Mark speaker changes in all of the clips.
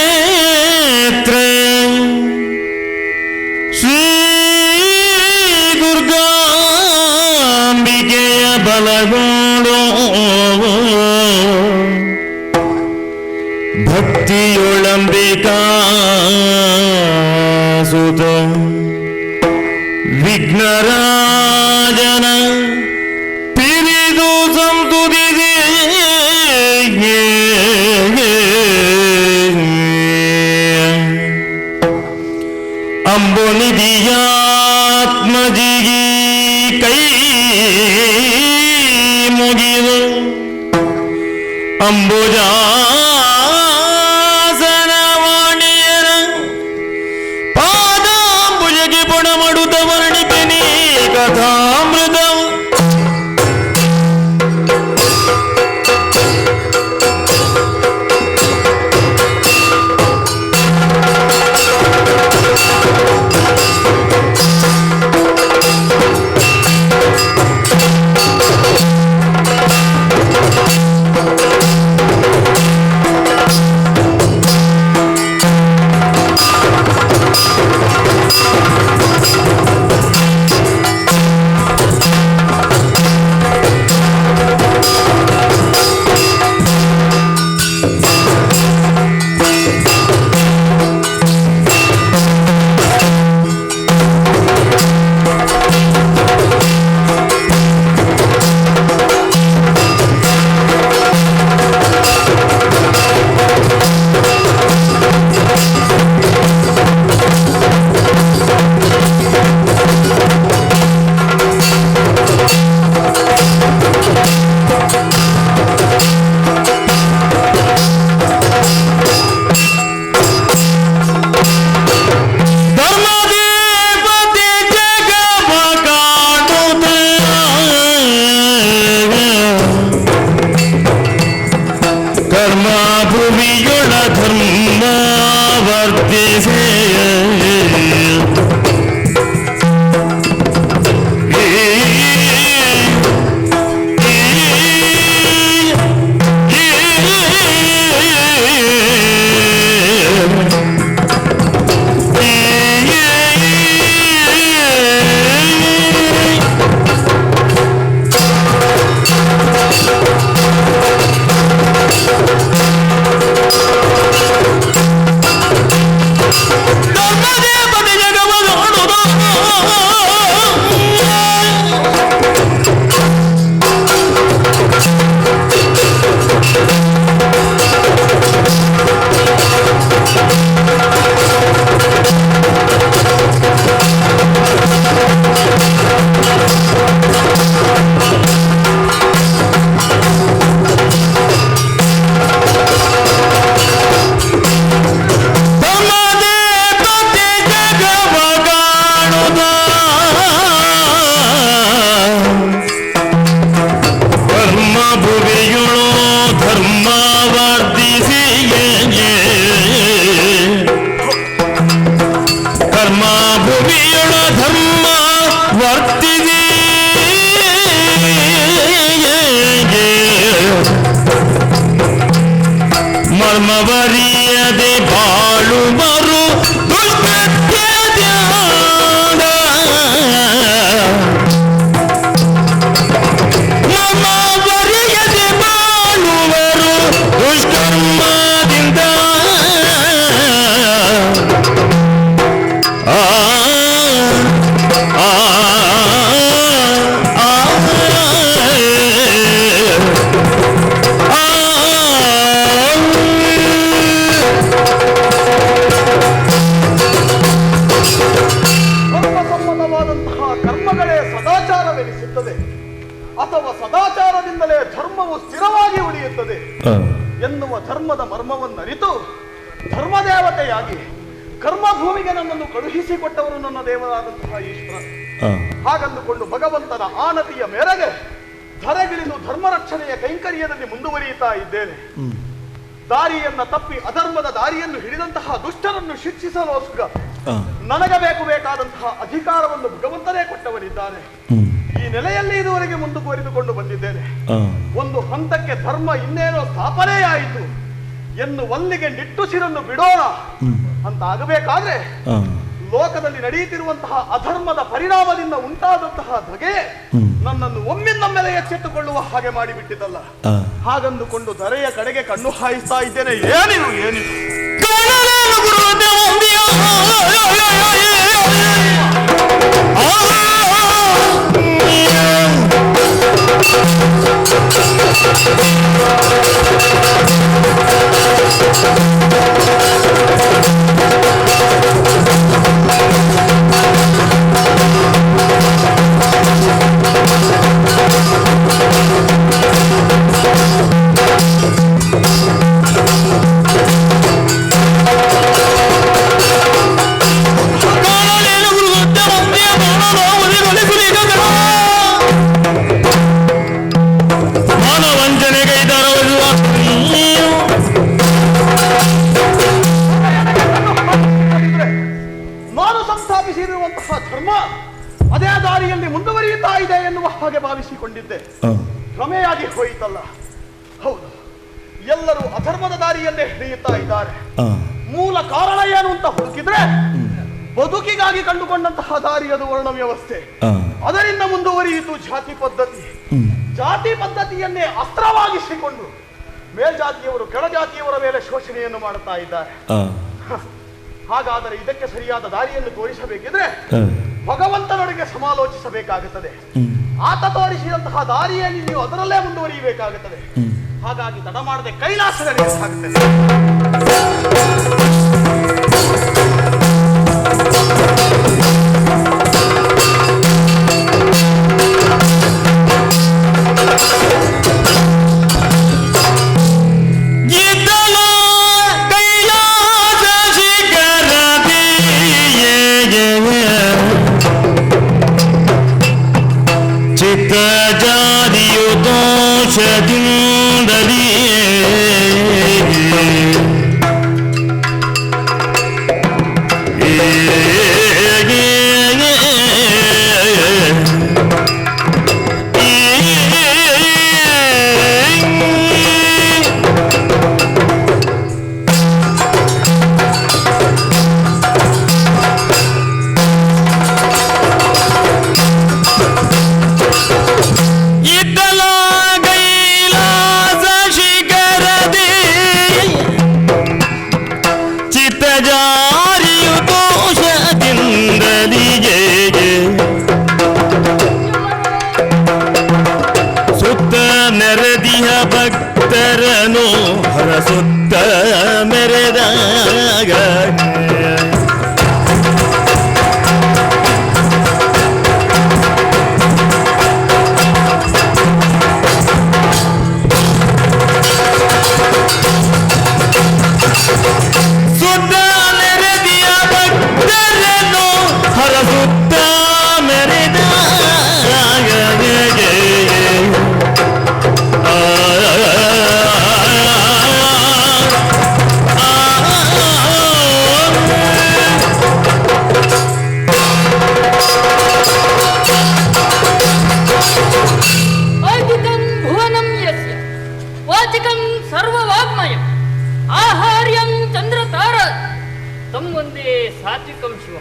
Speaker 1: ಅಂಬುರುಹಗಳೇತ್ರ ಶ್ರೀ ದುರ್ಗಾಂಬಿಕೆಯ ಬಲಗೋಡು ಭಕ್ತಿಯೊಳಂಬಿಕಾ ಸುತ ವಿಘ್ನರಾಜನ ಪಿರಿದು ಸಂತುದಿದೆ ಅಂಬುನಿಧಿಯಾತ್ಮಜಿಗಿ ಕೈ ಮುಗಿದು ಅಂಬುಜಾಸನವಾಣಿಯರ ಪಾದಾಂಬುಜಗಿ ಪುಣಮಡುತ್ತ ವರ್ಣಿಪಿನಿ ಕಥಾಮೃತ ಮರ್ಮವರಿಯದೆ ಬಾಳುವರು ದುಷ್ಕೃತ್ಯದಿಂದ ಮರ್ಮವರಿಯದೆ ಬಾಳುವರು ದುಷ್ಕರ್ಮದಿಂದ
Speaker 2: ಅಥವಾ ಸದಾಚಾರದಿಂದಲೇ ಧರ್ಮವು ಸ್ಥಿರವಾಗಿ ಉಳಿಯುತ್ತದೆ ಎನ್ನುವ ಧರ್ಮದ ಮರ್ಮವನ್ನು ಅರಿತು ಧರ್ಮದೇವತೆಯಾಗಿ ಕರ್ಮಭೂಮಿಗೆ ನನ್ನನ್ನು ಕಳುಹಿಸಿಕೊಟ್ಟವರು ನನ್ನ ದೇವರಾದಂತಹ ಈಶ್ವರ. ಹಾಗಂದುಕೊಂಡು ಭಗವಂತನ ಆನತಿಯ ಮೇರೆಗೆ ಧರೆಗಿಳಿದು ಧರ್ಮ ರಕ್ಷಣೆಯ ಕೈಂಕರ್ಯದಲ್ಲಿ ಮುಂದುವರಿಯುತ್ತಾ ಇದ್ದೇನೆ. ದಾರಿಯನ್ನ ತಪ್ಪಿ ಅಧರ್ಮದ ದಾರಿಯನ್ನು ಹಿಡಿದಂತಹ ದುಷ್ಟರನ್ನು ಶಿಕ್ಷಿಸಲೋಸ್ಕರ ನನಗೆ ಬೇಕಾದಂತಹ ಅಧಿಕಾರವನ್ನು ಭಗವಂತನೇ ಕೊಟ್ಟವನಿದ್ದಾನೆ. ಮಾಡಿದ್ದಾರೆ. ಈ ನೆಲೆಯಲ್ಲಿ ಇದುವರೆಗೆ ಮುಂದುವರಿದುಕೊಂಡು ಬಂದಿದ್ದೇನೆ. ಒಂದು ಹಂತಕ್ಕೆ ಧರ್ಮ ಇನ್ನೇನೋ ಸ್ಥಾಪನೆಯಾಯಿತು ಎನ್ನುವಲ್ಲಿಗೆ ನಿಟ್ಟುಸಿರನ್ನು ಬಿಡೋಣ ಅಂತ ಆಗಬೇಕಾದ್ರೆ ಲೋಕದಲ್ಲಿ ನಡೆಯುತ್ತಿರುವಂತಹ ಅಧರ್ಮದ ಪರಿಣಾಮದಿಂದ ಉಂಟಾದಂತಹ ಧಗೆ ನನ್ನನ್ನು ಒಮ್ಮಿಂದೊಮ್ಮೆಲೆ ಎಚ್ಚೆತ್ತುಕೊಳ್ಳುವ ಹಾಗೆ ಮಾಡಿಬಿಟ್ಟಿದ್ದಲ್ಲ. ಹಾಗಂದುಕೊಂಡು ಧರೆಯ ಕಡೆಗೆ ಕಣ್ಣು ಹಾಯಿಸ್ತಾ ಇದ್ದೇನೆ. ಏನಿದು ಏನಿದು ಅದೇ ದಾರಿಯಲ್ಲಿ ಮುಂದುವರಿಯುತ್ತಾ ಇದೆ ಎನ್ನುವ ಹಾಗೆ ಭಾವಿಸಿಕೊಂಡಿದ್ದೆ. ಭ್ರಮೆಯಾಗಿ ಹೋಯಿತಲ್ಲ. ಹೌದು, ಎಲ್ಲರೂ ಅಧರ್ಮದ ದಾರಿಯಲ್ಲೇ ಹಿಡಿಯುತ್ತಾ ಇದ್ದಾರೆ. ಮೂಲ ಕಾರಣ ಏನು ಅಂತ ಹುಡುಕಿದ್ರೆ ಬದುಕಿಗಾಗಿ ಕಂಡುಕೊಂಡಂತಹ ದಾರಿ ಅದು ವರ್ಣ ವ್ಯವಸ್ಥೆ. ಅದರಿಂದ ಮುಂದುವರಿಯಿತು ಜಾತಿ ಪದ್ಧತಿ. ಜಾತಿ ಪದ್ಧತಿಯನ್ನೇ ಅಸ್ತ್ರವಾಗಿಸಿಕೊಂಡು ಮೇಲ್ಜಾತಿಯವರು ಕೆಳಜಾತಿಯವರ ಮೇಲೆ ಶೋಷಣೆಯನ್ನು ಮಾಡುತ್ತಾ ಇದ್ದಾರೆ. ಹಾಗಾದರೆ ಇದಕ್ಕೆ ಸರಿಯಾದ ದಾರಿಯನ್ನು ತೋರಿಸಬೇಕಿದ್ರೆ ಭಗವಂತನೊಳಗೆ ಸಮಾಲೋಚಿಸಬೇಕಾಗುತ್ತದೆ. ಆತ ತೋರಿಸಿದಂತಹ ದಾರಿಯಲ್ಲಿ ನೀವು ಅದರಲ್ಲೇ ಮುಂದುವರಿಯಬೇಕಾಗುತ್ತದೆ. ಹಾಗಾಗಿ ತಡ ಮಾಡದೆ ಕೈಲಾಸಗಳಿಗೆ ಸಾಗುತ್ತದೆ.
Speaker 1: ಭಕ್ತರನು ಹರಸುತ್ತ ಮೆರೆದಾಗ ಸುತ್ತ ಮೆರೆದಿಯ ಭಕ್ತರನು ಹರಸುತ್ತ ಮೆರೆದಾಗ
Speaker 3: ಸಾತ್ವಿಕಂ ಶಿವ.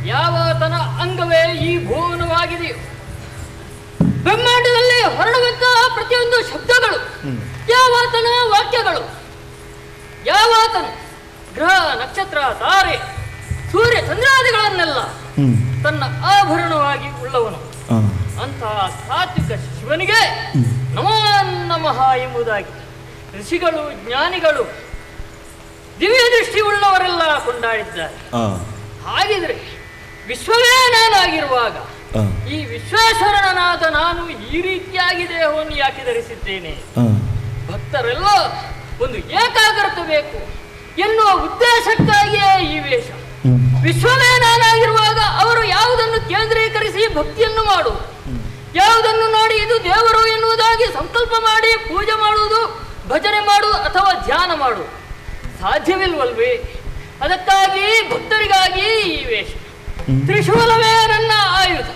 Speaker 3: ಯಾವಾತನ ಅಂಗವೇ ಈ ಭುವನವಾಗಿದೆಯೋ ಬ್ರಹ್ಮಾಂಡದಲ್ಲಿ ಹೊರಡುವಂತಹ ಪ್ರತಿಯೊಂದು ಶಬ್ದಗಳು ಯಾವಾತನ ವಾಕ್ಯಗಳು, ಯಾವಾತನು ಗ್ರಹ ನಕ್ಷತ್ರ ತಾರೆ ಸೂರ್ಯ ಚಂದ್ರಾದಿಗಳನ್ನೆಲ್ಲ ತನ್ನ ಆಭರಣವಾಗಿ ಉಳ್ಳವನು ಅಂತಹ ಸಾತ್ವಿಕ ಶಿವನಿಗೆ ನಮೋ ನಮಃ ಎಂಬುದಾಗಿ ಋಷಿಗಳು ಜ್ಞಾನಿಗಳು ದಿವ್ಯ ದೃಷ್ಟಿ ಉಳ್ಳವರೆಲ್ಲ ಕೊಂಡಾಡಿದ್ದಾರೆ. ಹಾಗಿದ್ರೆ ವಿಶ್ವವೇ ನಾನಾಗಿರುವಾಗ ಈ ವಿಶ್ವೇಶ್ವರನಾದ ನಾನು ಈ ರೀತಿಯಾಗಿ ದೇಹವನ್ನು ಯಾಕೆ ಧರಿಸಿದ್ದೇನೆ? ಭಕ್ತರೆಲ್ಲ ಒಂದು ಏಕಾಗ್ರತೆ ಬೇಕು ಎನ್ನುವ ಉದ್ದೇಶಕ್ಕಾಗಿಯೇ ಈ ವೇಷ. ವಿಶ್ವವೇ ನಾನಾಗಿರುವಾಗ ಅವರು ಯಾವುದನ್ನು ಕೇಂದ್ರೀಕರಿಸಿ ಭಕ್ತಿಯನ್ನು ಮಾಡು, ಯಾವುದನ್ನು ನೋಡಿ ಇದು ದೇವರು ಎನ್ನುವುದಾಗಿ ಸಂಕಲ್ಪ ಮಾಡಿ ಪೂಜೆ ಮಾಡುವುದು, ಭಜನೆ ಮಾಡು ಅಥವಾ ಧ್ಯಾನ ಮಾಡು ಸಾಧ್ಯವಿಲ್ವಲ್ವೇ? ಅದಕ್ಕಾಗಿ ಭಕ್ತರಿಗಾಗಿ ಈ ವೇಷ. ತ್ರಿಶೂಲವೇ ನನ್ನ ಆಯುಧ,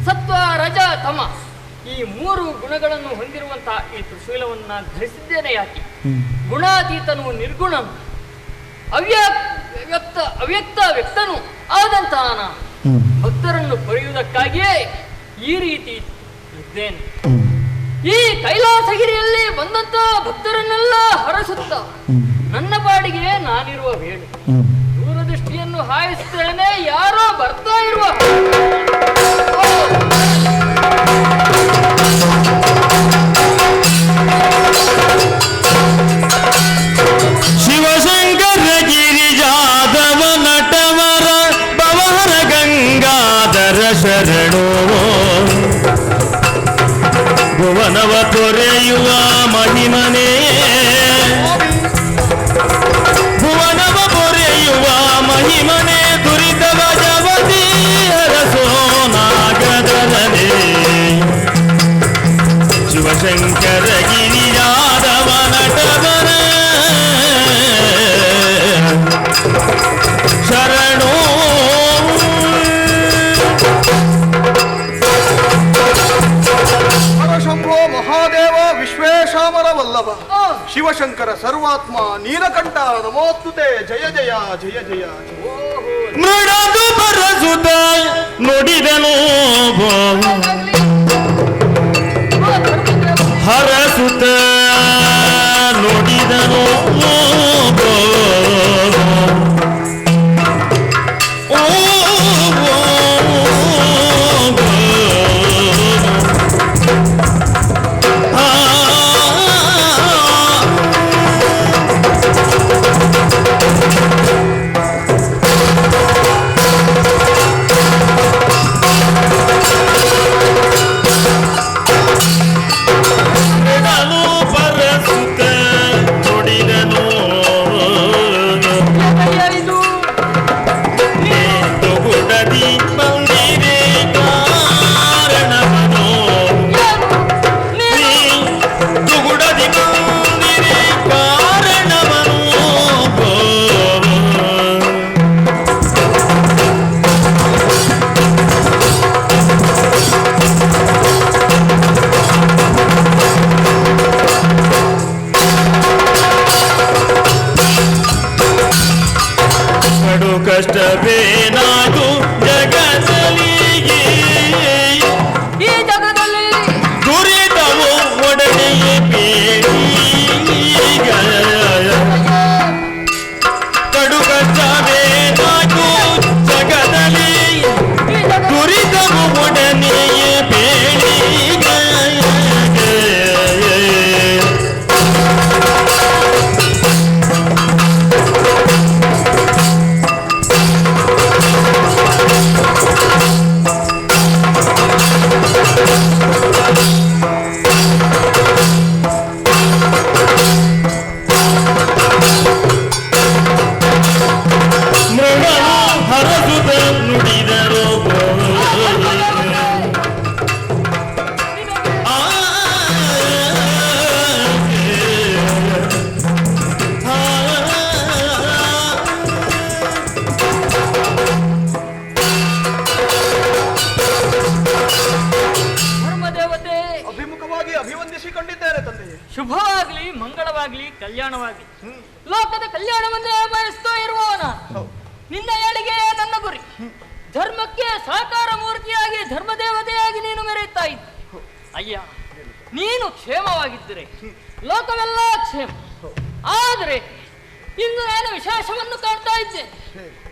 Speaker 3: ಸತ್ವ ರಜ ತಮ ಈ 3 ಗುಣಗಳನ್ನು ಹೊಂದಿರುವಂತಹ ಈ ತ್ರಿಶೂಲವನ್ನು ನಾನು ಧರಿಸಿದ್ದೇನೆ ಯಾಕೆ? ಗುಣಾತೀತನು ನಿರ್ಗುಣನು ಅವ್ಯಕ್ತ ವ್ಯಕ್ತನು ಆದಂತಹ ನಾನು ಭಕ್ತರನ್ನು ಪಡೆಯುವುದಕ್ಕಾಗಿಯೇ ಈ ರೀತಿ ಇದ್ದೇನೆ. ಈ ಕೈಲಾಸಗಿರಿಯಲ್ಲಿ ಬಂದಂತಹ ಭಕ್ತರನ್ನೆಲ್ಲ ಹರಸುತ್ತ ನನ್ನ ಪಾಡಿಗೆ ನಾನಿರುವ ವೇಳೆ ದೂರದೃಷ್ಟಿಯನ್ನು ಹಾಯಿಸುತ್ತೇನೆ, ಯಾರೋ ಬರ್ತಾ ಇರುವ
Speaker 1: ಶಿವಶಂಕರ ಗಿರಿಜಾದವ ನಟವರ ಪವನ ಗಂಗಾಧರ ಶರಣೋ ಭುವನವ ತೊರೆಯುವ ಮಹಿಮನೇ, ಭುವನವ ಪೊರೆಯುವ ಮಹಿಮನೆ ದುರಿತವ ಜವತಿ ಹರಸೋ ನಾಗದರನೇ. ಶಿವಶಂಕರ ಗಿರಿಯಾದವ ನಟವರ ಶರಣೋ
Speaker 2: ಹರಶಂಭೋ ಮಹಾದೇವ ವಿಶ್ವೇಶಾಮರ ವಲ್ಲಭ ಶಿವಶಂಕರ ಸರ್ವಾತ್ಮ ನೀಲಕಂಠ ನಮೋಸ್ತುತೆ. ಜಯ ಜಯ ಜಯ ಜಯ.
Speaker 1: ಮೃಡದು ಬರಸುತ್ತ ನುಡಿದನು ಹರಸುತ್ತ ನುಡಿದನು ಕಷ್ಟವೇನಾದು ಜಗದಲ್ಲಿ
Speaker 3: ಈ ಜಗದಲ್ಲಿ
Speaker 1: ದುರಿತವು ಒಡನೆಯೇ ಬೇಗ ಕಡು ಕಷ್ಟವೇನಾದು ಜಗದಲ್ಲಿ ದುರಿತವು ಒಡನೆಯೇ ಬೇಗ
Speaker 2: ಅಭಿವಂದಿಸಿಕೊಂಡಿದ್ದೇನೆ ತಂದೆಯೇ.
Speaker 3: ಶುಭವಾಗ್ಲಿ, ಮಂಗಳವಾಗ್ಲಿ, ಕಲ್ಯಾಣವಾಗ್ಲಿ. ಲೋಕದ ಕಲ್ಯಾಣವನ್ನೇ ಬಯಸ್ತಾ ಇರುವವನ ನಿನ್ನ ಏಳಿಗೆ ನನ್ನ ಗುರಿ. ಧರ್ಮಕ್ಕೆ ಸಾಕಾರ ಮೂರ್ತಿಯಾಗಿ ಧರ್ಮದೇವತೆಯಾಗಿ ನೀನು ಮೆರೆಯುತ್ತಾ ಇದ್ದೆ. ಅಯ್ಯ, ನೀನು ಕ್ಷೇಮವಾಗಿದ್ದರೆ ಲೋಕವೆಲ್ಲ ಕ್ಷೇಮ. ಆದರೆ ಇಂದು ನಾನು ವಿಶೇಷವನ್ನು ಕಾಣ್ತಾ ಇದ್ದೆ.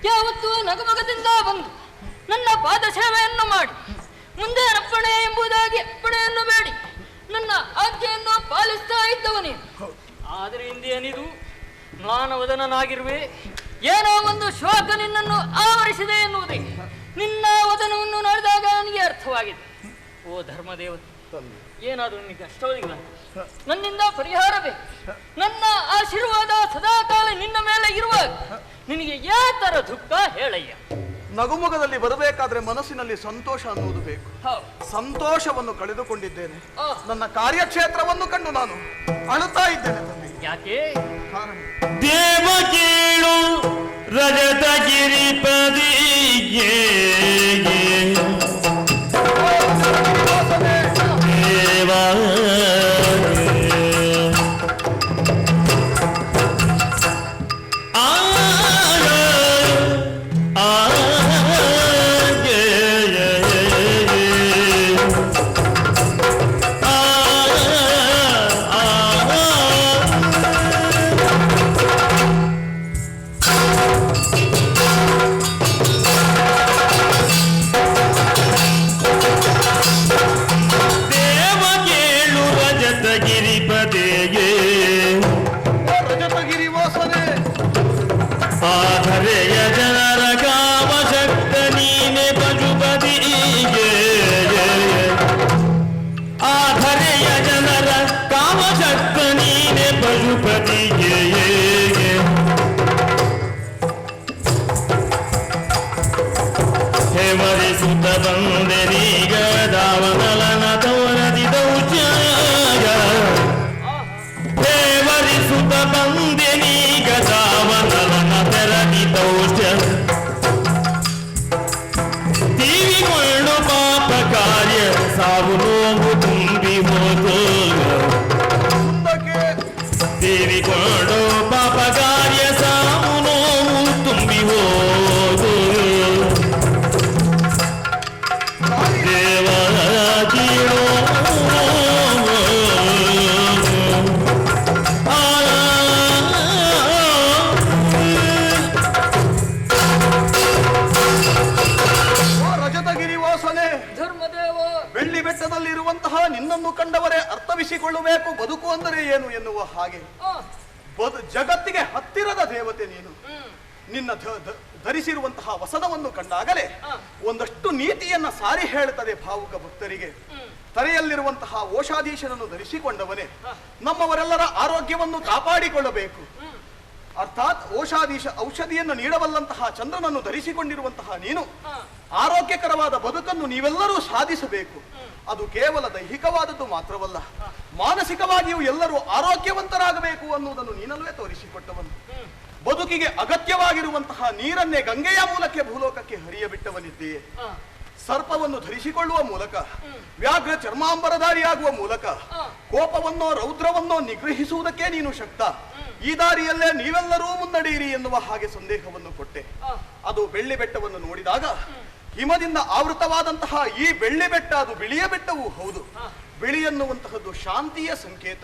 Speaker 3: ಯಾವತ್ತೂ ನಗುಮಗದಿಂದ ಬಂದು ನನ್ನ ಪಾದ ಸೇವೆಯನ್ನು ಮಾಡಿ ಮುಂದೆ ಅರ್ಪಣೆ ಎಂಬುದಾಗಿ ಅರ್ಪಣೆಯನ್ನು ಬೇಡಿ ನನ್ನ ಆಜ್ಞೆಯನ್ನು ಪಾಲಿಸ್ತಾ ಇದ್ದವನೇ. ಆದರೆ ಇಂದೇನಿದು ಜ್ಞಾನವದನಾಗಿರುವೆ, ಏನೋ ಒಂದು ಶೋಕ ನಿನ್ನನ್ನು ಆವರಿಸಿದೆ ಎನ್ನುವುದೇ ನಿನ್ನ ವದನವನ್ನು ನೋಡಿದಾಗ ನನಗೆ ಅರ್ಥವಾಗಿದೆ. ಓ ಧರ್ಮದೇವತೆ, ಏನಾದರೂ ನಿನಗೆ ಅಷ್ಟವದಿಲ್ಲ, ನನ್ನಿಂದ ಪರಿಹಾರ ಬೇಕು. ನನ್ನ ಆಶೀರ್ವಾದ ಸದಾಕಾಲ ನಿನ್ನ ಮೇಲೆ ಇರುವಾಗ ನಿನಗೆ ಯಾವ ತರ ದುಃಖ ಹೇಳಯ್ಯ.
Speaker 2: ನಗುಮುಗದಲ್ಲಿ ಬರಬೇಕಾದ್ರೆ ಮನಸ್ಸಿನಲ್ಲಿ ಸಂತೋಷ ಅನ್ನುವುದು ಬೇಕು. ಸಂತೋಷವನ್ನು ಕಳೆದುಕೊಂಡಿದ್ದೇನೆ. ನನ್ನ ಕಾರ್ಯಕ್ಷೇತ್ರವನ್ನು ಕಂಡು ನಾನು ಅಳುತ್ತಾ ಇದ್ದೇನೆ ತಂದೆ.
Speaker 3: ಯಾಕೆ?
Speaker 2: ಕಾರಣ
Speaker 1: ದೇವ ಕೇಳು ರಜತ ಗಿರಿಪದಿಗೆ ಸಾವು ನೋವು ತುಂಬಿ ಹೋದು
Speaker 2: ಮುಂದಕ್ಕೆ
Speaker 1: ಸೇರಿಕೊಂಡು ಪಾಪ ಕಾರ್ಯ ಸಾವು ನೋವು ತುಂಬಿ ಹೋದು ದೇವರಾಜಿಯೋ
Speaker 2: ರಜತಗಿರಿ ವಾಸನೆ
Speaker 3: ಧರ್ಮದೇವ
Speaker 2: ಬೆಳ್ಳಿ ಬೆಟ್ಟದಲ್ಲಿರುವಂತಹ ನಿನ್ನನ್ನು ಕಂಡವರೇ ಅರ್ಥವಿಸಿಕೊಳ್ಳಬೇಕು ಬದುಕು ಅಂದರೆ ಏನು ಎನ್ನುವ ಹಾಗೆ
Speaker 3: ಆ,
Speaker 2: ಜಗತ್ತಿಗೆ ಹತ್ತಿರದ ದೇವತೆ ನೀನು. ನಿನ್ನ ಧರಿಸಿರುವಂತಹ ವಸನವನ್ನು ಕಂಡಾಗಲೇ ಒಂದಷ್ಟು ನೀತಿಯನ್ನ ಸಾರಿ ಹೇಳುತ್ತದೆ ಭಾವುಕ ಭಕ್ತರಿಗೆ. ತಲೆಯಲ್ಲಿರುವಂತಹ ಓಷಾಧೀಶನನ್ನು ಧರಿಸಿಕೊಂಡವನೇ ನಮ್ಮವರೆಲ್ಲರ ಆರೋಗ್ಯವನ್ನು ಕಾಪಾಡಿಕೊಳ್ಳಬೇಕು. ಅರ್ಥಾತ್ ಔಷಧಿಯನ್ನು ನೀಡಬಲ್ಲಂತಹ ಚಂದ್ರನನ್ನು ಧರಿಸಿಕೊಂಡಿರುವಂತಹ ನೀನು ಆರೋಗ್ಯಕರವಾದ ಬದುಕನ್ನು ನೀವೆಲ್ಲರೂ ಸಾಧಿಸಬೇಕು. ಅದು ಕೇವಲ ದೈಹಿಕವಾದದ್ದು ಮಾತ್ರವಲ್ಲ, ಮಾನಸಿಕವಾಗಿಯೂ ಎಲ್ಲರೂ ಆರೋಗ್ಯವಂತರಾಗಬೇಕು ಅನ್ನುವುದನ್ನು ನೀನಲ್ವೇ ತೋರಿಸಿಕೊಟ್ಟವನು. ಬದುಕಿಗೆ ಅಗತ್ಯವಾಗಿರುವಂತಹ ನೀರನ್ನೇ ಗಂಗೆಯ ಮೂಲಕ ಭೂಲೋಕಕ್ಕೆ ಹರಿಯಬಿಟ್ಟವನಿದ್ದೀಯೇ. ಸರ್ಪವನ್ನು ಧರಿಸಿಕೊಳ್ಳುವ ಮೂಲಕ, ವ್ಯಾಘ್ರ ಚರ್ಮಾಂಬರಧಾರಿಯಾಗುವ ಮೂಲಕ ಕೋಪವನ್ನೋ ರೌದ್ರವನ್ನೋ ನಿಗ್ರಹಿಸುವುದಕ್ಕೆ ನೀನು ಶಕ್ತ. ಈ ದಾರಿಯಲ್ಲೇ ನೀವೆಲ್ಲರೂ ಮುನ್ನಡೆಯಿರಿ ಎನ್ನುವ ಹಾಗೆ ಸಂದೇಹವನ್ನು ಕೊಟ್ಟೆ. ಅದು ಬೆಳ್ಳಿ ಬೆಟ್ಟವನ್ನು ನೋಡಿದಾಗ ಹಿಮದಿಂದ ಆವೃತವಾದಂತಹ ಈ ಬೆಳ್ಳಿ ಬೆಟ್ಟ ಅದು ಬಿಳಿಯ ಬೆಟ್ಟವೂ ಹೌದು. ಬಿಳಿ ಎನ್ನುವಂತಹದ್ದು ಶಾಂತಿಯ ಸಂಕೇತ.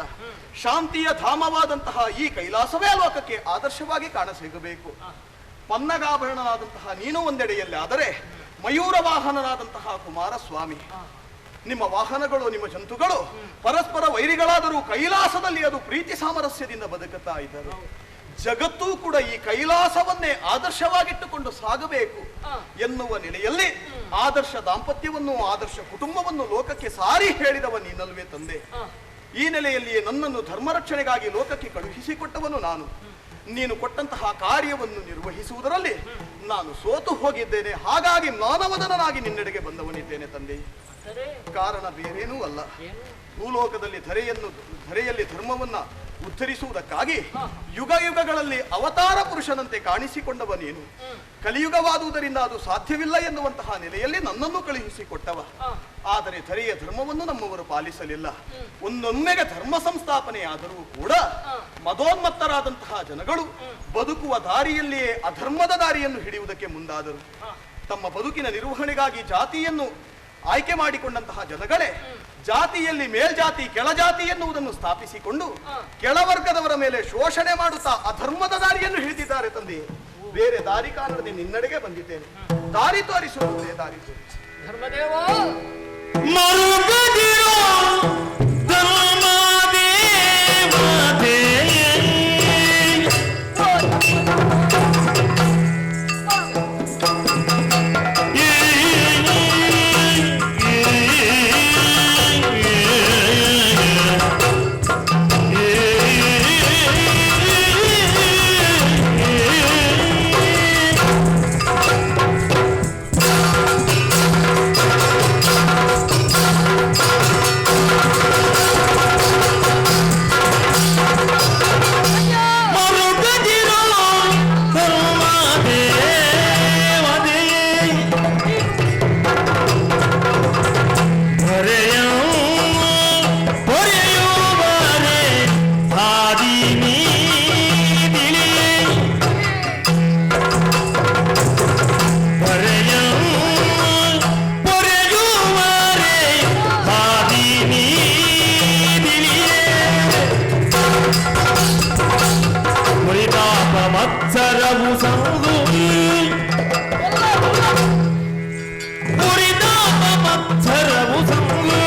Speaker 2: ಶಾಂತಿಯ ಧಾಮವಾದಂತಹ ಈ ಕೈಲಾಸವೇ ಲೋಕಕ್ಕೆ ಆದರ್ಶವಾಗಿ ಕಾಣಸಿಗಬೇಕು. ಪನ್ನಗಾಭರಣನಾದಂತಹ ನೀನು ಒಂದೆಡೆಯಲ್ಲಿ ಆದರೆ ಮಯೂರ ವಾಹನನಾದಂತಹ ಕುಮಾರಸ್ವಾಮಿ, ನಿಮ್ಮ ವಾಹನಗಳು ನಿಮ್ಮ ಜಂತುಗಳು ಪರಸ್ಪರ ವೈರಿಗಳಾದರೂ ಕೈಲಾಸದಲ್ಲಿ ಅದು ಪ್ರೀತಿ ಸಾಮರಸ್ಯದಿಂದ ಬದುಕುತ್ತಾ ಇದ್ದರು. ಜಗತ್ತೂ ಕೂಡ ಈ ಕೈಲಾಸವನ್ನೇ ಆದರ್ಶವಾಗಿಟ್ಟುಕೊಂಡು ಸಾಗಬೇಕು ಎನ್ನುವ ನೆಲೆಯಲ್ಲಿ ಆದರ್ಶ ದಾಂಪತ್ಯವನ್ನು ಆದರ್ಶ ಕುಟುಂಬವನ್ನು ಲೋಕಕ್ಕೆ ಸಾರಿ ಹೇಳಿದವ ನೀನಲ್ವೇ ತಂದೆ. ಈ ನೆಲೆಯಲ್ಲಿಯೇ ನನ್ನನ್ನು ಧರ್ಮರಕ್ಷಣೆಗಾಗಿ ಲೋಕಕ್ಕೆ ಕಳುಹಿಸಿಕೊಟ್ಟವನು ನಾನು. ನೀನು ಕೊಟ್ಟಂತಹ ಕಾರ್ಯವನ್ನು ನಿರ್ವಹಿಸುವುದರಲ್ಲಿ ನಾನು ಸೋತು ಹೋಗಿದ್ದೇನೆ. ಹಾಗಾಗಿ ಮಾನವದನಾಗಿ ನಿನ್ನೆಡೆಗೆ ಬಂದವನಿದ್ದೇನೆ ತಂದೆ. ಕಾರಣ ಬೇರೇನೂ ಅಲ್ಲ, ಭೂಲೋಕದಲ್ಲಿ ಧರೆಯಲ್ಲಿ ಧರ್ಮವನ್ನ ಉದ್ಧರಿಸುವುದಕ್ಕಾಗಿ ಯುಗ ಯುಗಗಳಲ್ಲಿ ಅವತಾರ ಪುರುಷನಂತೆ ಕಾಣಿಸಿಕೊಂಡವ ನೀನು. ಕಲಿಯುಗವಾದುದರಿಂದ ಅದು ಸಾಧ್ಯವಿಲ್ಲ ಎನ್ನುವಂತಹ ನೆಲೆಯಲ್ಲಿ ನನ್ನನ್ನು ಕಳುಹಿಸಿಕೊಟ್ಟವ. ಆದರೆ ಧರೆಯ ಧರ್ಮವನ್ನು ನಮ್ಮವರು ಪಾಲಿಸಲಿಲ್ಲ. ಒಂದೊಮ್ಮೆಗೆ ಧರ್ಮ ಸಂಸ್ಥಾಪನೆಯಾದರೂ ಕೂಡ ಮದೋನ್ಮತ್ತರಾದಂತಹ ಜನಗಳು ಬದುಕುವ ದಾರಿಯಲ್ಲಿಯೇ ಅಧರ್ಮದ ದಾರಿಯನ್ನು ಹಿಡಿಯುವುದಕ್ಕೆ ಮುಂದಾದರು. ತಮ್ಮ ಬದುಕಿನ ನಿರ್ವಹಣೆಗಾಗಿ ಜಾತಿಯನ್ನು ಆಯ್ಕೆ ಮಾಡಿಕೊಂಡಂತಹ ಜನಗಳೇ ಜಾತಿಯಲ್ಲಿ ಮೇಲ್ಜಾತಿ ಕೆಳಜಾತಿ ಎನ್ನುವುದನ್ನು ಸ್ಥಾಪಿಸಿಕೊಂಡು ಕೆಳವರ್ಗದವರ ಮೇಲೆ ಶೋಷಣೆ ಮಾಡುತ್ತಾ ಅಧರ್ಮದ ದಾರಿಯನ್ನು ಹಿಡಿದಿದ್ದಾರೆ ತಂದೆ. ಬೇರೆ ದಾರಿ ಕಾಣದೆ ನಿನ್ನಡೆಗೆ ಬಂದಿದ್ದೇನೆ. ದಾರಿ ತೋರಿಸುವುದೇ ದಾರಿ ತೋರಿಸು.
Speaker 3: ಧರ್ಮದೇವ
Speaker 1: ಮರುಗದಿರೋ ಧರ್ಮದೇವತೆ ಮತ್ಸರವು ಸಂದು ಮುರಿದಾಪ ಮತ್ಸರವು ಸಂದು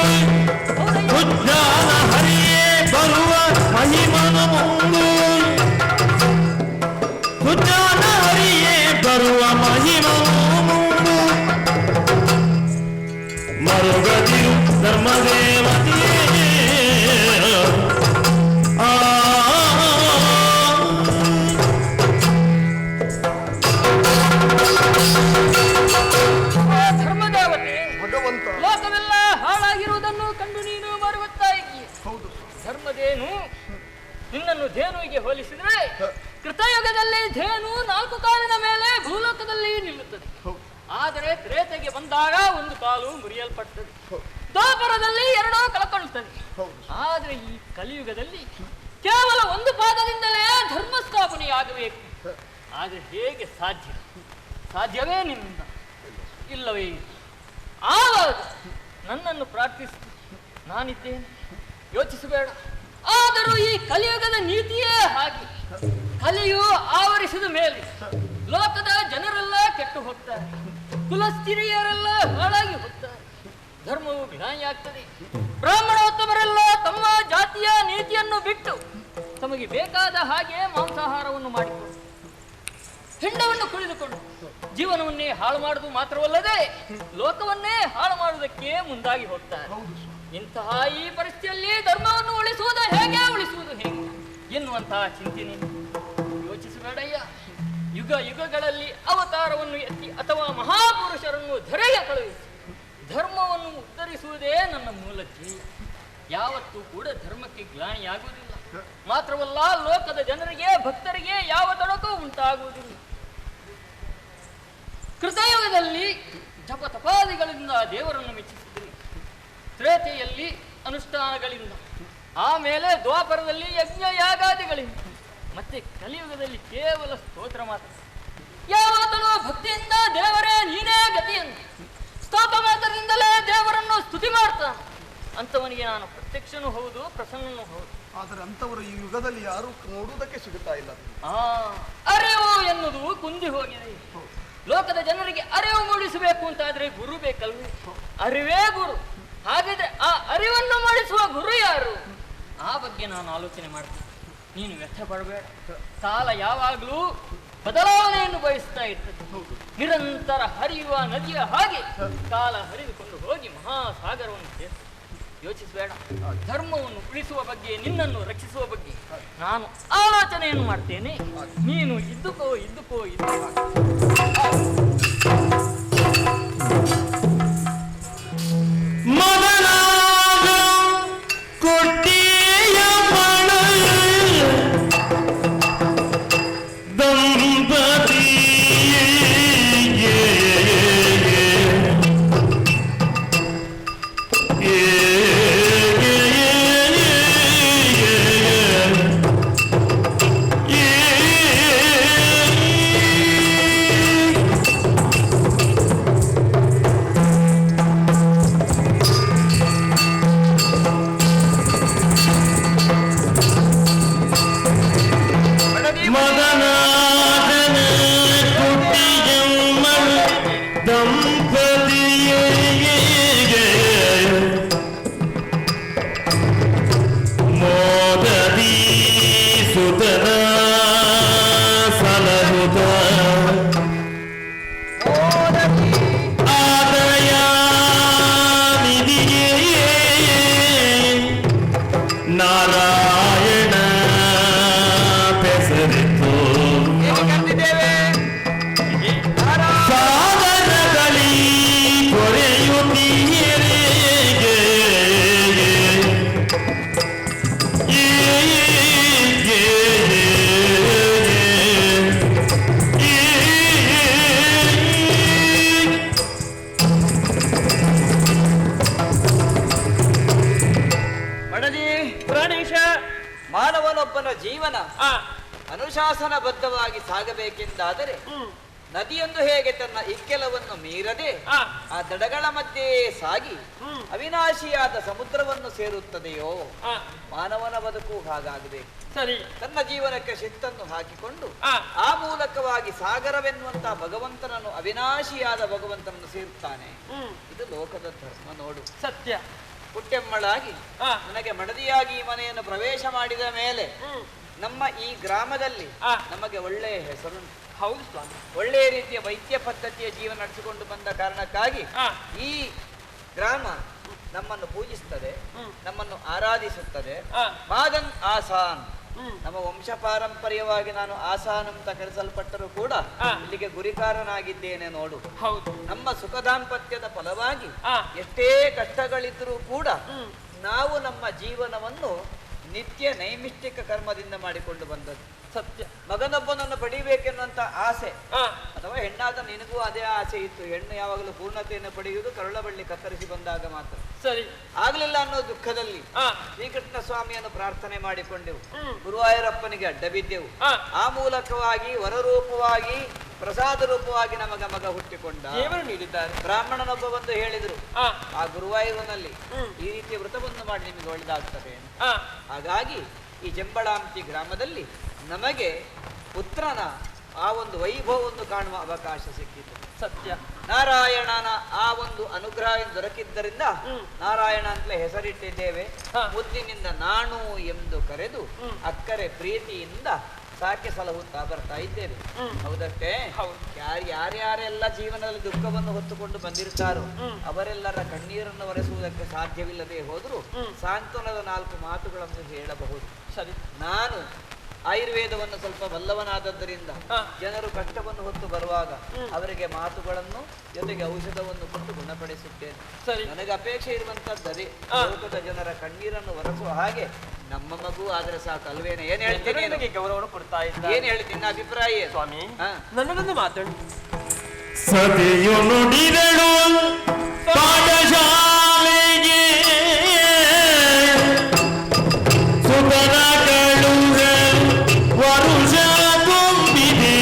Speaker 1: ಉಜ್ಜಾನ ಹರಿಯೇ ಬರುವ ಮಹಿಮನ ಮುಂದು ಉಜ್ಜಾನ ಹರಿಯೇ ಬರುವ ಮಹಿಮನ ಮುಂದು ಮರುಗದಿರು ಧರ್ಮದೇವತೆಯೇ
Speaker 3: ಧರ್ಮದೇವತೆ
Speaker 2: ಭಗವಂತ,
Speaker 3: ಲೋಕವೆಲ್ಲ ಹಾಳಾಗಿರುವುದನ್ನು ಕಂಡು ನೀನು ಮರುಗುತ್ತಾ ಇದ್ದೀಯ.
Speaker 2: ಹೌದು.
Speaker 3: ಧರ್ಮದೇನು ನಿನ್ನನ್ನು ಧೇನುವಿಗೆ ಹೋಲಿಸಿದ್ರೆ ಕೃತಯುಗದಲ್ಲಿ ಧೇನು 4 ಕಾಲಿನ ಮೇಲೆ ಭೂಲೋಕದಲ್ಲಿ ನಿಲ್ಲುತ್ತದೆ. ಆದರೆ ತ್ರೇತೆಗೆ ಬಂದಾಗ 1 ಕಾಲು ಮುರಿಯಲ್ಪಟ್ಟது. ದ್ವಾಪರದಲ್ಲಿ ಎರಡೂ ಕಳ್ಕೊಳ್ತದೆ. ಆದ್ರೆ ಈ ಕಲಿಯುಗದಲ್ಲಿ ಕೇವಲ ಒಂದು ಪಾದದಿಂದಲೇ ಧರ್ಮ ಸ್ಥಾಪನೆಯಾಗಬೇಕು. ಆದ್ರೆ ಹೇಗೆ ಸಾಧ್ಯ? ಸಾಧ್ಯವೇ ನಿಮ್ಮಿಂದ? ಇಲ್ಲವೇ ಇಲ್ಲ. ಆವಾಗ ನನ್ನನ್ನು ಪ್ರಾರ್ಥಿಸಿ, ನಾನಿದ್ದೇನೆ, ಯೋಚಿಸಬೇಡ. ಆದರೂ ಈ ಕಲಿಯುಗದ ನೀತಿಯೇ ಹಾಗೆ. ಕಲಿಯು ಆವರಿಸಿದ ಮೇಲೆ ಲೋಕದ ಜನರೆಲ್ಲ ಕೆಟ್ಟು ಹೋಗ್ತಾರೆ, ಕುಲಸ್ತ್ರೀಯರೆಲ್ಲ ಹಾಳಾಗಿ ಹೋಗ್ತಾರೆ, ಧರ್ಮವು ಜ್ಞಾನಿಯಾಗ್ತದೆ. ಬ್ರಾಹ್ಮಣೋತ್ತಮರೆಲ್ಲ ತಮ್ಮ ಜಾತಿಯ ನೀತಿಯನ್ನು ಬಿಟ್ಟು ತಮಗೆ ಬೇಕಾದ ಹಾಗೆ ಮಾಂಸಾಹಾರವನ್ನು ಮಾಡಿಕೊಂಡು ಹಿಂಡವನ್ನು ಕುಳಿದುಕೊಂಡು ಜೀವನವನ್ನೇ ಹಾಳು ಮಾಡುವುದು ಮಾತ್ರವಲ್ಲದೆ ಲೋಕವನ್ನೇ ಹಾಳು ಮಾಡುವುದಕ್ಕೆ ಮುಂದಾಗಿ ಹೋಗ್ತಾರೆ. ಇಂತಹ ಈ ಪರಿಸ್ಥಿತಿಯಲ್ಲಿ ಧರ್ಮವನ್ನು ಉಳಿಸುವುದು ಹೇಗೆ ಎನ್ನುವಂತಹ ಚಿಂತನೆ ಯೋಚಿಸಬೇಡಯ್ಯ. ಯುಗ ಯುಗಗಳಲ್ಲಿ ಅವತಾರವನ್ನು ಎತ್ತಿ ಅಥವಾ ಮಹಾಪುರುಷರನ್ನು ಧರೆಗೆ ಕಳುಹಿಸಿ ಧರ್ಮವನ್ನು ಉತ್ತರಿಸುವುದೇ ನನ್ನ ಮೂಲ ಧ್ಯೇಯ. ಯಾವತ್ತೂ ಕೂಡ ಧರ್ಮಕ್ಕೆ ಗ್ಲಾನಿಯಾಗುವುದಿಲ್ಲ. ಮಾತ್ರವಲ್ಲ, ಲೋಕದ ಜನರಿಗೆ ಭಕ್ತರಿಗೆ ಯಾವ ತೊಡಕು ಉಂಟಾಗುವುದಿಲ್ಲ. ಕೃತಯುಗದಲ್ಲಿ ಜಪ ತಪಾದಿಗಳಿಂದ ದೇವರನ್ನು ಮೆಚ್ಚಿಸಿದ್ರಿ, ತ್ರೇತೆಯಲ್ಲಿ ಅನುಷ್ಠಾನಗಳಿಂದ, ಆಮೇಲೆ ದ್ವಾಪರದಲ್ಲಿ ಯಜ್ಞ ಯಾಗಾದಿಗಳಿಂದ, ಮತ್ತೆ ಕಲಿಯುಗದಲ್ಲಿ ಕೇವಲ ಸ್ತೋತ್ರ ಮಾತ್ರ. ಯಾವತ್ತೂ ಭಕ್ತಿಯಿಂದ ದೇವರೇ ನೀನೇ ಗತಿಯನ್ನು ಸ್ತೋತ್ರ ಮಾತ್ರದಿಂದಲೇ ದೇವರನ್ನು ಸ್ತುತಿ ಮಾಡ್ತಾನೆ. ಅಂತವನಿಗೆ ನಾನು ಪ್ರತ್ಯಕ್ಷನೂ ಹೌದು, ಪ್ರಸನ್ನನೂ ಹೌದು.
Speaker 2: ಆದರೆ ಅಂತವರು ಈ ಯುಗದಲ್ಲಿ ಯಾರು ನೋಡುವುದಕ್ಕೆ ಸಿಗುತ್ತಾ ಇಲ್ಲ.
Speaker 3: ಅರಿವು ಎನ್ನುವುದು ಕುಂದಿ ಹೋಗಿದೆ. ಲೋಕದ ಜನರಿಗೆ ಅರಿವು ಮೂಡಿಸಬೇಕು ಅಂತಾದ್ರೆ ಗುರು ಬೇಕಲ್ವೇ? ಅರಿವೇ ಗುರು. ಹಾಗಿದ್ರೆ ಆ ಅರಿವನ್ನು ಮೂಡಿಸುವ ಗುರು ಯಾರು? ಆ ಬಗ್ಗೆ ನಾನು ಆಲೋಚನೆ ಮಾಡ್ತೀನಿ. ನೀನು ವ್ಯರ್ಥ ಪಡಬೇಡ. ಕಾಲ ಯಾವಾಗಲೂ ಬದಲಾವಣೆಯನ್ನು ಬಯಸ್ತಾ ಇರ್ತದೆ. ನಿರಂತರ ಹರಿಯುವ ನದಿಯ ಹಾಗೆ ಕಾಲ ಹರಿದುಕೊಂಡು ಹೋಗಿ ಮಹಾಸಾಗರವನ್ನು ಸೇರಿಸಿ. ಯೋಚಿಸಬೇಡ. ಧರ್ಮವನ್ನು ಉಳಿಸುವ ಬಗ್ಗೆ, ನಿನ್ನನ್ನು ರಕ್ಷಿಸುವ ಬಗ್ಗೆ ನಾನು ಆಲೋಚನೆಯನ್ನು ಮಾಡ್ತೇನೆ. ನೀನು ಇದ್ದುಕೋ ಇದ್ದುಕೋ
Speaker 1: ಮಗನಾಗ ಕೊಟ್ಟಿಯ ಮಣ ದಂಪತಿ ನಾರಾಯಣ ಪೆಸರಿತು ಸಾಗರದಲ್ಲಿ ಕೊರೆಯುತ್ತೀರೆ
Speaker 4: ಮಾನವನೊಬ್ಬನ ಜೀವನ ಅನುಶಾಸನಬದ್ಧವಾಗಿ ಸಾಗಬೇಕೆಂದಾದರೆ ನದಿಯೊಂದು ಹೇಗೆ ತನ್ನ ಇಕ್ಕೆಲವನ್ನು ಮೀರದೆ ಆ ದಡಗಳ ಮಧ್ಯೆ ಸಾಗಿ ಅವಿನಾಶಿಯಾದ ಸಮುದ್ರವನ್ನು ಸೇರುತ್ತದೆಯೋ ಮಾನವನ ಬದುಕು ಹಾಗಾಗಬೇಕು.
Speaker 3: ಸರಿ.
Speaker 4: ತನ್ನ ಜೀವನಕ್ಕೆ ಶಿಸ್ತನ್ನು ಹಾಕಿಕೊಂಡು ಆ ಮೂಲಕವಾಗಿ ಸಾಗರವೆನ್ನುವಂತಹ ಭಗವಂತನನ್ನು, ಅವಿನಾಶಿಯಾದ ಭಗವಂತನನ್ನು ಸೇರುತ್ತಾನೆ. ಇದು ಲೋಕದ ಧರ್ಮ. ನೋಡು,
Speaker 3: ಸತ್ಯ.
Speaker 4: ಪುಟ್ಟೆಮ್ಮಳಾಗಿ ನನಗೆ ಮಡದಿಯಾಗಿ ಈ ಮನೆಯನ್ನು ಪ್ರವೇಶ ಮಾಡಿದ ಮೇಲೆ ನಮ್ಮ ಈ ಗ್ರಾಮದಲ್ಲಿ ನಮಗೆ ಒಳ್ಳೆಯ ಹೆಸರುಂಟು.
Speaker 3: ಹೌದು ಸ್ವಾಮಿ.
Speaker 4: ಒಳ್ಳೆಯ ರೀತಿಯ ವೈದ್ಯ ಪದ್ಧತಿಯ ಜೀವನ ನಡೆಸಿಕೊಂಡು ಬಂದ ಕಾರಣಕ್ಕಾಗಿ ಈ ಗ್ರಾಮ ನಮ್ಮನ್ನು ಪೂಜಿಸುತ್ತದೆ, ನಮ್ಮನ್ನು ಆರಾಧಿಸುತ್ತದೆ. ಮಾದನ್ ಆಸಾನ್, ನಮ್ಮ ವಂಶ ಪಾರಂಪರ್ಯವಾಗಿ ನಾನು ಆಸಾನ್ ಅಂತ ಕರೆಸಲ್ಪಟ್ಟರೂ ಕೂಡ ಇಲ್ಲಿಗೆ ಗುರಿಕಾರನಾಗಿದ್ದೇನೆ. ನೋಡು,
Speaker 3: ಹೌದು.
Speaker 4: ನಮ್ಮ ಸುಖ ದಾಂಪತ್ಯದ ಫಲವಾಗಿ ಎಷ್ಟೇ ಕಷ್ಟಗಳಿದ್ರೂ ಕೂಡ ನಾವು ನಮ್ಮ ಜೀವನವನ್ನು ನಿತ್ಯ ನೈಮಿಷ್ಟಿಕ ಕರ್ಮದಿಂದ ಮಾಡಿಕೊಂಡು ಬಂದದ್ದು.
Speaker 3: ಸತ್ಯ.
Speaker 4: ಮಗನೊಬ್ಬನನ್ನು ಪಡೆಯಬೇಕೆನ್ನುವಂತ ಆಸೆ,
Speaker 3: ಆ,
Speaker 4: ಅಥವಾ ಹೆಣ್ಣಾದ ನಿನಗೂ ಅದೇ ಆಸೆ ಇತ್ತು. ಹೆಣ್ಣು ಯಾವಾಗಲೂ ಪೂರ್ಣತೆಯನ್ನು ಪಡೆಯುವುದು ಕರುಳಬಳ್ಳಿ ಕತ್ತರಿಸಿ ಬಂದಾಗ ಮಾತ್ರ.
Speaker 3: ಸರಿ.
Speaker 4: ಆಗ್ಲಿಲ್ಲ ಅನ್ನೋ ದುಃಖದಲ್ಲಿ
Speaker 3: ಆ,
Speaker 4: ಶ್ರೀಕೃಷ್ಣ ಸ್ವಾಮಿಯನ್ನು ಪ್ರಾರ್ಥನೆ ಮಾಡಿಕೊಂಡೆವು.
Speaker 3: ಹ್ಮ್.
Speaker 4: ಗುರುವಾಯೂರಪ್ಪನಿಗೆ ಅಡ್ಡ ಬಿದ್ದೆವು.
Speaker 3: ಆ,
Speaker 4: ಆ ಮೂಲಕವಾಗಿ ವರರೂಪವಾಗಿ ಪ್ರಸಾದ ರೂಪವಾಗಿ ನಮಗ ಮಗ ಹುಟ್ಟಿಕೊಂಡ.
Speaker 3: ದೇವರು ನೀಡಿದ್ದಾರೆ.
Speaker 4: ಬ್ರಾಹ್ಮಣನೊಬ್ಬ ಬಂದು ಹೇಳಿದ್ರು,
Speaker 3: ಆ,
Speaker 4: ಆ ಗುರುವಾಯೂರಿನಲ್ಲಿ
Speaker 3: ಹ್ಮ್.
Speaker 4: ಈ ರೀತಿಯ ವ್ರತವನ್ನು ಮಾಡಿ ನಿಮಗೆ ಒಳ್ಳೆದಾಗ್ತದೆ.
Speaker 3: ಆ,
Speaker 4: ಹಾಗಾಗಿ ಈ ಜಂಬಳಾಂತಿ ಗ್ರಾಮದಲ್ಲಿ ನಮಗೆ ಪುತ್ರನ ಆ ಒಂದು ವೈಭವವನ್ನು ಕಾಣುವ ಅವಕಾಶ ಸಿಕ್ಕಿತು.
Speaker 3: ಸತ್ಯ.
Speaker 4: ನಾರಾಯಣನ ಆ ಒಂದು ಅನುಗ್ರಹ ದೊರಕಿದ್ದರಿಂದ
Speaker 3: ಹ್ಮ್.
Speaker 4: ನಾರಾಯಣ ಅಂತಲೇ ಹೆಸರಿಟ್ಟಿದ್ದೇವೆ.
Speaker 3: ಹಾ.
Speaker 4: ಮುದ್ದಿನಿಂದ ನಾನು ಎಂದು ಕರೆದು
Speaker 3: ಹ್ಮ್.
Speaker 4: ಅಕ್ಕರೆ ಪ್ರೀತಿಯಿಂದ ಸಾಕಿ ಸಲಹುತ್ತಾ ಬರ್ತಾ ಇದ್ದೇವೆ.
Speaker 3: ಹ್ಮ್.
Speaker 4: ಹೌದಷ್ಟೇ.
Speaker 3: ಹೌದು.
Speaker 4: ಯಾರ್ಯಾರೆಲ್ಲ ಜೀವನದಲ್ಲಿ ದುಃಖವನ್ನು ಹೊತ್ತುಕೊಂಡು ಬಂದಿರ್ತಾರೋ
Speaker 3: ಹ್ಮ್.
Speaker 4: ಅವರೆಲ್ಲರ ಕಣ್ಣೀರನ್ನು ಒರೆಸುವುದಕ್ಕೆ ಸಾಧ್ಯವಿಲ್ಲದೆ ಹೋದರೂ
Speaker 3: ಹ್ಮ್.
Speaker 4: ಸಾಂತ್ವನದ 4 ಮಾತುಗಳನ್ನು ಹೇಳಬಹುದು.
Speaker 3: ಸರಿ.
Speaker 4: ನಾನು ಆಯುರ್ವೇದವನ್ನು ಸ್ವಲ್ಪ ಬಲ್ಲವನಾದದ್ದರಿಂದ
Speaker 3: ಹಾ.
Speaker 4: ಜನರು ಕಷ್ಟವನ್ನು ಹೊತ್ತು ಬರುವಾಗ
Speaker 3: ಹ್ಮ್.
Speaker 4: ಅವರಿಗೆ ಮಾತುಗಳನ್ನು ಜೊತೆಗೆ ಔಷಧವನ್ನು ಕೊಟ್ಟು ಗುಣಪಡಿಸುತ್ತೇನೆ.
Speaker 3: ಸರಿ.
Speaker 4: ನನಗೆ ಅಪೇಕ್ಷೆ ಇರುವಂತದ್ದೇ
Speaker 3: ಹಾ.
Speaker 4: ಲೋಕದ ಜನರ ಕಣ್ಣೀರನ್ನು ಒರೆಸುವ ಹಾಗೆ ನಮ್ಮ ಮಗು ಆದ್ರೆ ಸಾಕು ಅಲ್ವೇನೆ. ಏನ್ ಹೇಳ್ತೀನಿ,
Speaker 3: ನನಗೆ ಗೌರವವನ್ನು ಕೊಡ್ತಾ ಇದ್ದಾರೆ.
Speaker 4: ಏನ್ ಹೇಳ್ತೀನಿ, ನಿನ್ನ ಅಭಿಪ್ರಾಯ ಏನು?
Speaker 3: ಸ್ವಾಮಿ,
Speaker 4: ಹಾ.
Speaker 3: ನನ್ನದೊಂದು ಮಾತಾಡು.
Speaker 1: ಸತಿಯು ನುಡಿದಳು ಪಾಠಶಾಲೆಗೆ ಸುತನ ಕಳುಗ ವರುಷ ತುಂಬಿದೆ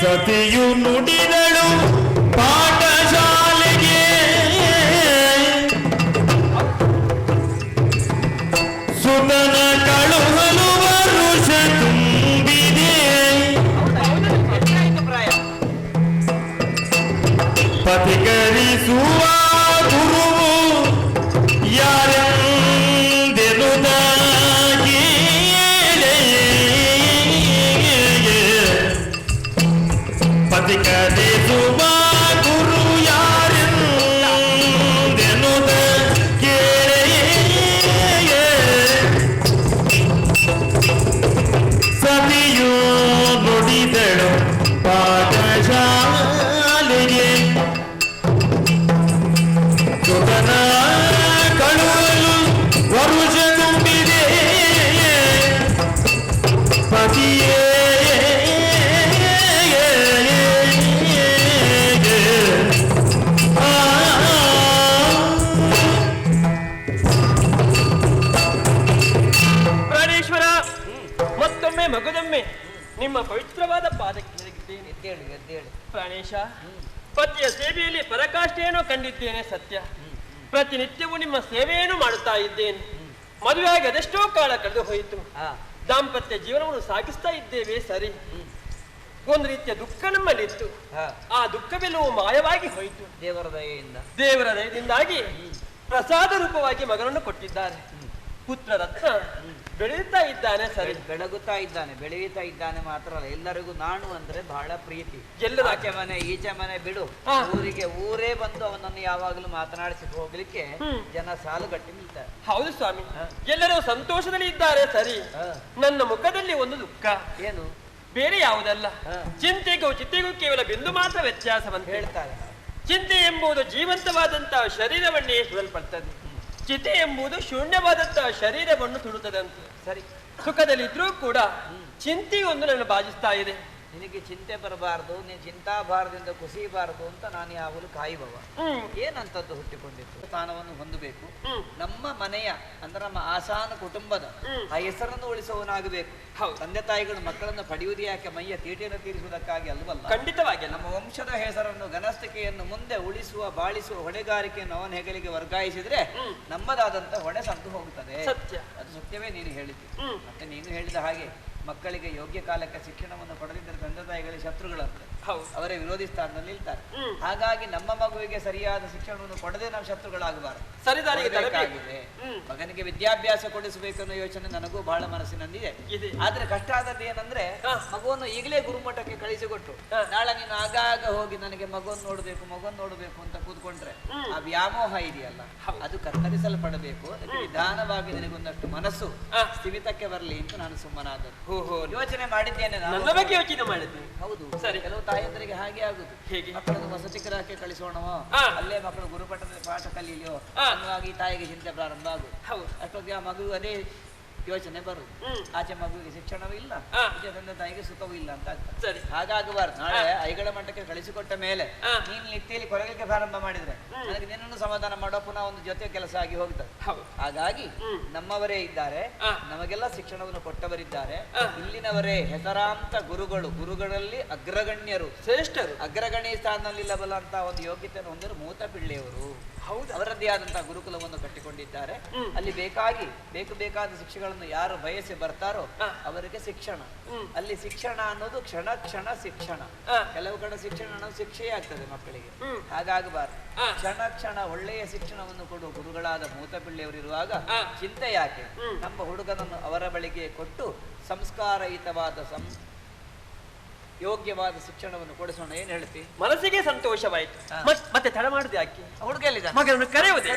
Speaker 1: ಸತಿಯು ನುಡಿದಳು ಪಾಠಶಾಲೆಗೆ ಸುತನ ಕಳುಹಲು ವರುಷ ತುಂಬಿದೆ
Speaker 4: ಎಷ್ಟಾಯ್ತು ಪ್ರಾಯ?
Speaker 1: ಪಥಿಕರಿಸುವ ಗುರುವು ಯಾರೆಂದೆನುದಾಗಿ ಪಥಿಕರಿಸುವ ಗುರು ಯಾರೆಂದೆನುದ ಸತಿಯು ನುಡಿದಳು ಪಾಠಶಾಲೆಗೆ ಸುತನ ಕಳುವಲು ವರುಷ ತುಂಬಿದೆ ಪತಿಯೇ
Speaker 3: ಪ್ರಾಣೇಶ್ವರ, ಮತ್ತೊಮ್ಮೆ ಮಗದೊಮ್ಮೆ ನಿಮ್ಮ ಪವಿತ್ರವಾದ ಪಾದಕ್ಕೆ ನೆರಗಿದ್ದೇನೆ.
Speaker 4: ಎದ್ದೇಳು ಎದ್ದೇಳು.
Speaker 3: ಪ್ರಾಣೇಶ, ಪತಿಯ ಸೇವೆಯಲ್ಲಿ ಪರಾಕಾಷ್ಠೆಯನ್ನು ಕಂಡಿದ್ದೇನೆ. ಸತ್ಯ. ಪ್ರತಿನಿತ್ಯವೂ ನಿಮ್ಮ ಸೇವೆಯನ್ನು ಮಾಡುತ್ತಾ ಇದ್ದೇನೆ. ಮದುವೆಯಾಗಿ ಅದೆಷ್ಟೋ ಕಾಲ ಕಳೆದು ಹೋಯಿತು.
Speaker 4: ಹಾ.
Speaker 3: ದಾಂಪತ್ಯ ಜೀವನವನ್ನು ಸಾಗಿಸ್ತಾ ಇದ್ದೇವೆ. ಸರಿ. ಒಂದು ರೀತಿಯ ದುಃಖ ನಮ್ಮಲ್ಲಿತ್ತು.
Speaker 4: ಹಾ.
Speaker 3: ಆ ದುಃಖವೆಲ್ಲವೂ ಮಾಯವಾಗಿ ಹೋಯಿತು.
Speaker 4: ದೇವರ ದಯೆಯಿಂದ.
Speaker 3: ದೇವರ ದಯದಿಂದಾಗಿ ಪ್ರಸಾದ ರೂಪವಾಗಿ ಮಗನನ್ನು ಕೊಟ್ಟಿದ್ದಾರೆ. ಪುತ್ರ ರತ್ನ ಬೆಳೆಯುತ್ತಾ ಇದ್ದಾನೆ. ಸರಿ.
Speaker 4: ಬೆಳಗುತ್ತಾ ಇದ್ದಾನೆ, ಬೆಳೆಯುತ್ತಾ ಇದ್ದಾನೆ ಮಾತ್ರ ಅಲ್ಲ, ಎಲ್ಲರಿಗೂ ನಾನು ಅಂದ್ರೆ ಬಹಳ ಪ್ರೀತಿ.
Speaker 3: ಎಲ್ಲರ
Speaker 4: ಆಚೆ ಮನೆ ಈಚೆ ಮನೆ ಬಿಡು,
Speaker 3: ಹಾ.
Speaker 4: ಊರಿಗೆ ಊರೇ ಬಂದು ಅವನನ್ನು ಯಾವಾಗಲೂ ಮಾತನಾಡಿಸಿ ಹೋಗ್ಲಿಕ್ಕೆ
Speaker 3: ಹ್ಮ್.
Speaker 4: ಜನ ಸಾಲುಗಟ್ಟಿ ನಿಲ್ತಾರೆ.
Speaker 3: ಹೌದು ಸ್ವಾಮಿ,
Speaker 4: ಹಾ.
Speaker 3: ಎಲ್ಲರೂ ಸಂತೋಷದಲ್ಲಿ ಇದ್ದಾರೆ. ಸರಿ.
Speaker 4: ಹಾ.
Speaker 3: ನನ್ನ ಮುಖದಲ್ಲಿ ಒಂದು ದುಃಖ,
Speaker 4: ಏನು
Speaker 3: ಬೇರೆ ಯಾವುದಲ್ಲ.
Speaker 4: ಹಾ.
Speaker 3: ಚಿಂತೆಗೂ ಚಿತೆಗೂ ಕೇವಲ ಬಿಂದು ಮಾತ್ರ ವ್ಯತ್ಯಾಸವಂತ
Speaker 4: ಹೇಳ್ತಾರೆ.
Speaker 3: ಚಿಂತೆ ಎಂಬುದು ಜೀವಂತವಾದಂತಹ ಶರೀರವನ್ನೇ ಸುಡಲ್ಪಡ್ತದೆ. ಚಿತೆ ಎಂಬುದು ಶೂನ್ಯವಾದಂತಹ ಶರೀರವನ್ನು ಸುಡುತ್ತದಂತೆ.
Speaker 4: ಸರಿ.
Speaker 3: ಸುಖದಲ್ಲಿದ್ರೂ ಕೂಡ ಚಿಂತೆಯೊಂದು ನನ್ನ ಬಾಧಿಸ್ತಾ ಇದೆ.
Speaker 4: ನಿನಗೆ ಚಿಂತೆ ಬರಬಾರ್ದು, ನೀನು ಚಿಂತಾಭಾರದಿಂದ ಕುಸಿಯಬಾರದು ಅಂತ ನಾನು ಯಾವಾಗಲೂ ಕಾಯುವವ. ಏನಂತದ್ದು ಹುಟ್ಟಿಕೊಂಡಿತ್ತು, ಸ್ಥಾನವನ್ನು ಹೊಂದಬೇಕು. ನಮ್ಮ ಮನೆಯ ಅಂದ್ರೆ ನಮ್ಮ ಆಸಾನ ಕುಟುಂಬದ ಆ ಹೆಸರನ್ನು ಉಳಿಸುವವನಾಗಬೇಕು. ತಂದೆ ತಾಯಿಗಳು ಮಕ್ಕಳನ್ನು ಪಡೆಯುವುದು ಯಾಕೆ, ಮೈಯ ತೀಟೆಯನ್ನು ತೀರಿಸುವುದಕ್ಕಾಗಿ ಅಲ್ವಲ್ಲ.
Speaker 3: ಖಂಡಿತವಾಗಿ
Speaker 4: ನಮ್ಮ ವಂಶದ ಹೆಸರನ್ನು ಘನಸ್ಥಿಕೆಯನ್ನು ಮುಂದೆ ಉಳಿಸುವ ಬಾಳಿಸುವ ಹೊಣೆಗಾರಿಕೆಯನ್ನು ಅವನ ಹೆಗಲಿಗೆ ವರ್ಗಾಯಿಸಿದ್ರೆ ನಮ್ಮದಾದಂತ ಹೊಣೆ ಸಂತು ಹೋಗುತ್ತದೆ.
Speaker 3: ಸತ್ಯ.
Speaker 4: ಅದು ಸತ್ಯವೇ ನೀನು ಹೇಳಿದ್ದು. ಮತ್ತೆ ನೀನು ಹೇಳಿದ ಹಾಗೆ ಮಕ್ಕಳಿಗೆ ಯೋಗ್ಯ ಕಾಲಕ್ಕೆ ಶಿಕ್ಷಣವನ್ನು ಪಡೆದಿದ್ದರೆ ತಂದೆ ತಾಯಿಗಳಿಗೆ ಶತ್ರುಗಳಂತೆ. ಅವರೇ ವಿರೋಧಿ ಸ್ಥಾನದಲ್ಲಿ ನಿಲ್ತಾರೆ. ಹಾಗಾಗಿ ನಮ್ಮ ಮಗುವಿಗೆ ಸರಿಯಾದ ಶಿಕ್ಷಣವನ್ನು ಕೊಡದೆ ನಾವು ಶತ್ರುಗಳಾಗಬಾರದು. ಕೊಡಬೇಕಾಗಿದೆ. ಮಗನಿಗೆ ವಿದ್ಯಾಭ್ಯಾಸ ಕೊಡಿಸಬೇಕು ಅನ್ನೋ ಯೋಚನೆ ನನಗೂ ಬಹಳ ಮನಸ್ಸಿನಲ್ಲಿದೆ. ಆದ್ರೆ ಕಷ್ಟ ಆದದ್ದು ಏನಂದ್ರೆ ಮಗುವನ್ನು ಈಗಲೇ ಗುರುಮಠಕ್ಕೆ ಕಳಿಸಿಕೊಟ್ಟು ನಾಳೆ ನೀನು ಆಗಾಗ ಹೋಗಿ ನನಗೆ ಮಗುವನ್ನು ನೋಡಬೇಕು ಅಂತ ಕೂತ್ಕೊಂಡ್ರೆ ಆ ವ್ಯಾಮೋಹ ಇದೆಯಲ್ಲ ಅದು ಕತ್ತರಿಸಲ್ಪಡಬೇಕು. ಅದಕ್ಕೆ ನಿಧಾನವಾಗಿ ನಿನಗೊಂದಷ್ಟು ಮನಸ್ಸು ಸ್ಥಿಮಿತಕ್ಕೆ ಬರಲಿ ಅಂತ ನಾನು ಸುಮ್ಮನಾದದ್ದು. ಯೋಚನೆ ಮಾಡಿದ್ದೇನೆ
Speaker 5: ನನ್ನ ಬಗ್ಗೆ ಯೋಚನೆ ಮಾಡಿದ್ದೆ.
Speaker 4: ಹೌದು, ಸರಿ. ಕೆಲವು ತಾಯಂದರಿಗೆ ಹಾಗೆ ಆಗುದು. ಮಕ್ಕಳನ್ನು ವಸತಿ ಗೃಹಕ್ಕೆ ಕಳಿಸೋಣವೋ, ಅಲ್ಲೇ ಮಕ್ಕಳು ಗುರುಪಟ್ಟದ ಪಾಠ ಕಲೀಲಿಯೋ ಅನ್ನುವಾಗಿ ತಾಯಿಗೆ ಚಿಂತೆ ಪ್ರಾರಂಭ ಆಗುದು. ಅಷ್ಟೊತ್ತಿಗೆ ಆ ಮಗು ಅದೇ ಯೋಚನೆ ಬರುದು. ಆಚೆ ಮಗುವಿಗೆ ಶಿಕ್ಷಣವೂ ಇಲ್ಲ, ತಂದೆ ತಾಯಿಗೆ ಸುಖವೂ ಇಲ್ಲ ಅಂತ ಆಗ್ತದೆ. ಹಾಗಾಗಬಾರ್ದು. ನಾಳೆ ಐಗಳ ಮಟ್ಟಕ್ಕೆ ಕಳಿಸಿಕೊಟ್ಟ ಮೇಲೆ ನೀನು ನಿತ್ಯಲ್ಲಿ ಕೊರಗಲಿಕ್ಕೆ ಪ್ರಾರಂಭ ಮಾಡಿದ್ರೆ ನನಗೆ ನಿನ್ನನ್ನು ಸಮಾಧಾನ ಮಾಡೋ ಪುನಃ ಒಂದು ಜೊತೆ ಕೆಲಸ ಆಗಿ ಹೋಗ್ತದೆ. ಹಾಗಾಗಿ ನಮ್ಮವರೇ ಇದ್ದಾರೆ, ನಮಗೆಲ್ಲ ಶಿಕ್ಷಣವನ್ನು ಕೊಟ್ಟವರಿದ್ದಾರೆ. ಇಲ್ಲಿನವರೇ ಹೆಸರಾಂತ ಗುರುಗಳಲ್ಲಿ ಅಗ್ರಗಣ್ಯರು, ಶ್ರೇಷ್ಠರು, ಅಗ್ರಗಣ್ಯ ಸ್ಥಾನದಲ್ಲಿಲ್ಲಬಲ್ಲ ಅಂತ ಒಂದು ಯೋಗ್ಯತೆಯನ್ನು ಹೊಂದಿರು ಮೂತ ಪಿಳ್ಳೆಯವರು. ಅವರದ್ದೇ ಆದಂತಹ ಗುರುಕುಲವನ್ನು ಕಟ್ಟಿಕೊಂಡಿದ್ದಾರೆ. ಅಲ್ಲಿ ಬೇಕಾದ ಶಿಕ್ಷೆಗಳನ್ನು ಯಾರು ಬಯಸಿ ಬರ್ತಾರೋ ಅವರಿಗೆ ಶಿಕ್ಷಣ. ಅಲ್ಲಿ ಶಿಕ್ಷಣ ಅನ್ನೋದು ಕ್ಷಣ ಶಿಕ್ಷಣ. ಕೆಲವು ಕಡೆ ಶಿಕ್ಷಣ ಅನ್ನೋದು ಶಿಕ್ಷೆಯೇ ಆಗ್ತದೆ ಮಕ್ಕಳಿಗೆ. ಹಾಗಾಗಬಾರ್ದು. ಕ್ಷಣ ಒಳ್ಳೆಯ ಶಿಕ್ಷಣವನ್ನು ಕೊಡುವ ಗುರುಗಳಾದ ಮೂತಪಿಳ್ಳೆಯವರಿರುವಾಗ ಚಿಂತೆ ಯಾಕೆ? ನಮ್ಮ ಹುಡುಗನನ್ನು ಅವರ ಬಳಿಗೆ ಕೊಟ್ಟು ಸಂಸ್ಕಾರಯುತವಾದ ಯೋಗ್ಯವಾದ ಶಿಕ್ಷಣವನ್ನು ಕೊಡಿಸೋಣ. ಏನ್ ಹೇಳ್ತಿ?
Speaker 5: ಮನಸ್ಸಿಗೆ ಸಂತೋಷವಾಯಿತು. ಮತ್ತೆ ತಡ ಮಾಡುದು ಯಾಕೆ?
Speaker 4: ಹುಡುಗ ಎಲ್ಲಿದ್ದಾನೆ?
Speaker 5: ಮಗನನ್ನು ಕರೆಯುವುದೇ.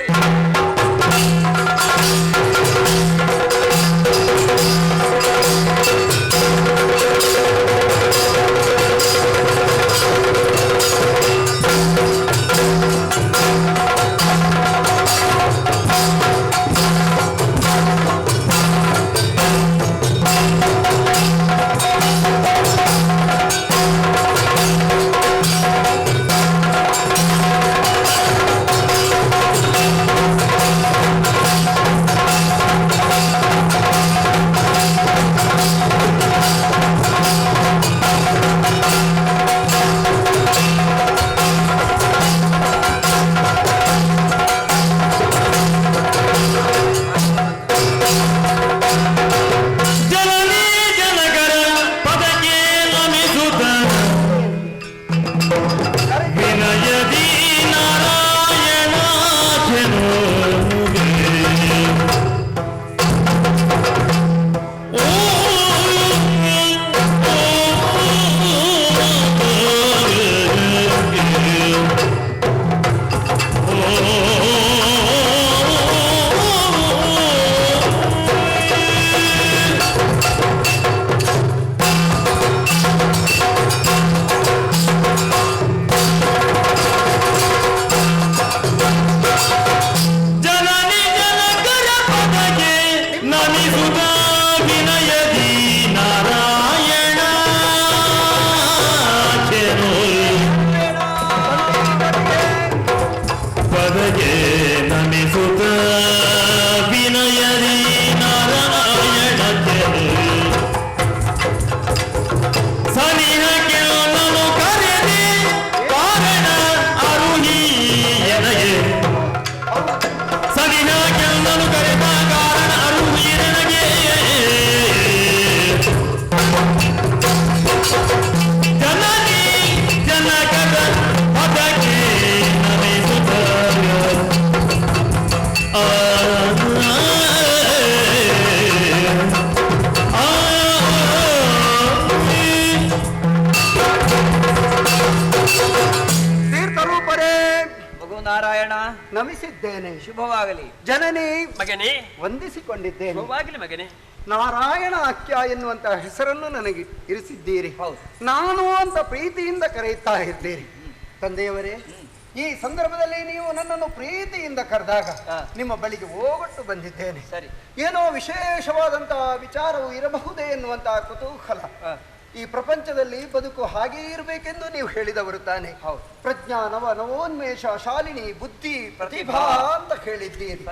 Speaker 4: ನಾರಾಯಣ,
Speaker 2: ನಮಿಸಿದ್ದೇನೆ.
Speaker 4: ಶುಭವಾಗಲಿ.
Speaker 2: ಜನನಿ
Speaker 5: ಮಗನೇ,
Speaker 2: ವಂದಿಸಿಕೊಂಡಿದ್ದೇನೆ.
Speaker 5: ಶುಭವಾಗಲಿ ಮಗನೇ.
Speaker 2: ನಾರಾಯಣ ಅಖ್ಯ ಎನ್ನುವಂತಹ ಹೆಸರನ್ನು ನನಗೆ ಇರಿಸಿದ್ದೀರಿ. ನಾನು ಅಂತ ಪ್ರೀತಿಯಿಂದ ಕರೆಯುತ್ತಾ ಇದ್ದೀರಿ. ತಂದೆಯವರೇ, ಈ ಸಂದರ್ಭದಲ್ಲಿ ನೀವು ನನ್ನನ್ನು ಪ್ರೀತಿಯಿಂದ ಕರೆದಾಗ ನಿಮ್ಮ ಬಳಿಗೆ ಓಗೊಟ್ಟು ಬಂದಿದ್ದೇನೆ.
Speaker 4: ಸರಿ,
Speaker 2: ಏನೋ ವಿಶೇಷವಾದಂತಹ ವಿಚಾರವು ಇರಬಹುದೇ ಎನ್ನುವಂತಹ ಕುತೂಹಲ. ಈ ಪ್ರಪಂಚದಲ್ಲಿ ಬದುಕು ಹಾಗೇ ಇರಬೇಕೆಂದು ನೀವು ಹೇಳಿದವರು ತಾನೆ. ಪ್ರಜ್ಞಾನವ ನವೋನ್ಮೇಷ ಶಾಲಿನಿ ಬುದ್ಧಿ ಪ್ರತಿಭಾ ಅಂತ ಹೇಳಿದ್ದೀರಿ.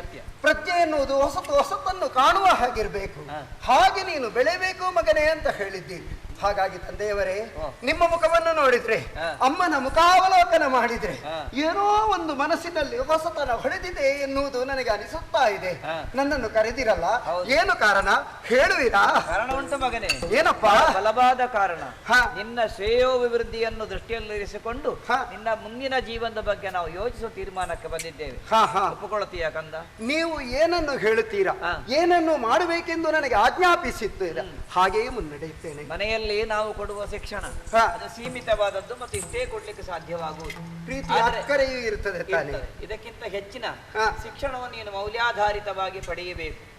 Speaker 2: ಪ್ರಜ್ಞೆ ಎನ್ನುವುದು ಹೊಸತನ್ನು ಕಾಣುವ ಹಾಗಿರ್ಬೇಕು, ಹಾಗೆ ನೀನು ಬೆಳೆಬೇಕು ಮಗನೇ ಅಂತ ಹೇಳಿದ್ದೀರಿ.
Speaker 6: ಹಾಗಾಗಿ ತಂದೆಯವರೇ,
Speaker 4: ಓ.
Speaker 6: ನಿಮ್ಮ ಮುಖವನ್ನು ನೋಡಿದ್ರೆ,
Speaker 4: ಹಾ.
Speaker 6: ಅಮ್ಮನ ಮುಖಾವಲೋಕನ ಮಾಡಿದ್ರೆ,
Speaker 4: ಹಾ.
Speaker 6: ಏನೋ ಒಂದು ಮನಸ್ಸಿನಲ್ಲಿ ಹೊಸತನ ಹೊಳೆದಿದೆ ಎನ್ನುವುದು ನನಗೆ ಅನಿಸುತ್ತಾ ಇದೆ.
Speaker 4: ಹಾ.
Speaker 6: ನನ್ನನ್ನು ಕರೆದಿರಲ್ಲ,
Speaker 4: ಹೌದು.
Speaker 6: ಏನು ಕಾರಣ ಹೇಳುವಿರಾ?
Speaker 4: ಕಾರಣ ಉಂಟು ಮಗನೇ,
Speaker 6: ಏನಪ್ಪ?
Speaker 4: ಬಲವಾದ ಕಾರಣ.
Speaker 6: ಹಾ.
Speaker 4: ನಿನ್ನ ಶ್ರೇಯೋಭಿವೃದ್ಧಿಯನ್ನು ದೃಷ್ಟಿಯಲ್ಲಿರಿಸಿಕೊಂಡು
Speaker 6: ಹಾ.
Speaker 4: ನಿನ್ನ ಮುಂದಿನ ಜೀವನದ ಬಗ್ಗೆ ನಾವು ಯೋಚಿಸುವ ತೀರ್ಮಾನಕ್ಕೆ ಬಂದಿದ್ದೇವೆ.
Speaker 6: ಹಾ ಹಾ.
Speaker 4: ಒಪ್ಪಿಕೊಳ್ಳುತ್ತೀಯ ಕಂದ?
Speaker 6: ನೀವು ಏನನ್ನು ಹೇಳುತ್ತೀರಾ,
Speaker 4: ಹಾ.
Speaker 6: ಏನನ್ನು ಮಾಡಬೇಕೆಂದು ನನಗೆ ಆಜ್ಞಾಪಿಸಿದ್ದೀರಾ, ಹಾಗೆಯೇ ಮುನ್ನಡೆಯುತ್ತೇನೆ.
Speaker 4: ಮನೆಯಲ್ಲಿ ನಾವು ಕೊಡುವ ಶಿಕ್ಷಣ
Speaker 6: ಹಾ.
Speaker 4: ಅದು ಸೀಮಿತವಾದದ್ದು ಮತ್ತು ಇಷ್ಟೇ ಕೊಡ್ಲಿಕ್ಕೆ ಸಾಧ್ಯವಾಗುವುದು.
Speaker 6: ಪ್ರೀತಿ
Speaker 4: ಆದರೆ
Speaker 6: ಅಕ್ಕರೆಯೂ ಇರುತ್ತದೆ ತಾನೆ.
Speaker 4: ಇರ್ತದೆ. ಇದಕ್ಕಿಂತ ಹೆಚ್ಚಿನ
Speaker 6: ಹಾ.
Speaker 4: ಶಿಕ್ಷಣವನ್ನು ನೀನು ಮೌಲ್ಯಾಧಾರಿತವಾಗಿ ಪಡೆಯಬೇಕು,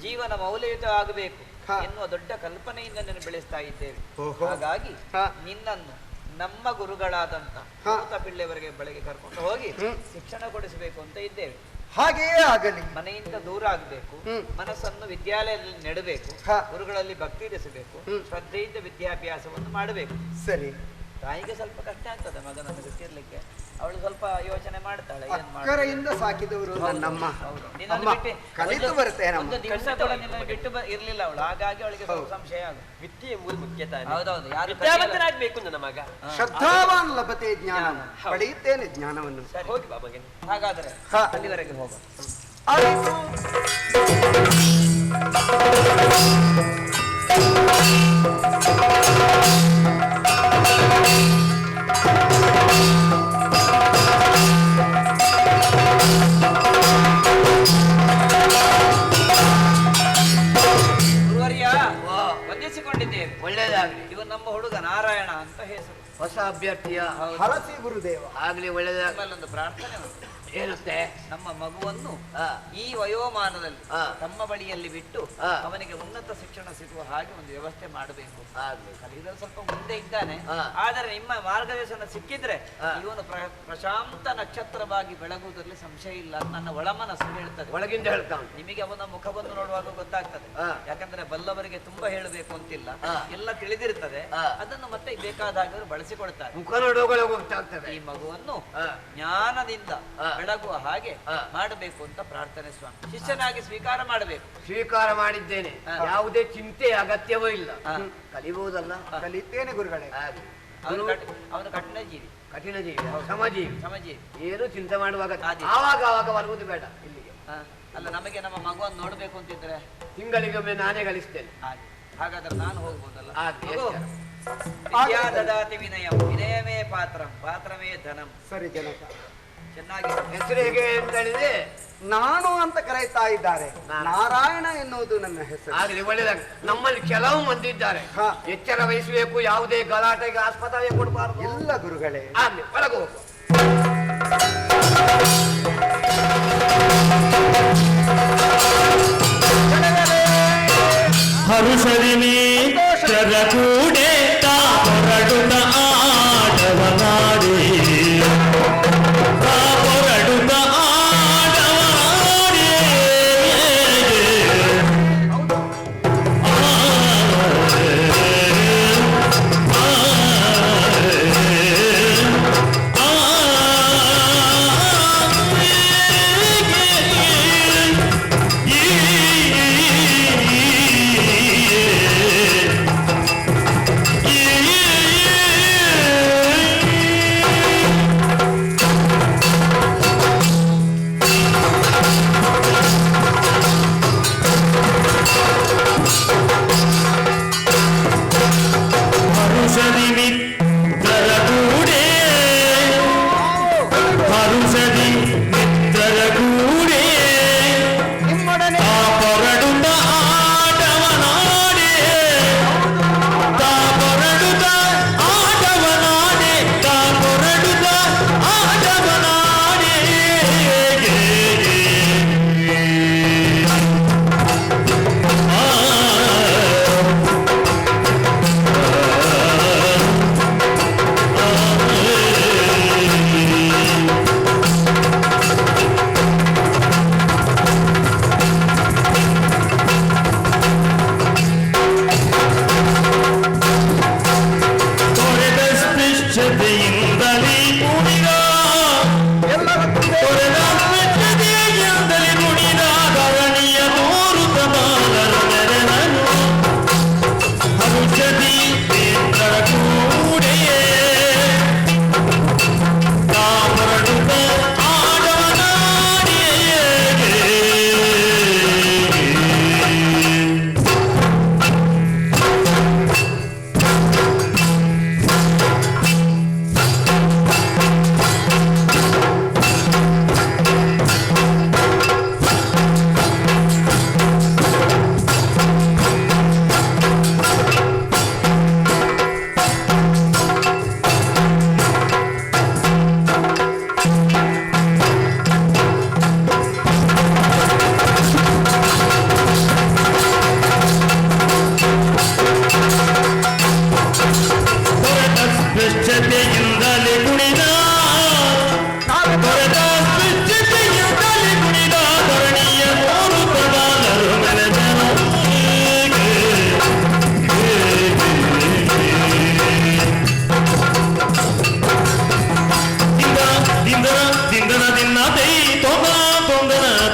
Speaker 4: ಜೀವನ ಮೌಲ್ಯಯುತ ಆಗಬೇಕು
Speaker 6: ಹಾ.
Speaker 4: ಎನ್ನುವ ದೊಡ್ಡ ಕಲ್ಪನೆಯಿಂದ ನಾನು ಬೆಳೆಸ್ತಾ ಇದ್ದೇವೆ.
Speaker 6: ಓಹೋ.
Speaker 4: ಹಾಗಾಗಿ
Speaker 6: ಹಾ.
Speaker 4: ನಿನ್ನನ್ನು ನಮ್ಮ ಗುರುಗಳಾದಂತ
Speaker 6: ಹಾ.
Speaker 4: ಪಿಳ್ಳೆವರೆಗೆ ಬಳಿಗೆ ಕರ್ಕೊಂಡು ಹೋಗಿ
Speaker 6: ಹ್ಮ್.
Speaker 4: ಶಿಕ್ಷಣ ಕೊಡಿಸಬೇಕು ಅಂತ ಇದ್ದೇವೆ.
Speaker 6: ಹಾಗೆಯೇ ಆಗಲಿ.
Speaker 4: ಮನೆಯಿಂದ ದೂರ ಆಗಬೇಕು,
Speaker 6: ಹ್ಮ್.
Speaker 4: ಮನಸ್ಸನ್ನು ವಿದ್ಯಾಲಯದಲ್ಲಿ ನೆಡಬೇಕು,
Speaker 6: ಹಾ.
Speaker 4: ಗುರುಗಳಲ್ಲಿ ಭಕ್ತಿ ಇರಿಸಬೇಕು,
Speaker 6: ಹ್ಮ್.
Speaker 4: ಶ್ರದ್ಧೆಯಿಂದ ವಿದ್ಯಾಭ್ಯಾಸವನ್ನು ಮಾಡಬೇಕು.
Speaker 6: ಸರಿ.
Speaker 4: ತಾಯಿಗೆ ಸ್ವಲ್ಪ ಕಷ್ಟ ಆಗ್ತದೆ ಮಗನನ್ನು ಬಿಟ್ಟಿರ್ಲಿಕ್ಕೆ, ಅವಳು ಸ್ವಲ್ಪ ಯೋಚನೆ ಮಾಡ್ತಾಳೆ ಏನ್ ಮಾಡುದು.
Speaker 6: ಅಕ್ಕರೆಯಿಂದ ಸಾಕಿದವರು ನನ್ನಮ್ಮ.
Speaker 4: ಹೌದು. ನಿನ್ನನ್ನು
Speaker 6: ಅಮ್ಮ,
Speaker 4: ಬಿಟ್ಟು
Speaker 6: ಕಲಿತು
Speaker 4: ಒಂದು-
Speaker 6: ಬರ್ತೇನಮ್ಮ.
Speaker 4: ಒಂದು ದಿವಸ ಕೂಡ ನಿನ್ನನ್ನು ಬಿಟ್ಟು ಇರ್ಲಿಲ್ಲ ಅವಳು, ಹಾಗಾಗಿ ಅವಳಿಗೆ ಸ್ವಲ್ಪ ಸಂಶಯ ಆಗುದು.
Speaker 5: ವಿದ್ಯೆ ಎಂಬುದು ಮುಖ್ಯ ತಾನೆ.
Speaker 4: ಹೌದೌದು, ಯಾರು
Speaker 5: ವಿದ್ಯಾವಂತನಾಗ್ಬೇಕು ನನ್ನ ಮಗ.
Speaker 6: ಶ್ರದ್ಧಾವಾನ್ ಲಭತೆ ಜ್ಞಾನ.
Speaker 5: ಹೌದು.
Speaker 6: ಪಡೆಯುತ್ತೇನೆ ಜ್ಞಾನವನ್ನು.
Speaker 4: ಸರಿ.
Speaker 5: ಹೋಗಿ ಬಾ ಮಗನೇ.
Speaker 4: ಹಾಗಾದ್ರೆ
Speaker 6: ಹಾ.
Speaker 4: ಅಲ್ಲಿವರೆಗೆ ಹೋಗ.
Speaker 6: ಆಯಿತು.
Speaker 4: ಗುರುವರ್ಯ, ವಂದಿಸಿಕೊಂಡಿದ್ದೇವೆ.
Speaker 7: ಒಳ್ಳೇದಾಗ್ಲಿ.
Speaker 4: ಇವ ನಮ್ಮ ಹುಡುಗ ನಾರಾಯಣ ಅಂತ ಹೆಸರು.
Speaker 7: ಹೊಸ ಅಭ್ಯರ್ಥಿಯ
Speaker 6: ಹರಸಿ ಗುರುದೇವ.
Speaker 7: ಆಗ್ಲಿ ಒಳ್ಳೇದಾಗ್ಲಿ.
Speaker 4: ನಮ್ಮಲ್ಲೊಂದು ಪ್ರಾರ್ಥನೆ ಉಂಟು.
Speaker 7: ಏನಂತೆ?
Speaker 4: ನಮ್ಮ ಮಗುವನ್ನು
Speaker 7: ಹಾ.
Speaker 4: ಈ ವಯೋಮಾನದಲ್ಲಿ
Speaker 7: ಹಾ.
Speaker 4: ತಮ್ಮ ಬಳಿಯಲ್ಲಿ ಬಿಟ್ಟು
Speaker 7: ಹಾ.
Speaker 4: ಅವನಿಗೆ ಉನ್ನತ ಶಿಕ್ಷಣ ಸಿಗುವ ಹಾಗೆ ಒಂದು ವ್ಯವಸ್ಥೆ ಮಾಡಬೇಕು.
Speaker 7: ಆಗ್ಲಿ.
Speaker 4: ಕಲಿಯುವುದರಲ್ಲಿ ಸ್ವಲ್ಪ ಮುಂದೆ ಇದ್ದಾನೆ,
Speaker 7: ಹಾ.
Speaker 4: ಆದರೆ ನಿಮ್ಮ ಮಾರ್ಗದರ್ಶನ ಸಿಕ್ಕಿದ್ರೆ
Speaker 7: ಹಾ.
Speaker 4: ಇವನು ಪ್ರಶಾಂತ ನಕ್ಷತ್ರವಾಗಿ ಬೆಳಗುವುದರಲ್ಲಿ ಸಂಶಯ ಇಲ್ಲ ಅಂತ ನನ್ನ ಒಳಮನಸ್ಸು ಹೇಳ್ತದೆ.
Speaker 7: ಒಳಗಿಂದ ಹೇಳ್ತಾವ.
Speaker 4: ನಿಮಗೆ ಅವನ ಮುಖವನ್ನು ನೋಡುವಾಗ ಗೊತ್ತಾಗ್ತದೆ.
Speaker 7: ಹಾ.
Speaker 4: ಯಾಕಂದ್ರೆ ಬಲ್ಲವರಿಗೆ ತುಂಬಾ ಹೇಳಬೇಕು ಅಂತಿಲ್ಲ,
Speaker 7: ಹಾ.
Speaker 4: ಎಲ್ಲ ತಿಳಿದಿರ್ತದೆ.
Speaker 7: ಹಾ.
Speaker 4: ಅದನ್ನು ಮತ್ತೆ ಬೇಕಾದ ಹಾಗೆ ಅವರು ಬಳಸಿಕೊಳ್ತಾರೆ.
Speaker 7: ಮುಖ ನೋಡುವಾಗ ಗೊತ್ತಾಗ್ತದೆ.
Speaker 4: ಈ ಮಗುವನ್ನು
Speaker 7: ಹಾ.
Speaker 4: ಜ್ಞಾನದಿಂದ
Speaker 7: ಹಾ.
Speaker 4: ಬೆಳಗುವ ಹಾಗೆ
Speaker 7: ಹಾ.
Speaker 4: ಮಾಡಬೇಕು ಅಂತ ಪ್ರಾರ್ಥನೆ ಸ್ವಾಮಿ. ಶಿಷ್ಯನಾಗಿ ಸ್ವೀಕಾರ ಮಾಡಬೇಕು.
Speaker 7: ಸ್ವೀಕಾರ ಮಾಡಿದ್ದೇನೆ.
Speaker 4: ಹಾ.
Speaker 7: ಯಾವುದೇ ಚಿಂತೆ ಅಗತ್ಯವೂ ಇಲ್ಲ.
Speaker 4: ಹಾ.
Speaker 7: ಕಲಿಬಹುದಲ್ಲ.
Speaker 6: ಕಲಿತೇನೆ ಗುರುಗಳೇ.
Speaker 7: ಆಗ್ಲಿ.
Speaker 4: ಅವನು ಕಠಿಣ ಜೀವಿ,
Speaker 7: ಕಠಿಣ ಜೀವಿ, ಸಮಜೀವಿ.
Speaker 4: ಸಮಜೀವಿ.
Speaker 7: ಏನು ಚಿಂತೆ ಮಾಡುವಾಗ
Speaker 4: ಅದೇ.
Speaker 7: ಆವಾಗ ಬರುವುದು ಬೇಡ ಇಲ್ಲಿಗೆ.
Speaker 4: ಹಾ. ಅಲ್ಲ, ನಮಗೆ ನಮ್ಮ ಮಗುವನ್ನು ನೋಡ್ಬೇಕು ಅಂತಿದ್ರೆ
Speaker 7: ತಿಂಗಳಿಗೊಮ್ಮೆ ನಾನೇ ಕಲಿಸ್ತೇನೆ.
Speaker 4: ಹಾಗೆ. ಹಾಗಾದ್ರೆ ನಾನು ಹೋಗ್ಬೋದಲ್ಲ?
Speaker 7: ಆಗ್ಲಿ,
Speaker 4: ಮಗು,
Speaker 7: ಎಚ್ಚರ.
Speaker 4: ವಿದ್ಯಾ ದದಾತಿ ವಿನಯಂ ವಿನಯಮೇ ಪಾತ್ರಂ ಪಾತ್ರಮೇ ಧನಂ.
Speaker 6: ಸರಿ ಜನಕ.
Speaker 4: ಚೆನ್ನಾಗಿ
Speaker 7: ಹೆಸರು ಹೇಗೆ ಅಂತ ಹೇಳಿದ್ರೆ
Speaker 6: ನಾನು ಅಂತ ಕರೆಯುತ್ತಾ ಇದ್ದಾರೆ.
Speaker 7: ನಾನು.
Speaker 6: ನಾರಾಯಣ ಎನ್ನುವುದು ನನ್ನ ಹೆಸರು.
Speaker 7: ಆಗ್ಲಿ ಒಳ್ಳೇದಾಗ. ನಮ್ಮಲ್ಲಿ ಕೆಲವು ಮಂದಿ ಇದ್ದಾರೆ,
Speaker 6: ಹಾ.
Speaker 7: ಎಚ್ಚರ ವಹಿಸಬೇಕು, ಯಾವುದೇ ಗಲಾಟೆಗೆ ಆಸ್ಪತ್ರೆ ಕೊಡಬಾರದು.
Speaker 6: ಎಲ್ಲ ಗುರುಗಳೇ.
Speaker 7: ಆಗ್ಲಿ ಒಳಗೆ ಹೋಗು.
Speaker 1: ಹರುಷದಿನಿ ಚರಕೂಡೆ ತಾ ಹೊರಡುತ್ತ ಆಟವನಾಡಿ ತಾ ಹೊರಡುತ್ತ ಆಟವನಾಡಿ ಆ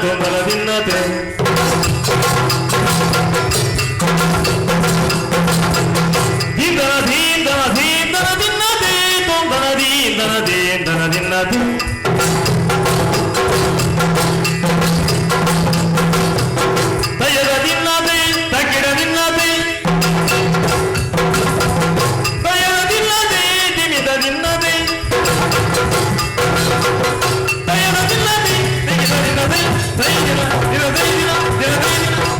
Speaker 1: ತೊಂದನ ದಿನ್ನತೆ ದೀದನ ದೀದನ ದೀದನ ದಿನ್ನತೆ ತೊಂದನ ದೀದನ ದೀದನ ದಿನ್ನತೆ ತಯದ ದಿನ್ನತೆ ತಕಿಡ ದಿನ್ನತೆ ತಯದ ದಿನ್ನತೆ ದಿಮಿದ ದಿನ್ನತೆ ತಯದ ದಿನ್ನತೆ ದಿಮಿದ ದಿನ್ನತೆ ದೈದಿನ ದಿನ ದೈದಿನ ದಿನ ದೈದಿನ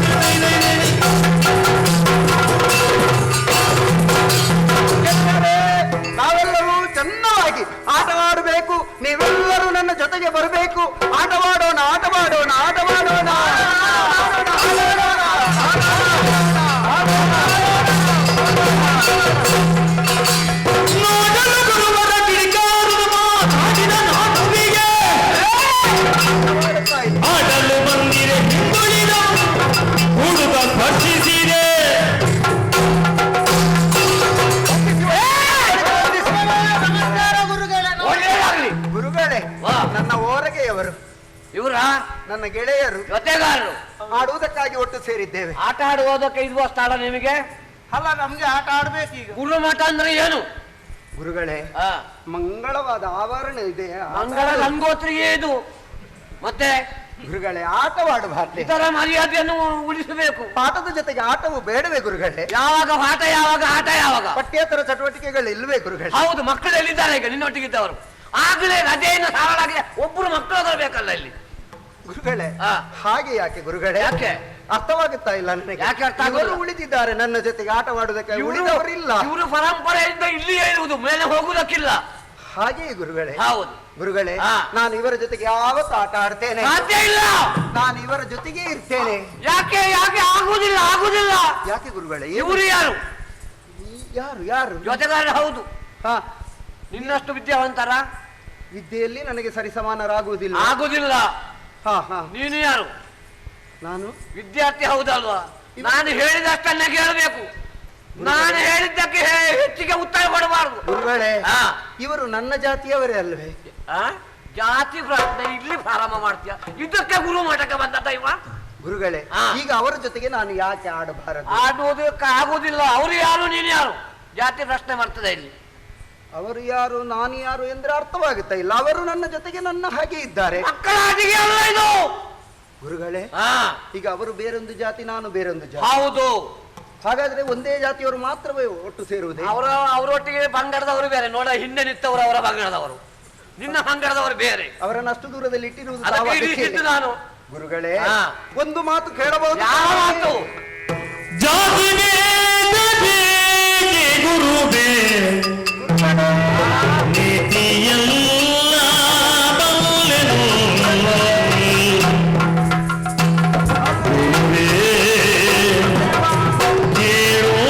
Speaker 1: ದಿನ ದೈದಿನ ದೈದಿನ
Speaker 6: ನಾವೆಲ್ಲರೂ ಚೆನ್ನಾಗಿ ಆಟವಾಡಬೇಕು. ನೀವೆಲ್ಲರೂ ನನ್ನ ಜೊತೆಗೆ ಬರಬೇಕು. ಆಟವಾಡೋಣ ಆಟವಾಡೋಣ ಆಟವಾಡೋಣ.
Speaker 1: ಆಡಲು ಬಂದಿರೆ ಹಿಂದುಳಿದ ಹುಡುಗ ಸ್ಪರ್ಶಿಸಿದೆ
Speaker 6: ಗುರುಗಳೇ, ನನ್ನ ಓರಗೆಯವರು,
Speaker 7: ಇವರ
Speaker 6: ನನ್ನ ಗೆಳೆಯರು,
Speaker 7: ಜೊತೆಗಾರರು
Speaker 6: ಆಡುವುದಕ್ಕಾಗಿ ಒಟ್ಟು ಸೇರಿದ್ದೇವೆ.
Speaker 7: ಆಟ ಆಡುವುದಕ್ಕೆ ಇದು ಸ್ಥಳ ನಿಮಗೆ?
Speaker 6: ಅಲ್ಲ, ನಮ್ಗೆ ಆಟ ಆಡ್ಬೇಕೀಗ.
Speaker 7: ಗುರುಮಠ ಅಂದ್ರೆ ಏನು?
Speaker 6: ಗುರುಗಳೇ,
Speaker 7: ಆ,
Speaker 6: ಮಂಗಳವಾದ ಆವರಣ ಇದೆ.
Speaker 7: ಮಂಗಳ ಗಂಗೋತ್ರಿಗೆ ಇದು. ಮತ್ತೆ
Speaker 6: ಗುರುಗಳೇ, ಆಟವಾಡಬಾರ್ದೆ.
Speaker 7: ಇತರ ಮರ್ಯಾದೆಯನ್ನು ಉಳಿಸಬೇಕು.
Speaker 6: ಪಾಠದ ಜೊತೆಗೆ ಆಟವು ಬೇಡವೇ ಗುರುಗಳೇ?
Speaker 7: ಯಾವಾಗ ಪಾಠ ಯಾವಾಗ ಆಟ ಯಾವಾಗ?
Speaker 6: ಪಠ್ಯೇತರ ಚಟುವಟಿಕೆಗಳು ಇಲ್ವೇ ಗುರುಗಳೇ?
Speaker 7: ಹೌದು, ಮಕ್ಕಳು ಎಲ್ಲಿದ್ದಾರೆ ಈಗ ನಿನ್ನೊಟ್ಟಿಗಿದ್ದವರು? ಆಗ್ಲೇ ರಜೆಯನ್ನು ಸಾರಲಾಗಿ ಒಬ್ಬರು ಮಕ್ಕಳು ಬರಬೇಕಲ್ಲ ಇಲ್ಲಿ.
Speaker 6: ಗುರುಗಳೇ,
Speaker 7: ಆ.
Speaker 6: ಹಾಗೆ ಯಾಕೆ ಗುರುಗಳೇ?
Speaker 7: ಯಾಕೆ?
Speaker 6: ಅರ್ಥವಾಗುತ್ತಾ ಇಲ್ಲ ನನಗೆ.
Speaker 7: ಯಾಕೆ ಅರ್ಥ ಆಗುದಿಲ್ಲ?
Speaker 6: ಇವರು ಉಳಿದಿದ್ದಾರೆ ನನ್ನ ಜೊತೆಗೆ ಆಟವಾಡುವುದಕ್ಕೆ, ಉಳಿದವರಿಲ್ಲ.
Speaker 7: ಇವರು ಪರಂಪರೆಯಿಂದ ಇಲ್ಲಿಯೇ ಇರುವುದು, ಮೇಲೆ ಹೋಗುವುದಕ್ಕಿಲ್ಲ.
Speaker 6: ಹಾಗೆ ಗುರುಗಳೇ.
Speaker 7: ಹೌದು
Speaker 6: ಗುರುಗಳೇ,
Speaker 7: ಆ.
Speaker 6: ನಾನು ಇವರ ಜೊತೆಗೆ ಯಾವತ್ತು ಆಟ ಆಡ್ತೇನೆ.
Speaker 7: ಸಾಧ್ಯ ಇಲ್ಲ.
Speaker 6: ನಾನು ಇವರ ಜೊತೆಗೆ ಇರ್ತೇನೆ.
Speaker 7: ಯಾಕೆ ಯಾಕೆ ಆಗುದಿಲ್ಲ ಆಗುದಿಲ್ಲ?
Speaker 6: ಯಾಕೆ ಗುರುಗಳೇ?
Speaker 7: ಇವರು ಯಾರು?
Speaker 6: ಯಾರು ಯಾರು?
Speaker 7: ಜೊತೆಗಾರ. ಹೌದು.
Speaker 6: ಹಾ,
Speaker 7: ನಿನ್ನಷ್ಟು ವಿದ್ಯಾವಂತರ
Speaker 6: ವಿದ್ಯೆಯಲ್ಲಿ ನನಗೆ ಸರಿಸಮಾನರಾಗುವುದಿಲ್ಲ.
Speaker 7: ಆಗುದಿಲ್ಲ.
Speaker 6: ಹಾ ಹಾ.
Speaker 7: ನೀನು ಯಾರು?
Speaker 6: ನಾನು
Speaker 7: ವಿದ್ಯಾರ್ಥಿ ಹೌದಲ್ವಾ? ನಾನು ಹೇಳಿದಷ್ಟನ್ನೇ ಕೇಳಬೇಕು. ನಾನು ಹೇಳಿದ್ದಕ್ಕೆ ಹೆಚ್ಚಿಗೆ ಉತ್ತರ ಕೊಡಬಾರದು.
Speaker 6: ಗುರುಗಳೇ,
Speaker 7: ಆ.
Speaker 6: ಇವರು ನನ್ನ ಜಾತಿಯವರೇ ಅಲ್ವೇ?
Speaker 7: ಆ? ಜಾತಿ ಪ್ರಶ್ನೆ ಇಲ್ಲಿ ಪ್ರಾರಂಭ ಮಾಡ್ತೀಯ? ಇದಕ್ಕೆ ಗುರು ಮಠಕ್ಕೆ ಬಂದದ್ದ ಇವ?
Speaker 6: ಗುರುಗಳೇ,
Speaker 7: ಆ.
Speaker 6: ಈಗ ಅವರ ಜೊತೆಗೆ ನಾನು ಯಾಕೆ ಆಡಬಾರದು?
Speaker 7: ಆಡುವುದಕ್ಕೆ ಆಗುದಿಲ್ಲ. ಅವರು ಯಾರು ನೀನು ಯಾರು? ಜಾತಿ ಪ್ರಶ್ನೆ ಬರ್ತದೆ ಇಲ್ಲಿ.
Speaker 6: ಅವರು ಯಾರು ನಾನು ಯಾರು ಎಂದ್ರೆ ಅರ್ಥವಾಗುತ್ತಾ ಇಲ್ಲ. ಅವರು ನನ್ನ ಜೊತೆಗೆ ನನ್ನ ಹಾಗೆ ಇದ್ದಾರೆ.
Speaker 7: ಮಕ್ಕಳ ಆಟಿಕೆ ಅಲ್ಲ ಇದು.
Speaker 6: ಗುರುಗಳೇ,
Speaker 7: ಆ,
Speaker 6: ಈಗ ಅವರು ಬೇರೊಂದು ಜಾತಿ, ನಾನು ಬೇರೊಂದು ಜಾತಿ.
Speaker 7: ಹೌದು.
Speaker 6: ಹಾಗಾದ್ರೆ ಒಂದೇ ಜಾತಿಯವರು ಮಾತ್ರವೇ ಒಟ್ಟು ಸೇರುವುದೇ?
Speaker 7: ಅವರೊಟ್ಟಿಗೆ ಪಂಗಡದವರು ಬೇರೆ. ನೋಡ, ಹಿಂದೆ ನಿಂತವರು ಅವರ ಪಂಗಡದವರು, ನಿನ್ನ ಪಂಗಡದವರು ಬೇರೆ.
Speaker 6: ಅವರನ್ನು ಅಷ್ಟು ದೂರದಲ್ಲಿ ಇಟ್ಟಿರುವುದು
Speaker 7: ಅದಕ್ಕೆ
Speaker 6: ತಾವು
Speaker 7: ಇಡೀ
Speaker 6: ಅದಕ್ಕೆ.
Speaker 7: ಸಿಟ್ಟು ನಾನು.
Speaker 6: ಗುರುಗಳೇ,
Speaker 7: ಹಾ.
Speaker 6: ಒಂದು ಮಾತು ಕೇಳಬಹುದು?
Speaker 7: ಯಾವ ಮಾತು?
Speaker 1: ಜಾತಿ ಬೇಕೆ ಗುರುಬೇ ನೀತಿಯಲ್ಲ ಬಲ್ಲೆನು ಗುರುವೇ ಕೇಳೋ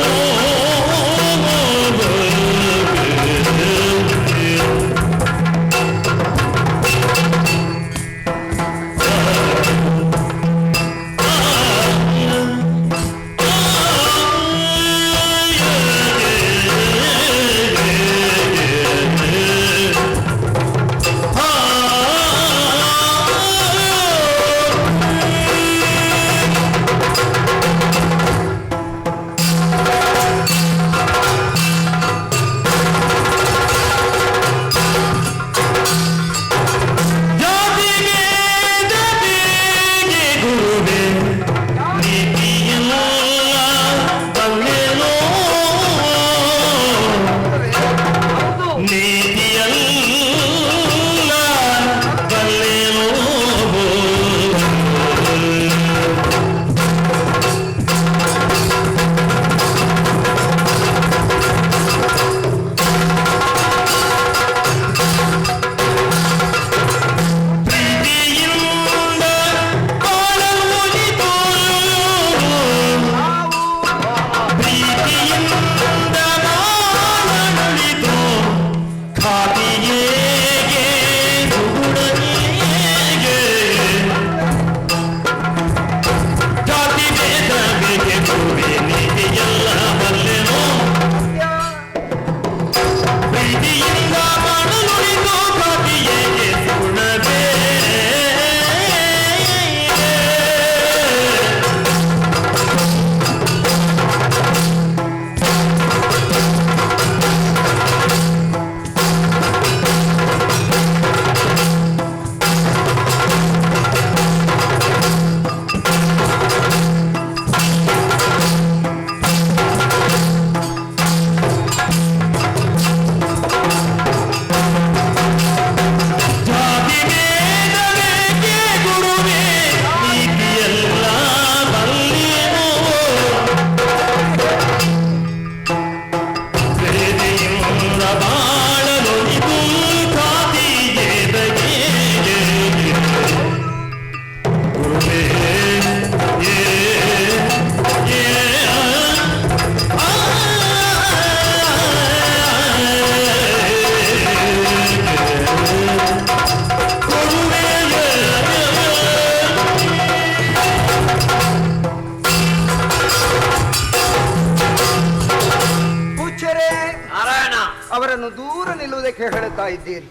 Speaker 6: ಇದ್ದೀರಿ.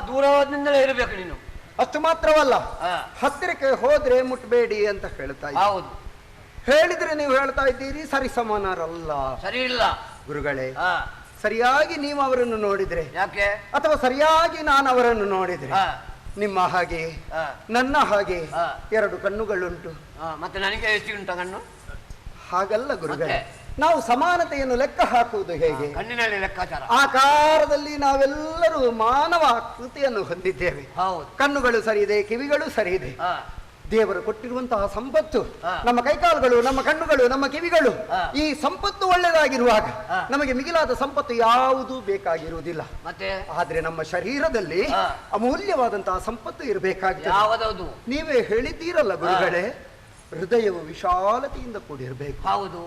Speaker 7: ದೂರದಿಂದಲೇ ಇರಬೇಕು ನೀನು.
Speaker 6: ಅಷ್ಟು ಮಾತ್ರವಲ್ಲ,
Speaker 7: ಹಾ.
Speaker 6: ಹತ್ತಿರಕ್ಕೆ ಹೋದ್ರೆ ಮುಟ್ಬೇಡಿ ಅಂತ ಹೇಳ್ತಾ ಇದ್ದೀರಿ.
Speaker 7: ಹೌದು,
Speaker 6: ಹೇಳಿದ್ರೆ ನೀವು ಹೇಳ್ತಾ ಇದ್ದೀರಿ ಸರಿ ಸಮಾನರಲ್ಲ.
Speaker 7: ಸರಿ ಇಲ್ಲ
Speaker 6: ಗುರುಗಳೇ,
Speaker 7: ಹಾ.
Speaker 6: ಸರಿಯಾಗಿ ನೀವು ಅವರನ್ನು ನೋಡಿದ್ರೆ
Speaker 7: ಯಾಕೆ?
Speaker 6: ಅಥವಾ ಸರಿಯಾಗಿ ನಾನು ಅವರನ್ನು ನೋಡಿದ್ರೆ
Speaker 7: ಹಾ.
Speaker 6: ನಿಮ್ಮ ಹಾಗೆ
Speaker 7: ಹಾ.
Speaker 6: ನನ್ನ ಹಾಗೆ
Speaker 7: ಹಾ.
Speaker 6: 2 ಕಣ್ಣುಗಳುಂಟು.
Speaker 7: ಮತ್ತೆ ನನಗೆ ಎಷ್ಟು ಉಂಟ ಕಣ್ಣು?
Speaker 6: ಹಾಗಲ್ಲ ಗುರುಗಳೇ,
Speaker 7: ಮತ್ತೆ?
Speaker 6: ನಾವು ಸಮಾನತೆಯನ್ನು ಲೆಕ್ಕ ಹಾಕುವುದು ಹೇಗೆ?
Speaker 7: ಕಣ್ಣಿನಲ್ಲಿ ಲೆಕ್ಕಾಚಾರ.
Speaker 6: ಆಕಾರದಲ್ಲಿ ನಾವೆಲ್ಲರೂ ಮಾನವ ಆಕೃತಿಯನ್ನು ಹೊಂದಿದ್ದೇವೆ.
Speaker 7: ಹೌದು.
Speaker 6: ಕಣ್ಣುಗಳು ಸರಿ ಇದೆ, ಕಿವಿಗಳು ಸರಿ ಇದೆ.
Speaker 7: ಹಾ.
Speaker 6: ದೇವರು ಕೊಟ್ಟಿರುವಂತಹ ಸಂಪತ್ತು,
Speaker 7: ಹಾ.
Speaker 6: ನಮ್ಮ ಕೈಕಾಲುಗಳು, ನಮ್ಮ ಕಣ್ಣುಗಳು, ನಮ್ಮ ಕಿವಿಗಳು,
Speaker 7: ಹಾ.
Speaker 6: ಈ ಸಂಪತ್ತು ಒಳ್ಳೆಯದಾಗಿರುವಾಗ
Speaker 7: ಹಾ.
Speaker 6: ನಮಗೆ ಮಿಗಿಲಾದ ಸಂಪತ್ತು ಯಾವುದೂ ಬೇಕಾಗಿರುವುದಿಲ್ಲ.
Speaker 7: ಮತ್ತೆ
Speaker 6: ಆದ್ರೆ ನಮ್ಮ ಶರೀರದಲ್ಲಿ
Speaker 7: ಹಾ.
Speaker 6: ಅಮೂಲ್ಯವಾದಂತಹ ಸಂಪತ್ತು ಇರಬೇಕಾಗ್ತದೆ.
Speaker 7: ಯಾವದೌದು?
Speaker 6: ನೀವೇ ಹೇಳಿದ್ದೀರಲ್ಲ ಗುರುಗಳೇ, ಹೃದಯವು ವಿಶಾಲತೆಯಿಂದ ಕೂಡಿರಬೇಕು.
Speaker 7: ಹೌದು.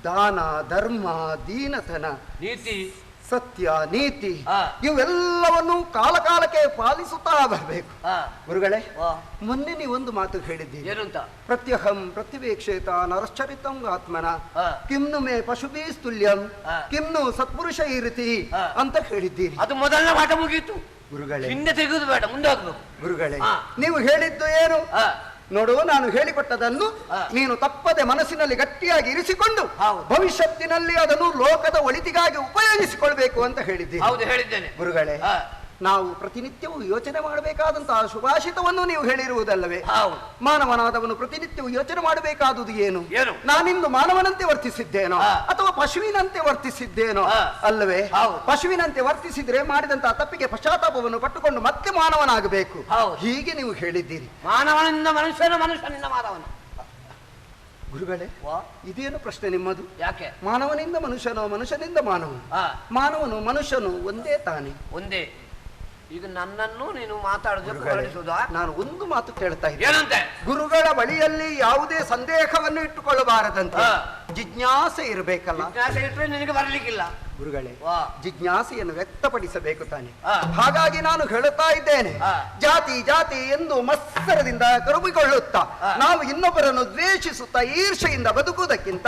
Speaker 6: ದಾನ, ಧರ್ಮ, ದೀನತನ,
Speaker 7: ನೀತಿ,
Speaker 6: ಸತ್ಯ, ನೀತಿ
Speaker 7: ಹಾ.
Speaker 6: ಇವೆಲ್ಲವನ್ನು ಕಾಲಕಾಲಕ್ಕೆ ಪಾಲಿಸುತ್ತಾ ಬರಬೇಕು.
Speaker 7: ಹಾ.
Speaker 6: ಗುರುಗಳೇ,
Speaker 7: ವಾ.
Speaker 6: ಮೊನ್ನೆ ನೀವೊಂದು ಮಾತು ಹೇಳಿದ್ದೀರಿ.
Speaker 7: ಏನಂತ?
Speaker 6: ಪ್ರತ್ಯಹಂ ಪ್ರತಿವೇಕ್ಷೇತ ನರಶ್ಚರಿತಂ ಆತ್ಮನ
Speaker 7: ಹಾ.
Speaker 6: ಕಿಮ್ನು ಮೇ ಪಶುಭೀಸ್ತುಲ್ಯಂ
Speaker 7: ಹಾ.
Speaker 6: ಕಿಮ್ನು ಸತ್ಪುರುಷ ಇರಿತಿ
Speaker 7: ಹಾ.
Speaker 6: ಅಂತ ಹೇಳಿದ್ದೀರಿ.
Speaker 7: ಅದು ಮೊದಲನೇ ಪಾಠ ಮುಗೀತು.
Speaker 6: ಗುರುಗಳೇ,
Speaker 7: ಹಿಂದೆ ತೆಗೆದು ಬೇಡ, ಮುಂದೆ ಹೋಗ್ಬೇಕು.
Speaker 6: ಗುರುಗಳೇ,
Speaker 7: ಹಾ.
Speaker 6: ನೀವು ಹೇಳಿದ್ದು ಏನು?
Speaker 7: ಹಾ.
Speaker 6: ನೋಡು, ನಾನು ಹೇಳಿಕೊಟ್ಟದನ್ನು
Speaker 7: ಹಾ.
Speaker 6: ನೀನು ತಪ್ಪದೆ ಮನಸ್ಸಿನಲ್ಲಿ ಗಟ್ಟಿಯಾಗಿ ಇರಿಸಿಕೊಂಡು
Speaker 7: ಹೌದು.
Speaker 6: ಭವಿಷ್ಯತ್ತಿನಲ್ಲಿ ಅದನ್ನು ಲೋಕದ ಒಳಿತಿಗಾಗಿ ಉಪಯೋಗಿಸಿಕೊಳ್ಬೇಕು ಅಂತ ಹೇಳಿದ್ದೀರಿ.
Speaker 7: ಹೌದು, ಹೇಳಿದ್ದೇನೆ.
Speaker 6: ಗುರುಗಳೇ,
Speaker 7: ಹಾ.
Speaker 6: ನಾವು ಪ್ರತಿನಿತ್ಯವೂ ಯೋಚನೆ ಮಾಡಬೇಕಾದಂತಹ ಸುಭಾಷಿತವನ್ನು ನೀವು ಹೇಳಿರುವುದಲ್ಲವೇ?
Speaker 7: ಹೌದು.
Speaker 6: ಮಾನವನಾದವನು ಪ್ರತಿನಿತ್ಯವೂ ಯೋಚನೆ ಮಾಡಬೇಕಾದುದು ಏನು?
Speaker 7: ಏನು?
Speaker 6: ನಾನಿಂದು ಮಾನವನಂತೆ ವರ್ತಿಸಿದ್ದೇನೋ
Speaker 7: ಹಾ.
Speaker 6: ಅಥವಾ ಪಶುವಿನಂತೆ ವರ್ತಿಸಿದ್ದೇನೋ?
Speaker 7: ಹಾ.
Speaker 6: ಅಲ್ಲವೇ?
Speaker 7: ಹೌದು.
Speaker 6: ಪಶುವಿನಂತೆ ವರ್ತಿಸಿದ್ರೆ ಮಾಡಿದಂತಹ ತಪ್ಪಿಗೆ ಪಶ್ಚಾತ್ತಾಪವನ್ನು ಪಟ್ಟುಕೊಂಡು ಮತ್ತೆ ಮಾನವನಾಗಬೇಕು.
Speaker 7: ಹೌದು.
Speaker 6: ಹೀಗೆ ನೀವು ಹೇಳಿದ್ದೀರಿ.
Speaker 7: ಮಾನವನಿಂದ ಮನುಷ್ಯನ, ಮನುಷ್ಯನಿಂದ ಮಾನವನ.
Speaker 6: ಗುರುಗಳೇ,
Speaker 7: ವಾ.
Speaker 6: ಇದೇನು ಪ್ರಶ್ನೆ ನಿಮ್ಮದು?
Speaker 7: ಯಾಕೆ?
Speaker 6: ಮಾನವನಿಂದ ಮನುಷ್ಯನೋ, ಮನುಷ್ಯನಿಂದ ಮಾನವನು?
Speaker 7: ಹಾ.
Speaker 6: ಮಾನವನು ಮನುಷ್ಯನು ಒಂದೇ ತಾನೆ.
Speaker 7: ಒಂದೇ. ಈಗ ನನ್ನನ್ನು ನೀನು ಮಾತಾಡೋದಕ್ಕೆ
Speaker 6: ಗುರುಗಳೇ,
Speaker 7: ಹೊರಡಿಸುವುದಾ?
Speaker 6: ನಾನು ಒಂದು ಮಾತು ಕೇಳ್ತಾ ಇದ್ದೆ.
Speaker 7: ಏನಂತೆ?
Speaker 6: ಗುರುಗಳ ಬಳಿಯಲ್ಲಿ ಯಾವುದೇ ಸಂದೇಹವನ್ನು ಇಟ್ಟುಕೊಳ್ಳಬಾರದಂತೆ.
Speaker 7: ಹಾ.
Speaker 6: ಜಿಜ್ಞಾಸೆ ಇರಬೇಕಲ್ಲ.
Speaker 7: ಜಿಜ್ಞಾಸೆ ಇಟ್ಟರೆ ನಿನಗೆ ಬರಲಿಕ್ಕಿಲ್ಲ.
Speaker 6: ಗುರುಗಳೇ,
Speaker 7: ವಾ.
Speaker 6: ಜಿಜ್ಞಾಸೆಯನ್ನು ವ್ಯಕ್ತಪಡಿಸಬೇಕು ತಾನೆ.
Speaker 7: ಹಾ.
Speaker 6: ಹಾಗಾಗಿ ನಾನು ಹೇಳುತ್ತಾ ಇದ್ದೇನೆ,
Speaker 7: ಹಾ.
Speaker 6: ಜಾತಿ ಜಾತಿ ಎಂದು ಮತ್ಸರದಿಂದ ಕರುಬಿಕೊಳ್ಳುತ್ತಾ
Speaker 7: ಹಾ.
Speaker 6: ನಾವು ಇನ್ನೊಬ್ಬರನ್ನು ದ್ವೇಷಿಸುತ್ತಾ ಈರ್ಷೆಯಿಂದ ಬದುಕುವುದಕ್ಕಿಂತ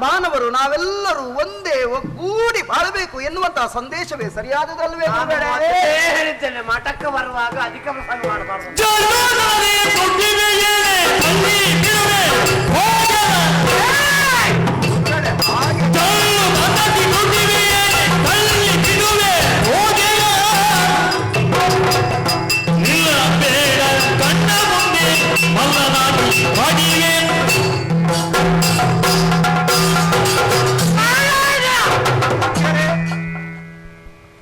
Speaker 6: ಮಾನವರು ನಾವೆಲ್ಲರೂ ಒಂದೇ ಒಗ್ಗೂಡಿ ಬಾಳಬೇಕು ಎನ್ನುವಂತಹ ಸಂದೇಶವೇ ಸರಿಯಾದದಲ್ವೇ
Speaker 7: ನಾನು
Speaker 6: ಗುರುಗಳೇ?
Speaker 7: ಮೊದಲೇ ಹೇಳಿದ್ದೇನೆ, ಮಠಕ್ಕೆ ಬರುವಾಗ ಅಧಿಕ ಪ್ರಸಂಗ ಮಾಡಬಾರ್ದು.
Speaker 1: ಜನ್ಮದಲ್ಲಿ ಕೊಟ್ಟಿವೆಯೇ ಅಲ್ಲಿ ಬಿಡುವೆ ಹೋಗಲ. ಜನ್ಮದಲ್ಲಿ ಕೊಟ್ಟಿವೆಯೇ ಅಲ್ಲಿ ಬಿಡುವೆ ಹೋಗಲ. ನಿಲ್ಲ ಬೇಡ ಕಣ್ಣ ಮುಂದೆ ಮಲ್ಲನಾಗಿ ಬಾಡಿಗೆ.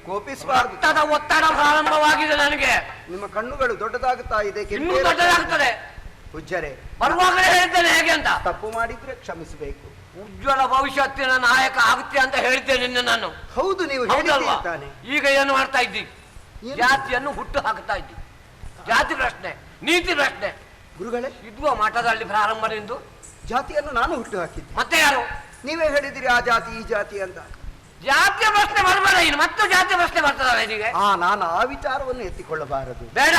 Speaker 6: ಕೋಪಿಸಬಾರದು.
Speaker 7: ರಕ್ತದ ಒತ್ತಡ ಪ್ರಾರಂಭವಾಗಿದೆ ನನಗೆ.
Speaker 6: ನಿಮ್ಮ ಕಣ್ಣುಗಳು ದೊಡ್ಡದಾಗುತ್ತಾ ಇದೆ.
Speaker 7: ಇನ್ನೂ ದೊಡ್ಡದಾಗ್ತದೆ.
Speaker 6: ಪೂಜ್ಯರೇ,
Speaker 7: ಬರುವಾಗಲೇ ಹೇಳಿದ್ದೇನೆ ಹೇಗೆ ಅಂತ.
Speaker 6: ತಪ್ಪು ಮಾಡಿದ್ರೆ ಕ್ಷಮಿಸಬೇಕು.
Speaker 7: ಉಜ್ವಲ ಭವಿಷ್ಯತ್ತಿನ ನಾಯಕ ಆಗುತ್ತೆ ಅಂತ ಹೇಳಿದ್ದೇನೆ ನಿನ್ನ ನಾನು.
Speaker 6: ಹೌದು, ನೀವು
Speaker 7: ಹೌದಲ್ವಾ?
Speaker 6: ಹೇಳಿದ್ದೀರಿ ತಾನೆ.
Speaker 7: ಈಗ ಏನು ಮಾಡ್ತಾ ಇದ್ದಿ?
Speaker 6: ಏನು?
Speaker 7: ಜಾತಿಯನ್ನು ಹುಟ್ಟು ಹಾಕ್ತಾ ಇದ್ದಿ. ಜಾತಿ ಪ್ರಶ್ನೆ, ನೀತಿ ಪ್ರಶ್ನೆ
Speaker 6: ಗುರುಗಳೇ,
Speaker 7: ಇದ್ವ ಮಠದಲ್ಲಿ ಪ್ರಾರಂಭದಿಂದ.
Speaker 6: ಜಾತಿಯನ್ನು ನಾನು ಹುಟ್ಟು ಹಾಕಿದ್ದೆ.
Speaker 7: ಮತ್ತೆ ಯಾರು?
Speaker 6: ನೀವೇ ಹೇಳಿದಿರಿ ಆ ಜಾತಿ ಈ ಜಾತಿ ಅಂತ.
Speaker 7: ಜಾತಿಯ ಪ್ರಶ್ನೆ ಬರಬೇಡ, ಇನ್ನು ಮತ್ತೆ ಜಾತಿಯ ಪ್ರಶ್ನೆ ಬರ್ತದಲ್ಲ ಇದೀಗೆ.
Speaker 6: ನಾನು ಆ ವಿಚಾರವನ್ನು ಎತ್ತಿಕೊಳ್ಳಬಾರದು.
Speaker 7: ಬೇಡ.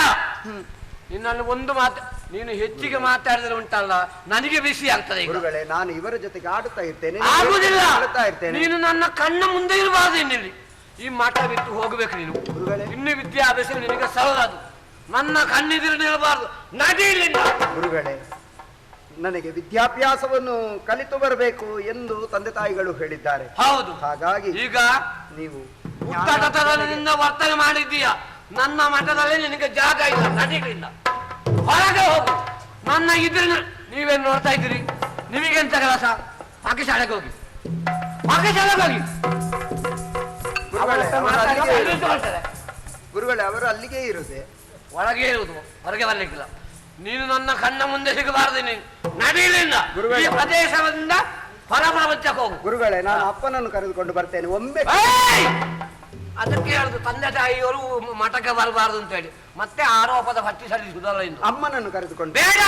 Speaker 7: ನಿನ್ನಲ್ಲಿ ಒಂದು ಮಾತು, ನೀನು ಹೆಚ್ಚಿಗೆ ಮಾತಾಡಿದ್ರೆ ಉಂಟಲ್ಲ ನನಗೆ ಬಿಸಿ ಆಗ್ತದೆ ಈಗ.
Speaker 6: ಗುರುಗಳೇ, ನಾನು ಇವರ ಜೊತೆಗೆ ಆಡುತ್ತಾ ಇರ್ತೇನೆ,
Speaker 7: ಆಗುದಿಲ್ಲ.
Speaker 6: ಆಡುತ್ತಾ ಇರ್ತೇನೆ.
Speaker 7: ನೀನು ನನ್ನ ಕಣ್ಣ ಮುಂದೆ ಇರಬಾರ್ದು. ಇನ್ನಿಲ್ಲಿ ಈ ಮಠ ಬಿಟ್ಟು ಹೋಗ್ಬೇಕು ನೀನು.
Speaker 6: ಗುರುಗಳೇ,
Speaker 7: ಇನ್ನು ವಿದ್ಯಾಭ್ಯಾಸ ನಿನಗೆ ಸಹಜದು. ನನ್ನ ಕಣ್ಣಿದ್ರೆ ನಿಲ್ಲಬಾರ್ದು, ನಡೀಲಿಲ್ಲ.
Speaker 6: ಗುರುಗಳೇ, ನನಗೆ ವಿದ್ಯಾಭ್ಯಾಸವನ್ನು ಕಲಿತು ಬರಬೇಕು ಎಂದು ತಂದೆ ತಾಯಿಗಳು ಹೇಳಿದ್ದಾರೆ.
Speaker 7: ಹೌದು.
Speaker 6: ಹಾಗಾಗಿ
Speaker 7: ಈಗ
Speaker 6: ನೀವು
Speaker 7: ಉತ್ತಟತನದಿಂದ ವರ್ತನೆ ಮಾಡಿದ್ದೀಯ. ನನ್ನ ಮಠದಲ್ಲಿ ನಿನಗೆ ಜಾಗ ಇಲ್ಲ, ನಡೀಲಿಲ್ಲ. ಹೊರಗೆ ಹೋಗು. ನನ್ನ ಇದ್ರೆ ನೀವೇನು ನೋಡ್ತಾ ಇದ್ದೀರಿ? ನಿಮಗೆಂತ ಕೆಲಸ? ಪಾಕಿಸ್ತಾನಕ್ಕೆ ಹೋಗಿ, ಪಾಕಿಸ್ತಾನಕ್ಕೆ ಹೋಗಿ.
Speaker 6: ಗುರುಗಳೇ, ಅವರು ಅಲ್ಲಿಗೆ
Speaker 7: ಇಲ್ಲಿ
Speaker 6: ಇರುವುದು.
Speaker 7: ತಗೊಳ್ತಾರೆ.
Speaker 6: ಗುರುಗಳೇ, ಅವರು ಅಲ್ಲಿಗೆ ಇರುವುದೇ.
Speaker 7: ಒಳಗೆ ಇರುವುದು, ಹೊರಗೆ ಬರ್ಲಿಕ್ಕಿಲ್ಲ. ನೀನು ನನ್ನ ಕಣ್ಣ ಮುಂದೆ ಸಿಗಬಾರದು. ನೀನು ನಡೀಲಿಲ್ಲ.
Speaker 6: ಗುರುಗಳೇ,
Speaker 7: ಈ ಪ್ರದೇಶದಿಂದ ಹೊರ ಪ್ರಪಂಚಕ್ಕೆ ಹೋಗು.
Speaker 6: ಗುರುಗಳೇ, ನಾನು ಅಪ್ಪನನ್ನು ಕರೆದುಕೊಂಡು ಬರ್ತೇನೆ ಒಮ್ಮೆ.
Speaker 7: ಅದಕ್ಕೆ ಹೇಳುದು ತಂದೆ ತಾಯಿಯವರು ಮಠಕ್ಕೆ ಬರಬಾರದು ಅಂತ ಹೇಳಿ. ಮತ್ತೆ ಆರೋಪದ ಪಟ್ಟಿ ಸಲ್ಲಿಸುವುದಲ್ಲ ಇನ್ನು.
Speaker 6: ಅಮ್ಮನನ್ನು ಕರೆದುಕೊಂಡು
Speaker 7: ಬೇಡ,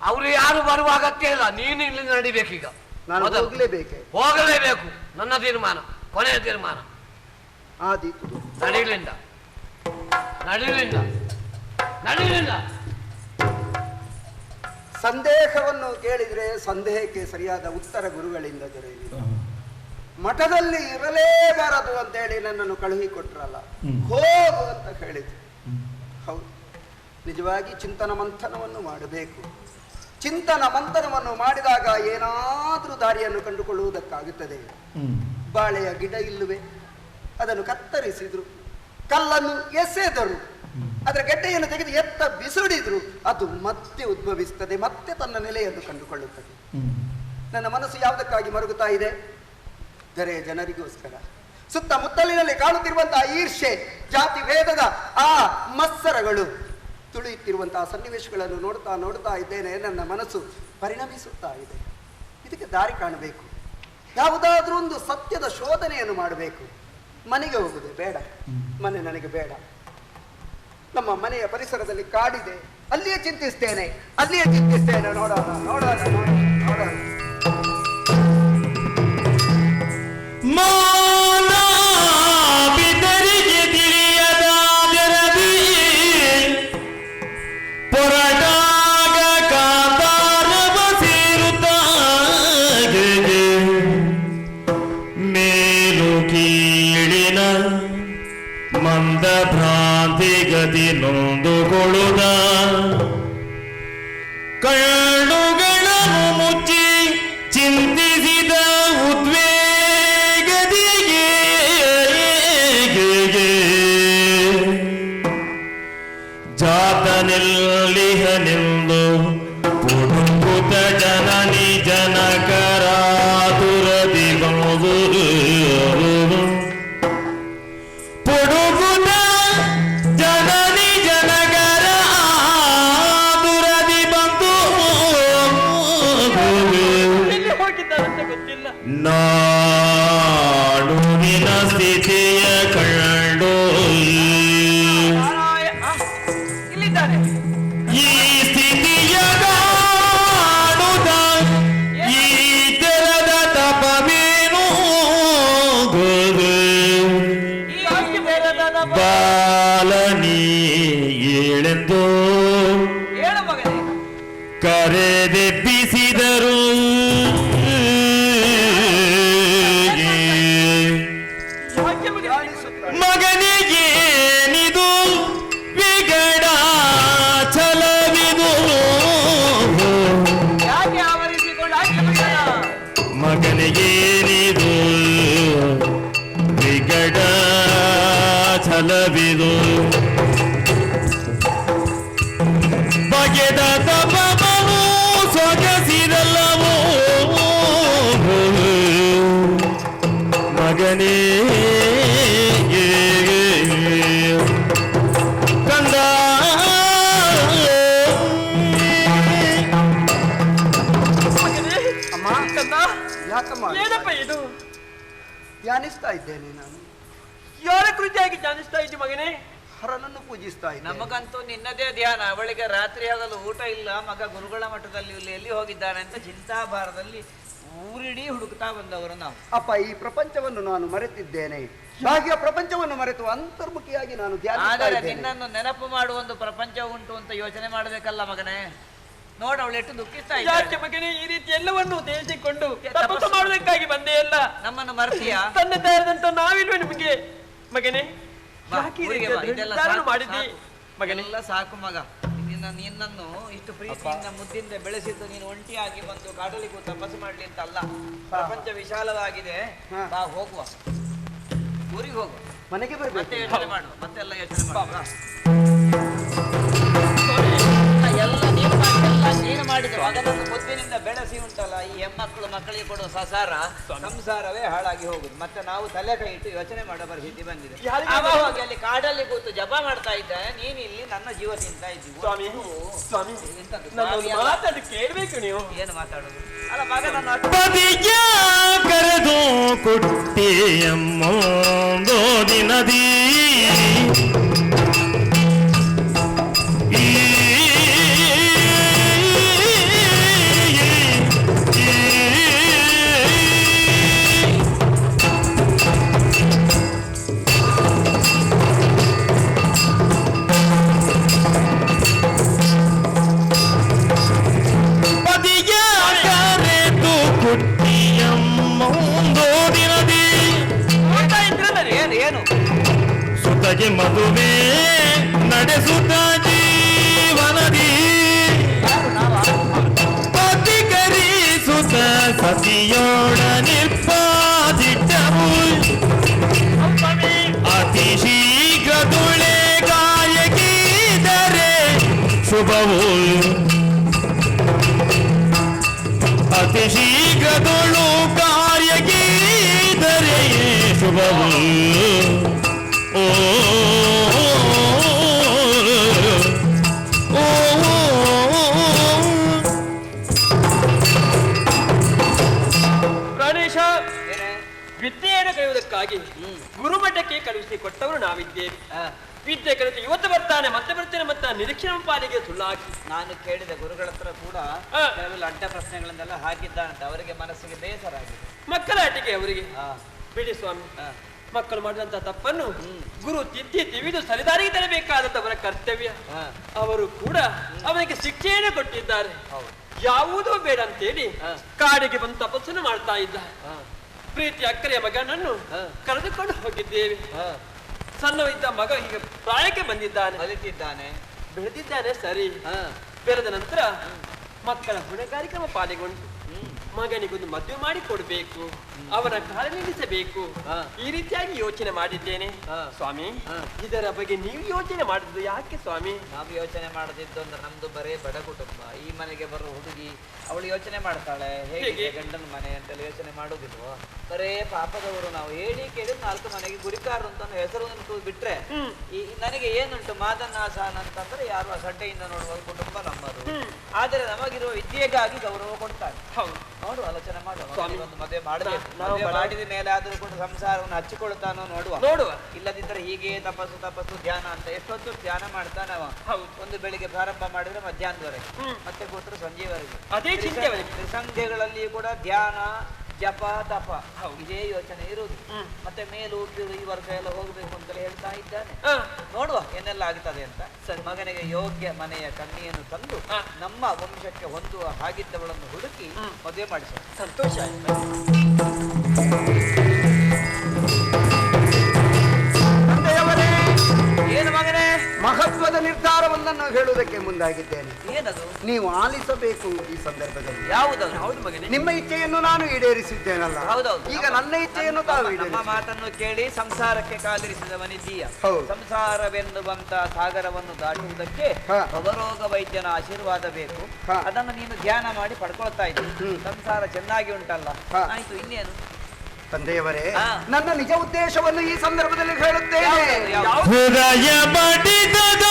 Speaker 7: ಅವರು ಯಾರು ಬರುವ ಅಗತ್ಯ ಇಲ್ಲ. ನೀನು ಇಲ್ಲಿ ನಡಿಬೇಕೀಗ.
Speaker 6: ನಾನು
Speaker 7: ಮೊದಲು
Speaker 6: ಹೋಗಲೇಬೇಕೆ?
Speaker 7: ಹೋಗಲೇಬೇಕು. ನನ್ನ ತೀರ್ಮಾನ, ಕೊನೆಯ ತೀರ್ಮಾನ.
Speaker 6: ಆದೀತು.
Speaker 7: ನಡೀಲಿಲ್ಲ, ನಡೀಲಿಲ್ಲ, ನಡೀಲಿಲ್ಲ.
Speaker 6: ಸಂದೇಹವನ್ನು ಕೇಳಿದ್ರೆ ಸಂದೇಹಕ್ಕೆ ಸರಿಯಾದ ಉತ್ತರ ಗುರುಗಳಿಂದ ದೊರೆಯಲಿಲ್ಲ. ಮಠದಲ್ಲಿ ಇರಲೇಬಾರದು ಅಂತೇಳಿ ನನ್ನನ್ನು ಕಳುಹಿಕೊಟ್ರಲ್ಲ, ಹೋಗು ಅಂತ ಹೇಳಿದ್ರು. ಹೌದು, ನಿಜವಾಗಿ ಚಿಂತನ ಮಂಥನವನ್ನು ಮಾಡಬೇಕು. ಚಿಂತನ ಮಂಥನವನ್ನು ಮಾಡಿದಾಗ ಏನಾದರೂ ದಾರಿಯನ್ನು ಕಂಡುಕೊಳ್ಳುವುದಕ್ಕಾಗುತ್ತದೆ. ಬಾಳೆಯ ಗಿಡ ಇಲ್ಲವೇ, ಅದನ್ನು ಕತ್ತರಿಸಿದ್ರು, ಕಲ್ಲನ್ನು ಎಸೆದರು, ಅದರ ಗೆಡ್ಡೆಯನ್ನು ತೆಗೆದು ಎತ್ತ ಬಿಸುಡಿದ್ರು, ಅದು ಮತ್ತೆ ಉದ್ಭವಿಸುತ್ತದೆ, ಮತ್ತೆ ತನ್ನ ನೆಲೆಯನ್ನು ಕಂಡುಕೊಳ್ಳುತ್ತದೆ. ನನ್ನ ಮನಸ್ಸು ಯಾವುದಕ್ಕಾಗಿ ಮರುಗುತ್ತಾ ಇದೆ? ದರೆ ಜನರಿಗೋಸ್ಕರ. ಸುತ್ತಮುತ್ತಲಿನಲ್ಲಿ ಕಾಣುತ್ತಿರುವಂತಹ ಈರ್ಷೆ, ಜಾತಿ ಭೇದದ ಆ ಮತ್ಸರಗಳು, ತುಳಿಯುತ್ತಿರುವಂತಹ ಸನ್ನಿವೇಶಗಳನ್ನು ನೋಡ್ತಾ ನೋಡ್ತಾ ಇದ್ದೇನೆ. ನನ್ನ ಮನಸ್ಸು ಪರಿಣಮಿಸುತ್ತಾ ಇದೆ. ಇದಕ್ಕೆ ದಾರಿ ಕಾಣಬೇಕು. ಯಾವುದಾದ್ರೂ ಒಂದು ಸತ್ಯದ ಶೋಧನೆಯನ್ನು ಮಾಡಬೇಕು. ಮನೆಗೆ ಹೋಗುದೆ ಬೇಡ, ಮನೆ ನನಗೆ ಬೇಡ. ನಮ್ಮ ಮನೆಯ ಪರಿಸರದಲ್ಲಿ ಕಾಡಿದೆ, ಅಲ್ಲಿಯೇ ಚಿಂತಿಸ್ತೇನೆ. ನೋಡೋಣ ನೋಡೋಣ ನೋಡೋಣ.
Speaker 1: ಬಿದರಿಗೆ ತಿಳಿಯದ ಜರದಿ ಪೊರಟಾಗ ಕಾತಾರವ ಸೇರುತ್ತ ಮೇಲು ಕೀಳಿನ ಮಂದ ಭ್ರಾಂತಿ ಗತಿ ನೊಂದುಕೊಳ್ಳುದ ಕಣ್ಣುಗಳನ್ನು ಮುಚ್ಚಿ ಚಿಂತಿಸಿದ ಉದ್ವೇಗದಿಗೆ ಜಾತನೆಲ್ಲಿಹನೆಂದು ಹುಡುಕುತ ಜನನಿ ಜನಕರಾತುರದಿ ಬಂದು ಪುಡುಕುತ ಜನನಿ ಜನಕರ ಆತುರದಿ ಬಂದು
Speaker 3: ಎಲ್ಲಿ ಹೋಗಿದ್ದಾರಂತ ಗೊತ್ತಿಲ್ಲ.
Speaker 1: ನಾಡುವಿನ ಸ್ಥಿತಿಯ ಕಂಡು
Speaker 3: ಇಲ್ಲಿದ್ದಾರೆ.
Speaker 1: ಈ ಸ್ಥಿತಿಯ ಕಾಣುದ ಈ ತೆರದ ತಪವೇನು
Speaker 3: ಈ ಬೇರೆದ
Speaker 1: ಬಾಲನಿ ಏಳೆಂದು
Speaker 3: ಹೇಳು ಮಗನೇ.
Speaker 1: ಕರೆದೆಬ್ಬಿಸಿದರು
Speaker 3: ಯಾಕೆ ಮಗನೇ?
Speaker 1: ಮಗನಿಗೇನಿದು ವಿಗಡ ಛಲವಿದು
Speaker 3: ಯಾಕೆ ಆವರಿಸಿಕೊಂಡು ಆಕೆ ಮಗನ?
Speaker 1: ಮಗನಿಗೇನಿದು ವಿಗಡ ಛಲವಿದು ಬಗೆದ ತಪವೂ ಸೊಗಸಿದಲ್ಲವೋ ಮಗನೇ ಕಂದ
Speaker 3: ಮಗನೇ,
Speaker 6: ಅಮ್ಮ,
Speaker 3: ಕಂದ,
Speaker 6: ಯಾಕಮ್ಮ
Speaker 3: ಏನಪ್ಪ ಇದು?
Speaker 6: ಧ್ಯಾನಿಸ್ತಾ ಇದ್ದೇನೆ ನಾನು.
Speaker 3: ಯಾರ ಕೃತಿಯಾಗಿ ಧ್ಯಾನಿಸ್ತಾ ಇದ್ದಿ ಮಗನೇ?
Speaker 6: ಹರನನ್ನು ಪೂಜಿಸ್ತಾ ಇದ್ದೇನೆ.
Speaker 4: ನಮಗಂತೂ ನಿನ್ನದೇ ಧ್ಯಾನ. ಅವಳಿಗೆ ರಾತ್ರಿ ಆಗಲು ಊಟ ಇಲ್ಲ, ಮಗ ಗುರುಗಳ ಮಠದಲ್ಲಿ ಇಲ್ಲಿ ಎಲ್ಲಿ ಹೋಗಿದ್ದಾನೆ ಅಂತ ಚಿಂತಾಭಾರದಲ್ಲಿ ಊರಿಡೀ ಹುಡುಕ್ತಾ ಬಂದವರು ನಾವು.
Speaker 6: ಅಪ್ಪ, ಈ ಪ್ರಪಂಚವನ್ನು ನಾನು ಮರೆತಿದ್ದೇನೆ. ಬಾಹ್ಯ ಪ್ರಪಂಚವನ್ನು ಮರೆತು ಅಂತರ್ಮುಖಿಯಾಗಿ ನಾನು ಧ್ಯಾನಿಸ್ತಾ
Speaker 4: ಆದರೆ
Speaker 6: ಇದ್ದೇನೆ.
Speaker 4: ನಿನ್ನನ್ನು ನೆನಪು ಮಾಡುವ ಒಂದು ಪ್ರಪಂಚ ಉಂಟು ಅಂತ ಯೋಚನೆ ಮಾಡಬೇಕಲ್ಲ ಮಗನೇ. ನೋಡ ಅವಳು ಎಷ್ಟು ದುಃಖಿಸ್ತಾ
Speaker 3: ಯಾಕೆ
Speaker 4: ಇದ್ದಾಳೆ.
Speaker 3: ಮಗನೇ ಈ ರೀತಿ ಎಲ್ಲವನ್ನು ದೇಶಿಕೊಂಡು ತಪಸ್ಸು ಮಾಡುವುದಕ್ಕಾಗಿ ಬಂದೇ ಅಲ್ಲ.
Speaker 4: ನಮ್ಮನ್ನು ಮರ್ತೀಯಾ?
Speaker 3: ತಂದೆ ತಾಯದಂತ ನಾವಿಲ್ವೇ ನಿಮಗೆ ಮಗನೇ?
Speaker 4: ಬಾ,
Speaker 3: ಯಾಕೆ ಈ
Speaker 4: ಊರಿಗೆ
Speaker 3: ರೀತಿಯ
Speaker 4: ಬಾ. ಇದೆಲ್ಲ
Speaker 3: ನಿರ್ಧಾರ
Speaker 4: ಸಾಕು,
Speaker 3: ಮಾಡಿದ್ದಿ
Speaker 4: ಸಾಕು.
Speaker 3: ಮಗನೇ?
Speaker 4: ಎಲ್ಲ ಸಾಕು ಮಗ. ನಿನ್ನನ್ನು ಇಷ್ಟು ಪ್ರೀತಿಯಿಂದ ಮುದ್ದಿಂದ ಬೆಳೆಸಿದ್ದು ನೀನು ಒಂಟಿಯಾಗಿ ಬಂದು ಕಾಡಲ್ಲಿ ಕೂತು ತಪಸ್ಸು ಮಾಡ್ಲಿ ಅಂತ ಅಲ್ಲ. ಪ್ರಪಂಚ ವಿಶಾಲವಾಗಿದೆ. ಬಾ ಹೋಗುವ, ಊರಿಗೆ ಹೋಗುವ,
Speaker 6: ಮನೆಗೆ
Speaker 4: ಮತ್ತೆ
Speaker 6: ಬರಬೇಕು.
Speaker 4: ಯೋಚನೆ ಮಾಡುವ, ಮತ್ತೆಲ್ಲ ಯೋಚನೆ ಮಾಡುವ. ಎಲ್ಲ ನೀನು ಮಾಡಿದ ಮಗನನ್ನು ಮುದ್ದಿನಿಂದ ಬೆಳೆಸಿ ಉಂಟಲ್ಲ, ಈ ಹೆಣ್ಮಕ್ಳು ಮಕ್ಕಳಿಗೆ ಕೊಡುವ ಸಂಸಾರವೇ ಹಾಳಾಗಿ ಹೋಗುದು. ಮತ್ತೆ ನಾವು ತಲೆ ಕೈ ಇಟ್ಟು ಯೋಚನೆ ಮಾಡೋ ಪರಿಸ್ಥಿತಿ ಬಂದಿದೆ. ಅವ ಹೋಗಿ ಅಲ್ಲಿ ಕಾಡಲ್ಲಿ ಕೂತು ಜಪ ಮಾಡ್ತಾ ಇದ್ದಾನೆ, ನೀನು ಇಲ್ಲಿ ನನ್ನ ಜೀವ ತಿಂತಾ ಇದ್ದೀವಿ.
Speaker 3: ಸ್ವಾಮಿ, ಸ್ವಾಮಿ,
Speaker 4: ಎಂತದ್ದು?
Speaker 3: ನನ್ನೊಂದು ಮಾತಾಡಿ ಕೇಳ್ಬೇಕು ನೀವು.
Speaker 4: ಏನು ಮಾತಾಡೋದು? ಅಲ್ಲ ಮಗ ನನ್ನ
Speaker 1: ಪದಿಯ ಕರೆದು ಕುಟ್ಟಿಯಮ್ಮೊಂದೋ ದಿನದಿ ಪದಿಯ ಕರೆದು ಕುಟ್ಟಿಯಮ್ಮೊಂದೋ ದಿನದಿ ಮದುವೆ ನಡೆಸುತ್ತ ಜೀವನದಿ ಪತಿಕರಿಸುತ್ತ ಸತಿಯೊಡನಿರ್ಪಾದಿಟ್ಟವು ಅತಿ ಶೀಘ್ರದುಳೆ ಗಾಯಕಿದರೆ ಶುಭವು ಅತಿ ಶೀಘ್ರದೊಳು ಕಾರ್ಯಗೀದರೆ ಶುಭವು ಓ
Speaker 5: ಪ್ರಾಣೇಶ, ವಿದ್ಯೆಯನ್ನು ಕಲಿಯುವುದಕ್ಕಾಗಿ ಗುರುಮಠಕ್ಕೆ ಕಳುಹಿಸಿಕೊಟ್ಟವರು ನಾವಿದ್ದೇವೆ. ವಿದ್ಯೆ ಕಲಿತು ಇವತ್ತು ಬರ್ತಾನೆ ಮತ್ತೆ ಬರ್ತೇನೆ ಮತ್ತೆ ನಿರೀಕ್ಷಣೆ ಪಾಲಿಗೆ ಸುಳ್ಳಾಕಿ
Speaker 4: ನಾನು ಕೇಳಿದ ಗುರುಗಳ ಹತ್ರ ಕೂಡ ಕೆಲವೆಲ್ಲ ಅಡ್ಡ ಪ್ರಶ್ನೆಗಳನ್ನೆಲ್ಲ ಹಾಕಿದ್ದಾನಂತ. ಅವರಿಗೆ ಮನಸ್ಸಿಗೆ ಬೇಸರ ಆಗಿದೆ.
Speaker 5: ಮಕ್ಕಳ ಆಟಿಕೆ ಅವರಿಗೆ. ಬಿಡಿ ಸ್ವಾಮಿ, ಮಕ್ಕಳು ಮಾಡಿದಂತ ತಪ್ಪನ್ನು ಗುರು ತಿವಿದು ಸರಿದಾರಿಗೆ ತರಬೇಕಾದಂತವರ ಕರ್ತವ್ಯ. ಅವರು ಕೂಡ ಅವನಿಗೆ ಶಿಕ್ಷೆಯನ್ನು ಕೊಟ್ಟಿದ್ದಾರೆ. ಯಾವುದೂ ಬೇಡ ಅಂತೇಳಿ ಕಾಡಿಗೆ ಬಂದು ತಪಸ್ಸನ್ನು ಮಾಡ್ತಾ ಇದ್ದ. ಪ್ರೀತಿ ಅಕ್ಕರೆಯ ಮಗನನ್ನು ಕರೆದುಕೊಂಡು ಹೋಗಿದ್ದೇವೆ. ಸಣ್ಣವಿದ್ದ ಮಗ ಈಗ ಪ್ರಾಯಕ್ಕೆ ಬಂದಿದ್ದಾನೆ, ಬೆಳೆದಿದ್ದಾನೆ. ಸರಿ, ಬೆಳೆದ ನಂತರ ಮಕ್ಕಳ ಹೊಣೆಗಾರಿಕೆ ಪಾಲಿಗೊಂಡು ಮಗನಿಗೊಂದು ಮದುವೆ ಮಾಡಿ ಕೊಡ್ಬೇಕು, ಅವನ ಕಾಲ ನಿಲ್ಲಿಸಬೇಕು, ಈ ರೀತಿಯಾಗಿ ಯೋಚನೆ ಮಾಡಿದ್ದೇನೆ ಸ್ವಾಮಿ. ಇದರ ಬಗ್ಗೆ ನೀವು ಯೋಚನೆ ಮಾಡಿದ್ದು ಯಾಕೆ ಸ್ವಾಮಿ?
Speaker 4: ನಾವು ಯೋಚನೆ ಮಾಡದಿದ್ದು ಅಂದ್ರೆ ನಮ್ದು ಬರೇ ಬಡ ಕುಟುಂಬ. ಈ ಮನೆಗೆ ಬರೋ ಹುಡುಗಿ ಅವಳು ಯೋಚನೆ ಮಾಡ್ತಾಳೆ ಹೇಗೆ ಗಂಡನ ಮನೆ ಅಂತೆಲ್ಲ ಯೋಚನೆ ಮಾಡೋದಿಲ್ವೋ? ಬರೇ ಪಾಪದವರು ನಾವು. ಹೇಳಿ ಕೇಳಿ 4 ಮನೆಗೆ ಗುರಿಕಾರರು ಅಂತ ಹೆಸರು ಬಿಟ್ರೆ ನನಗೆ ಏನುಂಟು ಮಾದನ್ನಾಸಾನ್ ಅಂತಂದ್ರೆ ಯಾರು ಅಸಡ್ಡೆಯಿಂದ ನೋಡುವ ಕುಟುಂಬ ನಮ್ಮದು. ಆದರೆ ನಮಗಿರುವ ವಿದ್ಯೆಗಾಗಿ ಗೌರವ ಕೊಡ್ತಾರೆ. ನೋಡು, ಆಲೋಚನೆ ಮಾಡುವ. ಒಂದು ಮದುವೆ ಮಾಡಬೇಕು. ಮಾಡಿದ ಮೇಲೆ ಆದ್ರೂ ಕೂಡ ಸಂಸಾರವನ್ನು ಹಚ್ಚಿಕೊಳ್ತಾನೋ ನೋಡುವ. ಇಲ್ಲದಿದ್ದರೆ ಹೀಗೆ ತಪಸ್ಸು ಧ್ಯಾನ ಅಂತ ಎಷ್ಟೊತ್ತು ಧ್ಯಾನ ಮಾಡ್ತಾನೆ ಅವ. ಒಂದು ಬೆಳಿಗ್ಗೆ ಪ್ರಾರಂಭ ಮಾಡಿದ್ರೆ ಮಧ್ಯಾಹ್ನದವರೆಗೆ, ಮತ್ತೆ ಕೂತ್ರು ಸಂಜೆವರೆಗೆ. ತ್ರಿಸಂಧ್ಯೆಗಳಲ್ಲಿ ಕೂಡ ಧ್ಯಾನ, ಜಪ, ತಪ ಇದೇ ಯೋಚನೆ ಇರುವುದು. ಮತ್ತೆ ಮೇಲು ಕೀಳು ಈ ವರ್ಷ ಎಲ್ಲ ಹೋಗ್ಬೇಕು ಅಂತ ಹೇಳ್ತಾ ಇದ್ದಾನೆ. ನೋಡುವ ಏನೆಲ್ಲ ಆಗ್ತದೆ ಅಂತ. ಮಗನಿಗೆ ಯೋಗ್ಯ ಮನೆಯ ಕನ್ಯೆಯನ್ನು ತಂದು ನಮ್ಮ ವಂಶಕ್ಕೆ ಹೊಂದುವ ಹಾಗಿದ್ದವಳನ್ನು ಹುಡುಕಿ ಮದುವೆ ಮಾಡಿಸ.
Speaker 5: ಸಂತೋಷ ಆಯ್ತು.
Speaker 6: ತಂದೆಯವರೇ,
Speaker 4: ಏನು ಮಗನೇ?
Speaker 6: ಮಹತ್ವದ ನಿರ್ಧಾರವನ್ನು ಹೇಳುವುದಕ್ಕೆ ಮುಂದಾಗಿದ್ದೇನೆ.
Speaker 4: ಏನದು?
Speaker 6: ನೀವು ಆಲಿಸಬೇಕು ಈ ಸಂದರ್ಭದಲ್ಲಿ.
Speaker 4: ಯಾವುದದು? ಹೌದು ಮಗನೇ,
Speaker 6: ನಿಮ್ಮ ಇಚ್ಛೆಯನ್ನು ನಾನು ಈಡೇರಿಸಿದ್ದೇನಲ್ಲ.
Speaker 4: ಹೌದೌದು.
Speaker 6: ಈಗ ನನ್ನ ಇಚ್ಛೆಯನ್ನು ತಾವು
Speaker 4: ನಮ್ಮ ಮಾತನ್ನು ಕೇಳಿ ಸಂಸಾರಕ್ಕೆ ಕಾಲಿರಿಸಿದವನಿದ್ದೀಯ. ಸಂಸಾರವೆನ್ನುವಂತ ಸಾಗರವನ್ನು ದಾಟುವುದಕ್ಕೆ ಭವರೋಗ ವೈದ್ಯನ ಆಶೀರ್ವಾದ ಬೇಕು. ಅದನ್ನು ನೀನು ಧ್ಯಾನ ಮಾಡಿ ಪಡ್ಕೊಳ್ತಾ ಇದ್ದೀನಿ. ಸಂಸಾರ ಚೆನ್ನಾಗಿ ಉಂಟಲ್ಲ, ಆಯ್ತು, ಇನ್ನೇನು?
Speaker 6: ತಂದೆಯವರೇ, ನನ್ನ ನಿಜ ಉದ್ದೇಶವನ್ನು ಈ ಸಂದರ್ಭದಲ್ಲಿ ಹೇಳುತ್ತೇನೆ.
Speaker 1: ಹೃದಯ ಬಡಿದದ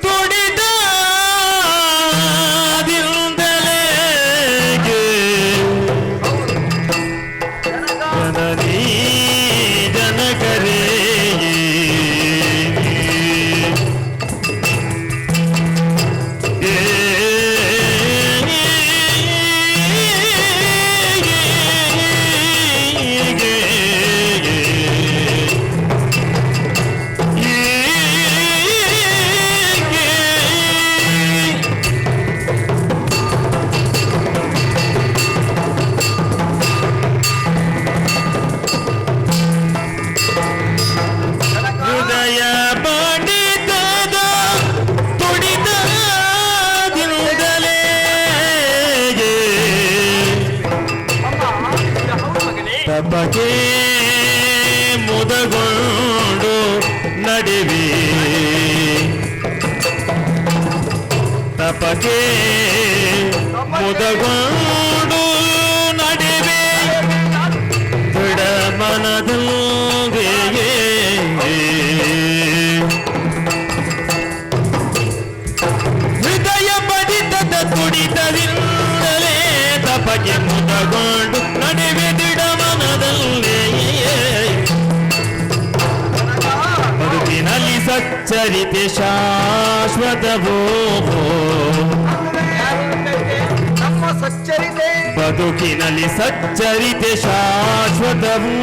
Speaker 1: ತುಡಿದದಿಂದಲೇ ಜನನೀ ಜನಕರೇ ತಪಕೆ ಮುದಗೊಂಡು ನಡಿವೆ, ತಪಕೆ ಮುದಗೊಂಡು ನಡಿವೆ, ದೃಢ ಮನದೊಂದಿಗೆ ಹೃದಯ ಬಡಿತದ ತುಡಿತದಿಂದಲೇ ತಪಕೆ ಮುದಗೊಂಡು ನಡಿವೆ, ದೃಢ ಮನದಲ್ಲಿ ಬದುಕಿನಲ್ಲಿ ಸಚ್ಚರಿತೆ ಶಾಶ್ವತವೋ,
Speaker 6: ನಮ್ಮ ಸಚ್ಚರಿತೆ
Speaker 1: ಬದುಕಿನಲ್ಲಿ ಸಚ್ಚರಿತೆ ಶಾಶ್ವತವೋ,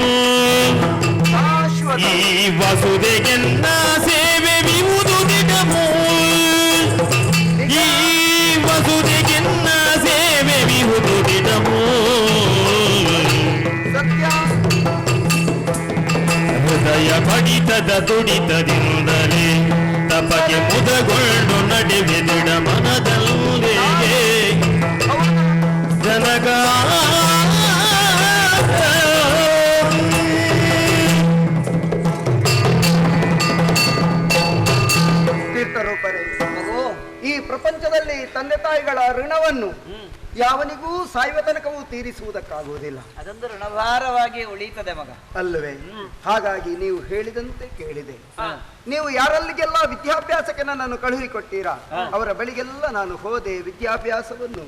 Speaker 1: ಈ ವಸುದೆಗೆನ್ನ ಸೇವೆ ವಿವುದು ದಿಟವೋ, ಈ ವಸುದೆಗೆನ್ನ ಸೇವೆ ವಿವುದು ದಿಟವೋ, ಹೃದಯ ಬಡಿತ ಮೋದದ ತುಡಿತದಿಂದಲೇ ತಪಕ್ಕೆ ಮುದಗೊಂಡು ನಡಿವೆ ದಿಡ ಮನದಲ್ಲೇ ಜನಗ
Speaker 6: ತೀರ್ಥರೂಪರೇ, ಈ ಪ್ರಪಂಚದಲ್ಲಿ ತಂದೆ ತಾಯಿಗಳ ಋಣವನ್ನು ಯಾವನಿಗೂ ಸಾಯುವ ತನಕವೂ ತೀರಿಸುವುದಕ್ಕಾಗುವುದಿಲ್ಲ.
Speaker 4: ಅದೊಂದು ಋಣಭಾರವಾಗಿ ಉಳಿಯುತ್ತದೆ ಮಗ.
Speaker 6: ಅಲ್ಲವೇ? ಹಾಗಾಗಿ ನೀವು ಹೇಳಿದಂತೆ ಕೇಳಿದೆ. ನೀವು ಯಾರಲ್ಲಿಗೆಲ್ಲ ವಿದ್ಯಾಭ್ಯಾಸಕ್ಕೆ ನನ್ನನ್ನು ಕಳುಹಿಕೊಟ್ಟೀರಾ ಅವರ ಬಳಿಗೆಲ್ಲ ನಾನು ಹೋದೆ, ವಿದ್ಯಾಭ್ಯಾಸವನ್ನು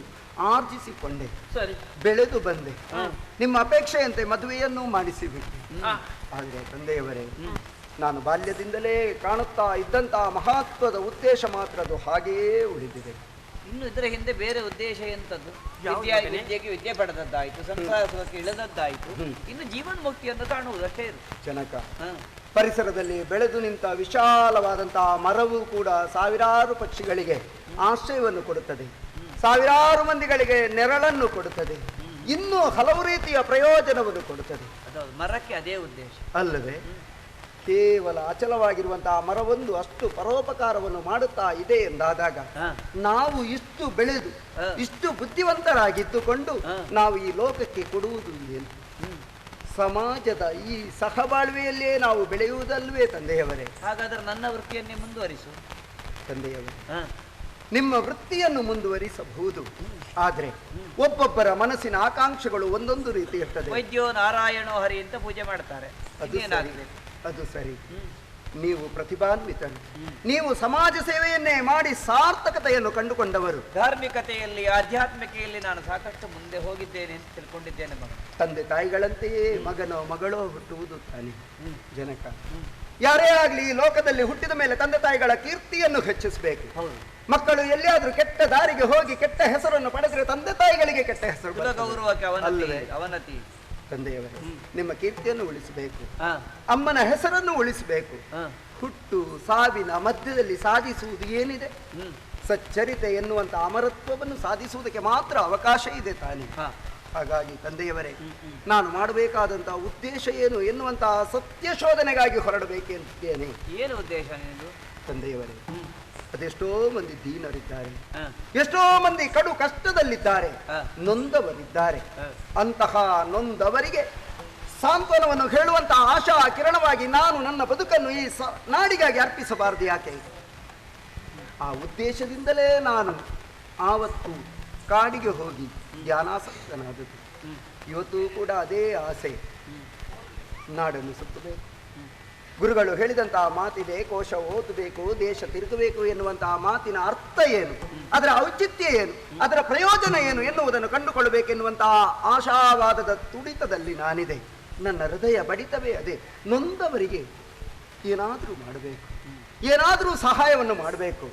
Speaker 6: ಆರ್ಜಿಸಿಕೊಂಡೆ, ಬೆಳೆದು ಬಂದೆ. ನಿಮ್ಮ ಅಪೇಕ್ಷೆಯಂತೆ ಮದುವೆಯನ್ನು ಮಾಡಿಸಿಬಿಟ್ಟೆ. ಆದರೆ ತಂದೆಯವರೇ, ನಾನು ಬಾಲ್ಯದಿಂದಲೇ ಕಾಣುತ್ತಾ ಇದ್ದಂತಹ ಮಹತ್ವದ ಉದ್ದೇಶ ಮಾತ್ರ ಅದು ಹಾಗೆಯೇ ಉಳಿದಿದೆ.
Speaker 4: ಇನ್ನು ಇದರ ಹಿಂದೆ ಬೇರೆ ಉದ್ದೇಶ ಎಂತದ್ದು? ವಿದ್ಯೆಗೆ ವಿದ್ಯೆ ಪಡೆದದ್ದಾಯ್ತು, ಸಂಸಾರ ಸುಖಕ್ಕೆ ಇಳಿದದ್ದಾಯ್ತು, ಇನ್ನು ಜೀವನ ಮುಕ್ತಿಯನ್ನು ಕಾಣುವುದಷ್ಟೇ ಇರು.
Speaker 6: ಜನಕ, ಪರಿಸರದಲ್ಲಿ ಬೆಳೆದು ನಿಂತ ವಿಶಾಲವಾದಂತಹ ಮರವು ಕೂಡ ಸಾವಿರಾರು ಪಕ್ಷಿಗಳಿಗೆ ಆಶ್ರಯವನ್ನು ಕೊಡುತ್ತದೆ, ಸಾವಿರಾರು ಮಂದಿಗಳಿಗೆ ನೆರಳನ್ನು ಕೊಡುತ್ತದೆ, ಇನ್ನೂ ಹಲವು ರೀತಿಯ ಪ್ರಯೋಜನವನ್ನು ಕೊಡುತ್ತದೆ.
Speaker 4: ಮರಕ್ಕೆ ಅದೇ ಉದ್ದೇಶ
Speaker 6: ಅಲ್ಲವೇ? ಕೇವಲ ಅಚಲವಾಗಿರುವಂತಹ ಮರವೊಂದು ಅಷ್ಟು ಪರೋಪಕಾರವನ್ನು ಮಾಡುತ್ತಾ ಇದೆ ಎಂದಾದಾಗ ನಾವು ಇಷ್ಟು ಬೆಳೆದು ಇಷ್ಟು ಬುದ್ಧಿವಂತರಾಗಿದ್ದುಕೊಂಡು ನಾವು ಈ ಲೋಕಕ್ಕೆ ಕೊಡುವುದು ಏನು? ಸಮಾಜದ ಈ ಸಹಬಾಳ್ವೆಯಲ್ಲೇ ನಾವು ಬೆಳೆಯುವುದಲ್ವೇ ತಂದೆಯವರೇ?
Speaker 4: ಹಾಗಾದ್ರೆ ನನ್ನ ವೃತ್ತಿಯನ್ನೇ ಮುಂದುವರಿಸು
Speaker 6: ತಂದೆಯವರೇ. ನಿಮ್ಮ ವೃತ್ತಿಯನ್ನು ಮುಂದುವರಿಸಬಹುದು, ಆದರೆ ಒಬ್ಬೊಬ್ಬರ ಮನಸ್ಸಿನ ಆಕಾಂಕ್ಷೆಗಳು ಒಂದೊಂದು ರೀತಿ ಇರ್ತದೆ.
Speaker 4: ವೈದ್ಯೋ ನಾರಾಯಣೋ ಹರಿ ಅಂತ ಪೂಜೆ ಮಾಡ್ತಾರೆ,
Speaker 6: ಅದು ಸರಿ. ನೀವು ಪ್ರತಿಭಾನ್ವಿತರು, ನೀವು ಸಮಾಜ ಸೇವೆಯನ್ನೇ ಮಾಡಿ ಸಾರ್ಥಕತೆಯನ್ನು ಕಂಡುಕೊಂಡವರು.
Speaker 4: ಧಾರ್ಮಿಕತೆಯಲ್ಲಿ ಆಧ್ಯಾತ್ಮಿಕೆಯಲ್ಲಿ ನಾನು ಸಾಕಷ್ಟು ಮುಂದೆ ಹೋಗಿದ್ದೇನೆ ಅಂತ ತಿಳ್ಕೊಂಡಿದ್ದೇನೆ ಮಗ.
Speaker 6: ತಂದೆ ತಾಯಿಗಳಂತೆಯೇ ಮಗನೋ ಮಗಳೋ ಹುಟ್ಟುವುದು ತಾನೆ ಜನಕ. ಯಾರೇ ಆಗ್ಲಿ ಈ ಲೋಕದಲ್ಲಿ ಹುಟ್ಟಿದ ಮೇಲೆ ತಂದೆ ತಾಯಿಗಳ ಕೀರ್ತಿಯನ್ನು ಹೆಚ್ಚಿಸಬೇಕು. ಮಕ್ಕಳು ಎಲ್ಲಿಯಾದ್ರೂ ಕೆಟ್ಟ ದಾರಿಗೆ ಹೋಗಿ ಕೆಟ್ಟ ಹೆಸರನ್ನು ಪಡೆದರೆ ತಂದೆ ತಾಯಿಗಳಿಗೆ ಕೆಟ್ಟ ಹೆಸರು,
Speaker 4: ಗೌರವಕ್ಕೆ ಅವನತಿ.
Speaker 6: ತಂದೆಯವರೇ, ನಿಮ್ಮ ಕೀರ್ತಿಯನ್ನು ಉಳಿಸಬೇಕು, ಅಮ್ಮನ ಹೆಸರನ್ನು ಉಳಿಸಬೇಕು. ಹುಟ್ಟು ಸಾವಿನ ಮಧ್ಯದಲ್ಲಿ ಸಾಧಿಸುವುದು ಏನಿದೆ? ಸಚ್ಚರಿತೆ ಎನ್ನುವಂತ ಅಮರತ್ವವನ್ನು ಸಾಧಿಸುವುದಕ್ಕೆ ಮಾತ್ರ ಅವಕಾಶ ಇದೆ ತಾನೆ. ಹಾಗಾಗಿ ತಂದೆಯವರೇ, ನಾನು ಮಾಡಬೇಕಾದಂತಹ ಉದ್ದೇಶ ಏನು ಎನ್ನುವಂತಹ ಸತ್ಯ ಶೋಧನೆಗಾಗಿ ಹೊರಡಬೇಕೆಂದಿದ್ದೇನೆ.
Speaker 4: ಏನು ಉದ್ದೇಶ ನಿನ್ನದು
Speaker 6: ತಂದೆಯವರೇ? ಅದೆಷ್ಟೋ ಮಂದಿ ದೀನರಿದ್ದಾರೆ, ಎಷ್ಟೋ ಮಂದಿ ಕಡು ಕಷ್ಟದಲ್ಲಿದ್ದಾರೆ, ನೊಂದವರಿದ್ದಾರೆ. ಅಂತಹ ನೊಂದವರಿಗೆ ಸಾಂತ್ವನವನ್ನು ಹೇಳುವಂತಹ ಆಶಾ ಕಿರಣವಾಗಿ ನಾನು ನನ್ನ ಬದುಕನ್ನು ಈ ನಾಡಿಗಾಗಿ ಅರ್ಪಿಸಬಾರದು ಯಾಕೆ? ಆ ಉದ್ದೇಶದಿಂದಲೇ ನಾನು ಆವತ್ತು ಕಾಡಿಗೆ ಹೋಗಿ ಧ್ಯಾನಾಸಕ್ತನಾದದ್ದು. ಇವತ್ತು ಕೂಡ ಅದೇ ಆಸೆ. ನಾಡನ್ನು ಸುತ್ತಬೇಕು, ಗುರುಗಳು ಹೇಳಿದಂತಹ ಮಾತಿದೆ, ಕೋಶ ಓದಬೇಕು, ದೇಶ ತಿರುಗಬೇಕು ಎನ್ನುವಂತಹ ಮಾತಿನ ಅರ್ಥ ಏನು, ಅದರ ಔಚಿತ್ಯ ಏನು, ಅದರ ಪ್ರಯೋಜನ ಏನು ಎನ್ನುವುದನ್ನು ಕಂಡುಕೊಳ್ಳಬೇಕೆನ್ನುವಂತಹ ಆಶಾವಾದದ ತುಡಿತದಲ್ಲಿ ನಾನಿದೆ. ನನ್ನ ಹೃದಯ ಬಡಿತವೇ ಅದೇ. ನೊಂದವರಿಗೆ ಏನಾದರೂ ಮಾಡಬೇಕು, ಏನಾದರೂ ಸಹಾಯವನ್ನು ಮಾಡಬೇಕು.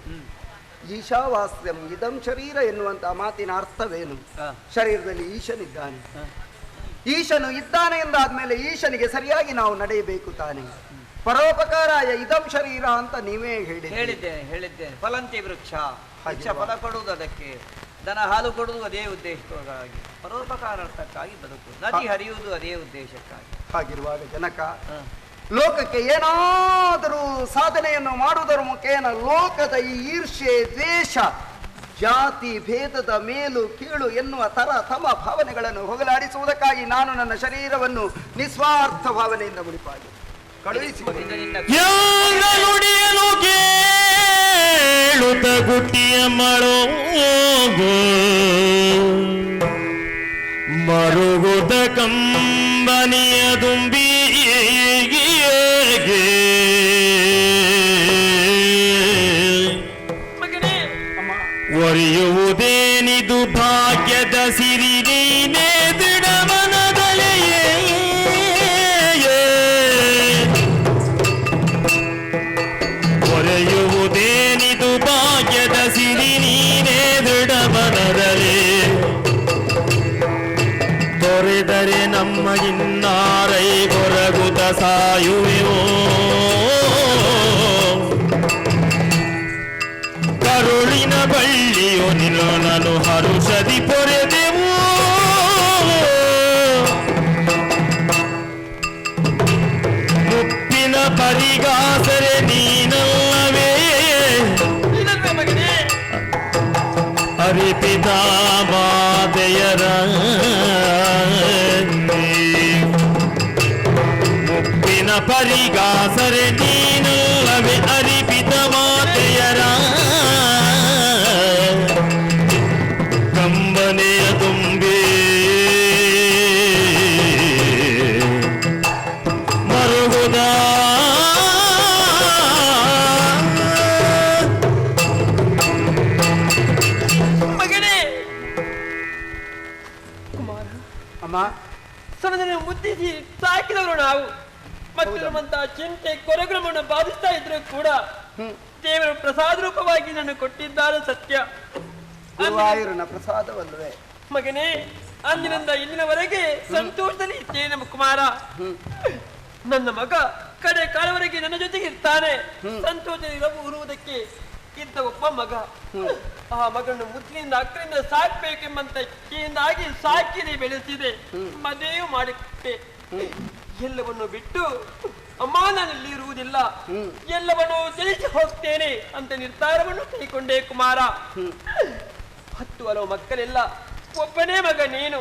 Speaker 6: ಈಶಾವಾಸ್ಯಂ ಇದಂ ಶರೀರ ಎನ್ನುವಂತಹ ಮಾತಿನ ಅರ್ಥವೇನು? ಶರೀರದಲ್ಲಿ ಈಶನಿದ್ದಾನೆ, ಈಶನು ಇದ್ದಾನೆ ಎಂದಾದ್ಮೇಲೆ ಈಶನಿಗೆ ಸರಿಯಾಗಿ ನಾವು ನಡೆಯಬೇಕು ತಾನೆ. ಪರೋಪಕಾರಾಯ ಇದಂ ಶರೀರ ಅಂತ ನೀವೇ
Speaker 4: ಹೇಳಿದ್ದೇನೆ. ಫಲಂತಿ ವೃಕ್ಷ ಫಲ ಕೊಡುವುದು, ಅದಕ್ಕೆ ದನ ಹಾಲು ಕೊಡುವುದು ಅದೇ ಉದ್ದೇಶಕ್ಕಾಗಿ, ಪರೋಪಕಾರಾರ್ಥಕ್ಕಾಗಿ ಬದುಕು. ನದಿ ಹರಿಯುವುದು ಅದೇ ಉದ್ದೇಶಕ್ಕಾಗಿ.
Speaker 6: ಹಾಗಿರುವಾಗ ಜನಕ, ಲೋಕಕ್ಕೆ ಏನಾದರೂ ಸಾಧನೆಯನ್ನು ಮಾಡುವುದರ ಮುಖೇನ ಲೋಕದ ಈ ಈರ್ಷ್ಯೆ, ದ್ವೇಷ, ಜಾತಿ ಭೇದದ ಮೇಲು ಕೀಳು ಎನ್ನುವ ತಮ ಭಾವನೆಗಳನ್ನು ಹೋಗಲಾಡಿಸುವುದಕ್ಕಾಗಿ ನಾನು ನನ್ನ ಶರೀರವನ್ನು ನಿಸ್ವಾರ್ಥ ಭಾವನೆಯಿಂದ ಮುಡಿಪಾಗಿ ಕಳುಹಿಸಿ
Speaker 1: ನುಡಿಯಲು ಕೇಳುತ್ತ ಗುಟ್ಟಿಯ ಮಳೋಗೋ ಮರುಗುದ ಕಂಬನಿಯ ದುಂಬಿ ಒರೆಯುವುದೇನಿದು ಭಾಗ್ಯದ ಸಿರಿ ನೀನೇ ದೃಢ ಮನದಲೆಯೇ ಒರೆಯುವುದೇನಿದು ಭಾಗ್ಯದ ಸಿರಿ ನೀನೇ ದೃಢ ಮನದಲೇ ತೊರೆದರೆ ನಮ್ಮ ಇನ್ನಾರೈ ಕೊರಗುತ ಸಾಯುವೆವೋ ಕರುಳಿನ ಬಳ್ಳಿಯು ನಿಲ್ಲೋನನು ಹರುಷದಿ ಪೊರೆದೆವು ಮುಪ್ಪಿನ ಪರಿ ಪರಿಗಾಸರೆ ನೀನಲ್ಲವೇ
Speaker 5: ನೀನಲ್ವೇ ಮಗನೇ
Speaker 1: ಅರಿಪಿತ ಮಾತೆಯರ ಮುಪ್ಪಿನ ಪರಿಗಾಸರೆ ನೀನಲ್ಲವೇ ಅರಿಪಿತ ಮಾತೆಯರ ಕಂಬನೆಯ ತುಂಬಿ ಮರುಗುದ
Speaker 5: ಮಗನೇ ಕುಮಾರ
Speaker 6: ಅಮ್ಮ
Speaker 5: ಸಣ್ಣದನ್ನು ಮುದ್ದಿಸಿ ಸಾಕಿದವರು ನಾವು ಮತ್ತು ನಮ್ಮಂತಹ ಚಿಂತೆ ಕೊರಗುಗಳನ್ನು ಬಾಧಿಸ್ತಾ ಇದ್ರು ಕೂಡ ದೇವರು ಪ್ರಸಾದ ರೂಪವಾಗಿ ನನ್ನ ಕೊಟ್ಟಿದ್ದಾರೆ ಸತ್ಯ.
Speaker 6: ಗುರುವಾಯೂರನ ಪ್ರಸಾದವಲ್ವೇ
Speaker 5: ಮಗನೇ ಅಂದಿನಿಂದ ಇಲ್ಲಿನವರೆಗೆ ಸಂತೋಷದಲ್ಲಿ ಇದ್ದೇನೆ ನಮ್ಮ ಕುಮಾರ. ನನ್ನ ಮಗ ಕಡೆ ಕಾಲವರೆಗೆ ನನ್ನ ಜೊತೆಗೆ ಇರ್ತಾನೆ. ಸಂತೋಷವಿರುವುದಕ್ಕೆ ಇದ್ದ ಒಬ್ಬ ಮಗ. ಆ ಮಗನ್ನು ಮುದ್ಲಿಂದ ಅಕ್ಕರಿಂದ ಸಾಕ್ಬೇಕೆಂಬಂತ ಇಚ್ಛೆಯಿಂದಾಗಿ ಸಾಕಿದೆ, ಬೆಳೆಸಿದೆ, ಮದುವೆ ಮಾಡಿಕೊಟ್ಟೆ. ಎಲ್ಲವನ್ನು ಬಿಟ್ಟು ಅಮ್ಮ ನಾನು ಇಲ್ಲಿ ಇರುವುದಿಲ್ಲ, ಎಲ್ಲವನ್ನು ತಿಳಿಸಿ ಹೋಗ್ತೇನೆ ಅಂತ ನಿರ್ಧಾರವನ್ನು ಕೈಕೊಂಡೆ ಕುಮಾರ. 10 ಹಲವು ಮಕ್ಕಳೆಲ್ಲ, ಒಬ್ಬನೇ ಮಗ ನೀನು.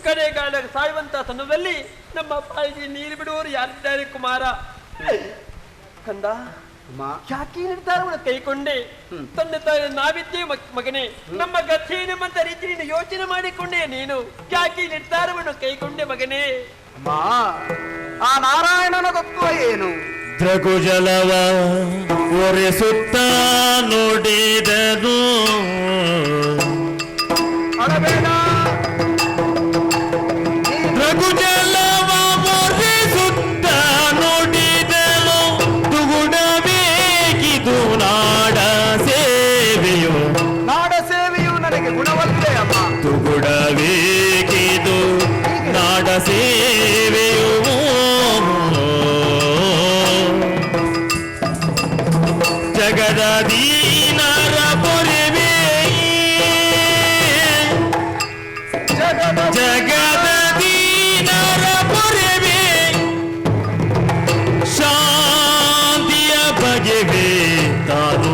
Speaker 5: ಕಡೆಗಾಲ ಸಾಯುವಂತ ಸಂದರ್ಭದಲ್ಲಿ ನಮ್ಮ ಬಾಯಿಗೆ ನೀರು ಬಿಡುವವರು ಯಾರಿದ್ದಾರೆ ಕುಮಾರ? ಕಂದ, ಯಾಕೆ ನಿರ್ಧಾರವನ್ನು ಕೈಕೊಂಡೆ? ತಂದೆ ತಾಯಿ ನಾವಿದ್ದೇ ಮಗನೇ, ನಮ್ಮ ಗತಿಯೇನೆಂಬಂತ ರೀತಿಯಿಂದ ಯೋಚನೆ ಮಾಡಿಕೊಂಡೆ ನೀನು. ಯಾಕೆ ನಿರ್ಧಾರವನ್ನು ಕೈಕೊಂಡೆ ಮಗನೇ?
Speaker 6: ಆ ನಾರಾಯಣನ ತತ್ವ ಏನು?
Speaker 1: ದ್ರಗುಜಲವ ಒರೆಸುತ್ತ ನೋಡಿದನು
Speaker 6: ಅಳಬೇಡ.
Speaker 1: ರಘುಜಲವ ಒರೆಸುತ್ತ ನೋಡಿದನು ತುಗುಡಬೇಕಿದು ನಾಡ ಸೇವೆಯು.
Speaker 6: ನಾಡ ಸೇವೆಯು ನನಗೆ ಗುಣವಲ್ಲೇ ಅಮ್ಮ.
Speaker 1: ತುಗುಡಬೇಕಿದು ನಾಡ ಸೇವೆಯು. ಜಗದ ದೀನರ ಪೊರೆವೆ, ಜಗದ ದೀನರ ಪೊರೆವೆ, ಶಾಂತಿಯ ಬಗೆವೆ ತಾನು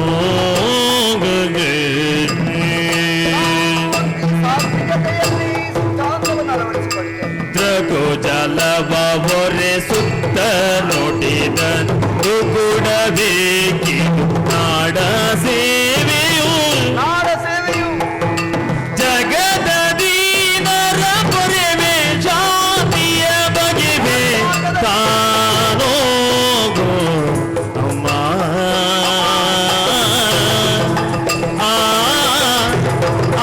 Speaker 6: ಸಾತ್ವಿಕತೆಯಲ್ಲಿ ಸಿದ್ಧಾಂತವನ್ನು ಅಳವಡಿಸಿಕೊಳ್ಳೆ.
Speaker 1: ದ್ರಗುಜಲವ ಒರೆಸುತ್ತ ನೋಡಿದ ತುಗುಡಬೇಕಿದು ನಾಡ ಸೇವೆಯು.
Speaker 6: ನಾಡ ಸೇವೆಯು
Speaker 1: ಜಗದ ದೀನರ ಪೊರೆವೆ, ಶಾಂತಿಯ ಬಗೆವೆ ತಾನೋಗೋ ಅಮ್ಮ. ಆ ಆ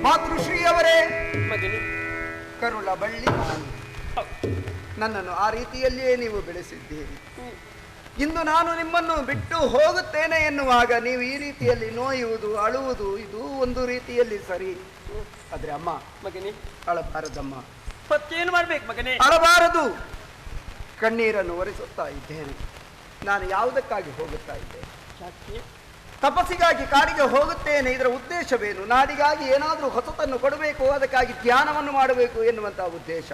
Speaker 6: ಮಾತೃಶ್ರೀಯವರೇ,
Speaker 5: ಮಗನೇ
Speaker 6: ಕರುಳ ಬಳ್ಳಿ ನಾನು. ನನ್ನನ್ನು ಆ ರೀತಿಯಲ್ಲಿಯೇ ನೀವು ಬೆಳೆಸಿದ್ದೀರಿ. ಇಂದು ನಾನು ನಿಮ್ಮನ್ನು ಬಿಟ್ಟು ಹೋಗುತ್ತೇನೆ ಎನ್ನುವಾಗ ನೀವು ಈ ರೀತಿಯಲ್ಲಿ ನೋಯುವುದು, ಅಳುವುದು, ಇದು ಒಂದು ರೀತಿಯಲ್ಲಿ ಸರಿ. ಆದ್ರೆ ಅಮ್ಮ,
Speaker 5: ಮಗನೇ
Speaker 6: ಅಳಬಾರದಮ್ಮ,
Speaker 5: ಮತ್ತೇನು ಮಾಡ್ಬೇಕು ಮಗನೇ?
Speaker 6: ಅಳಬಾರದು. ಕಣ್ಣೀರನ್ನು ಒರೆಸುತ್ತಾ ಇದ್ದೇನೆ. ನಾನು ಯಾವುದಕ್ಕಾಗಿ ಹೋಗುತ್ತಾ ಇದ್ದೇನೆ?
Speaker 5: ಯಾಕೆ?
Speaker 6: ತಪಸ್ಸಿಗಾಗಿ ಕಾಡಿಗೆ ಹೋಗುತ್ತೇನೆ. ಇದರ ಉದ್ದೇಶವೇನು? ನಾಡಿಗಾಗಿ ಏನಾದರೂ ಹೊಸತನ್ನು ಕೊಡಬೇಕು, ಅದಕ್ಕಾಗಿ ಧ್ಯಾನವನ್ನು ಮಾಡಬೇಕು ಎನ್ನುವಂತಹ ಉದ್ದೇಶ.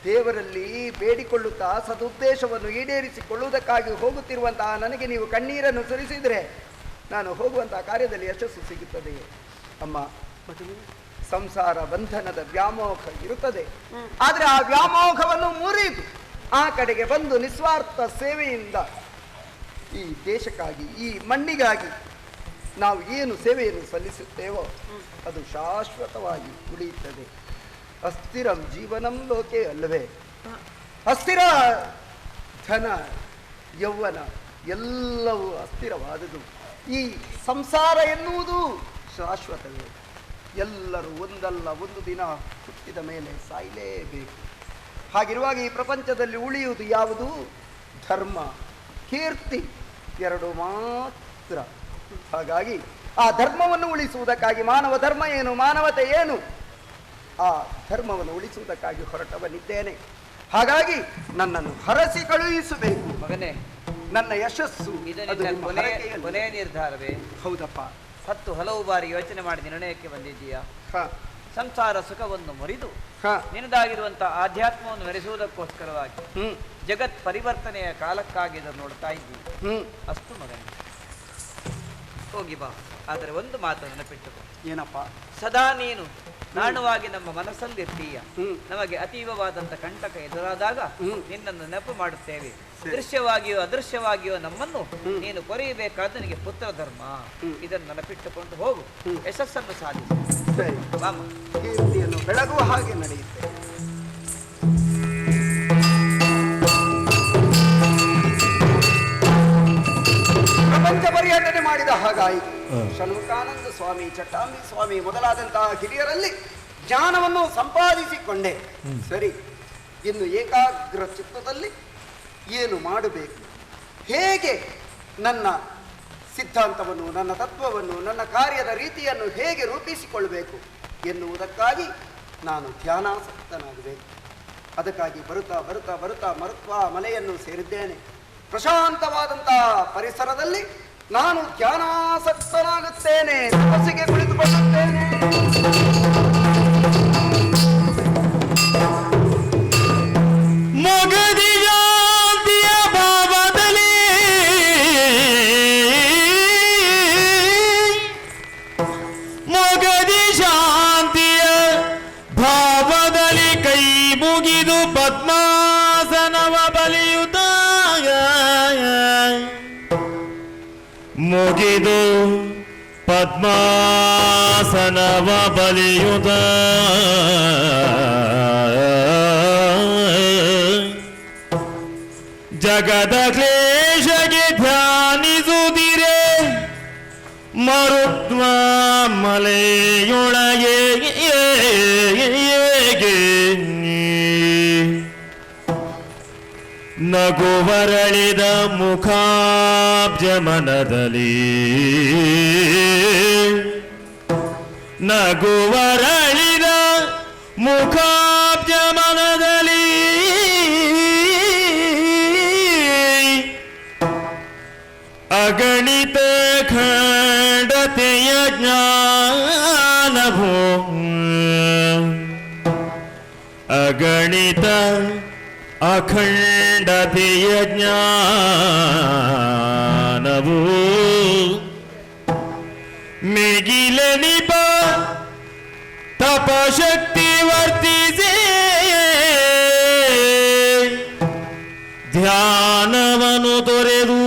Speaker 6: ದೇವರಲ್ಲಿ ಬೇಡಿಕೊಳ್ಳುತ್ತಾ ಸದುದ್ದೇಶವನ್ನು ಈಡೇರಿಸಿಕೊಳ್ಳುವುದಕ್ಕಾಗಿ ಹೋಗುತ್ತಿರುವಂತಹ ನನಗೆ ನೀವು ಕಣ್ಣೀರನ್ನು ಸುರಿಸಿದರೆ ನಾನು ಹೋಗುವಂತಹ ಕಾರ್ಯದಲ್ಲಿ ಯಶಸ್ಸು ಸಿಗುತ್ತದೆಯೇ? ಅಮ್ಮ, ಸಂಸಾರ ಬಂಧನದ ವ್ಯಾಮೋಹ ಇರುತ್ತದೆ. ಆದರೆ ಆ ವ್ಯಾಮೋಹವನ್ನು ಮುರಿದು ಆ ಕಡೆಗೆ ಬಂದು ನಿಸ್ವಾರ್ಥ ಸೇವೆಯಿಂದ ಈ ದೇಶಕ್ಕಾಗಿ, ಈ ಮಣ್ಣಿಗಾಗಿ ನಾವು ಏನು ಸೇವೆಯನ್ನು ಸಲ್ಲಿಸುತ್ತೇವೋ ಅದು ಶಾಶ್ವತವಾಗಿ ಉಳಿಯುತ್ತದೆ. ಅಸ್ಥಿರಂ ಜೀವನಂ ಲೋಕೆ ಅಲ್ಲವೇ? ಅಸ್ಥಿರ ಧನ, ಯೌವನ ಎಲ್ಲವೂ ಅಸ್ಥಿರವಾದುದು. ಈ ಸಂಸಾರ ಎನ್ನುವುದು ಶಾಶ್ವತವೇ. ಎಲ್ಲರೂ ಒಂದಲ್ಲ ಒಂದು ದಿನ ಹುಟ್ಟಿದ ಮೇಲೆ ಸಾಯಲೇಬೇಕು. ಹಾಗಿರುವಾಗ ಈ ಪ್ರಪಂಚದಲ್ಲಿ ಉಳಿಯುವುದು ಯಾವುದು? ಧರ್ಮ, ಕೀರ್ತಿ ಎರಡು ಮಾತ್ರ. ಹಾಗಾಗಿ ಆ ಧರ್ಮವನ್ನು ಉಳಿಸುವುದಕ್ಕಾಗಿ ಮಾನವ ಧರ್ಮ ಏನು, ಮಾನವತೆ ಏನು, ಆ ಧರ್ಮವನ್ನು ಉಳಿಸುವುದಕ್ಕಾಗಿ ಹೊರಟವನಿದ್ದೇನೆ. ಹಾಗಾಗಿ ನನ್ನನ್ನು ಹರಸಿ ಕಳುಹಿಸಬೇಕು.
Speaker 4: ಮಗನೇ,
Speaker 6: ನನ್ನ ಯಶಸ್ಸು
Speaker 4: ಇದು
Speaker 6: ಅದು
Speaker 4: ನಿನ್ನ
Speaker 6: ನಿಮ್ಮ
Speaker 4: ಕೊನೆ
Speaker 6: ಹರಕೆಯಲ್ಲಿ.
Speaker 4: ಕೊನೆಯ ನಿರ್ಧಾರವೇ?
Speaker 6: ಹೌದಪ್ಪ.
Speaker 4: 10 ಹಲವು ಬಾರಿ ಯೋಚನೆ ಮಾಡಿ ನಿರ್ಣಯಕ್ಕೆ ಬಂದಿದ್ದೀಯಾ?
Speaker 6: ಹ,
Speaker 4: ಸಂಸಾರ ಸುಖವನ್ನು ಮುರಿದು
Speaker 6: ಹ,
Speaker 4: ನಿನ್ನದಾಗಿರುವಂತಹ ಆಧ್ಯಾತ್ಮವನ್ನು ಮೆರೆಸುವುದಕ್ಕೋಸ್ಕರವಾಗಿ
Speaker 6: ಹ್ಮ್,
Speaker 4: ಜಗತ್ ಪರಿವರ್ತನೆಯ ಕಾಲಕ್ಕಾಗಿ ಇದನ್ನು ನೋಡ್ತಾ ಇದ್ದೀವಿ.
Speaker 6: ಹ್ಮ್.
Speaker 4: ಅಷ್ಟು ಮಗನೇ, ಹೋಗಿ ಬಾ. ಆದರೆ ಒಂದು ಮಾತು ನೆನಪಿಟ್ಟುಕೋ.
Speaker 6: ಏನಪ್ಪ?
Speaker 4: ಸದಾ ನೀನು ನಾಣುವಾಗಿ ನಮ್ಮ ಮನಸ್ಸಲ್ಲಿರ್ತೀಯ.
Speaker 6: ಹ್ಮ್.
Speaker 4: ನಮಗೆ ಅತೀವವಾದಂತ ಕಂಟಕ ಎದುರಾದಾಗ
Speaker 6: ಹ್ಮ್.
Speaker 4: ನಿನ್ನನ್ನು ನೆನಪು ಮಾಡುತ್ತೇವೆ.
Speaker 6: ಸರಿ.
Speaker 4: ದೃಶ್ಯವಾಗಿಯೋ ಅದೃಶ್ಯವಾಗಿಯೋ ನಮ್ಮನ್ನು ನೀನು ಕೊರೆಯಬೇಕಾದ ನಿನಗೆ ಪುತ್ರ ಧರ್ಮ. ಇದನ್ನು ನೆನಪಿಟ್ಟುಕೊಂಡು ಹೋಗು, ಯಶಸ್ಸನ್ನು ಸಾಧಿಸು.
Speaker 6: ಸರಿ,
Speaker 4: ವಾಮ.
Speaker 6: ಕೀರ್ತಿಯನ್ನು ಬೆಳಗುವ ಹಾಗೆ ನಡೆಯುತ್ತೆ. ಪ್ರಪಂಚ ಪರ್ಯಟನೆ ಮಾಡಿದ ಹಾಗಾಯಿತು. ಷಣ್ಮುಖಾನಂದ ಸ್ವಾಮಿ, ಚಟ್ಟಾಂಬಿ ಸ್ವಾಮಿ ಮೊದಲಾದಂತಹ ಹಿರಿಯರಲ್ಲಿ ಜ್ಞಾನವನ್ನು ಸಂಪಾದಿಸಿಕೊಂಡೆ. ಸರಿ, ಇನ್ನು ಏಕಾಗ್ರ ಚಿತ್ತದಲ್ಲಿ ಏನು ಮಾಡಬೇಕು, ಹೇಗೆ ನನ್ನ ಸಿದ್ಧಾಂತವನ್ನು, ನನ್ನ ತತ್ವವನ್ನು, ನನ್ನ ಕಾರ್ಯದ ರೀತಿಯನ್ನು ಹೇಗೆ ರೂಪಿಸಿಕೊಳ್ಳಬೇಕು ಎನ್ನುವುದಕ್ಕಾಗಿ ನಾನು ಧ್ಯಾನಾಸಕ್ತನಾಗಬೇಕು. ಅದಕ್ಕಾಗಿ ಬರುತ್ತಾ ಬರುತ್ತಾ ಬರುತ್ತಾ ಮರುತ್ವ ಮಲೆಯನ್ನು ಸೇರಿದ್ದೇನೆ. ಪ್ರಶಾಂತವಾದಂತಹ ಪರಿಸರದಲ್ಲಿ ನಾನು ಧ್ಯಾನಾಸಕ್ತನಾಗುತ್ತೇನೆ, ತಪಸ್ಸಿಗೆ ಕುಳಿತುಕೊಳ್ಳುತ್ತೇನೆ.
Speaker 1: ಮೊಗದಿ ಶಾಂತಿಯ ಭಾವದಲ್ಲಿ ಮೊಗದಿ ಶಾಂತಿಯ ಭಾವದಲ್ಲಿ ಕೈ ಮುಗಿದು ಪದ್ಮಾಸನವ ಬಲಿಯುತ್ತಾಗ ಮುಗಿದು ಪದ್ಮಾಸನವ ಬಲಿಯುತ್ತ ಜಗದ ಕ್ಲೇಶಗೆ ಧ್ಯಾನಿಸುತ್ತಿರೆ ಮರುತ್ವ ಮಲೆಯೊಳಗೆ ನಗುವರಳಿದ ಮುಖಾಬ್ಜ ಮನದಲ್ಲಿ ನಗುವರಳಿದ ಮುಖಾಬ್ಜ ಮನದಲ್ಲಿ ಅಗಣಿತ ಖಂಡತೆಯ ಜ್ಞಾನಭೋ ಅಗಣಿತ ಅಖಂಡತೆಯ ಜ್ಞಾನವು ಮಿಗಿಲೆನಿಪ ತಪಶಕ್ತಿ ವರ್ತಿಸಿ ಧ್ಯಾನವನ್ನು ತೊರೆದು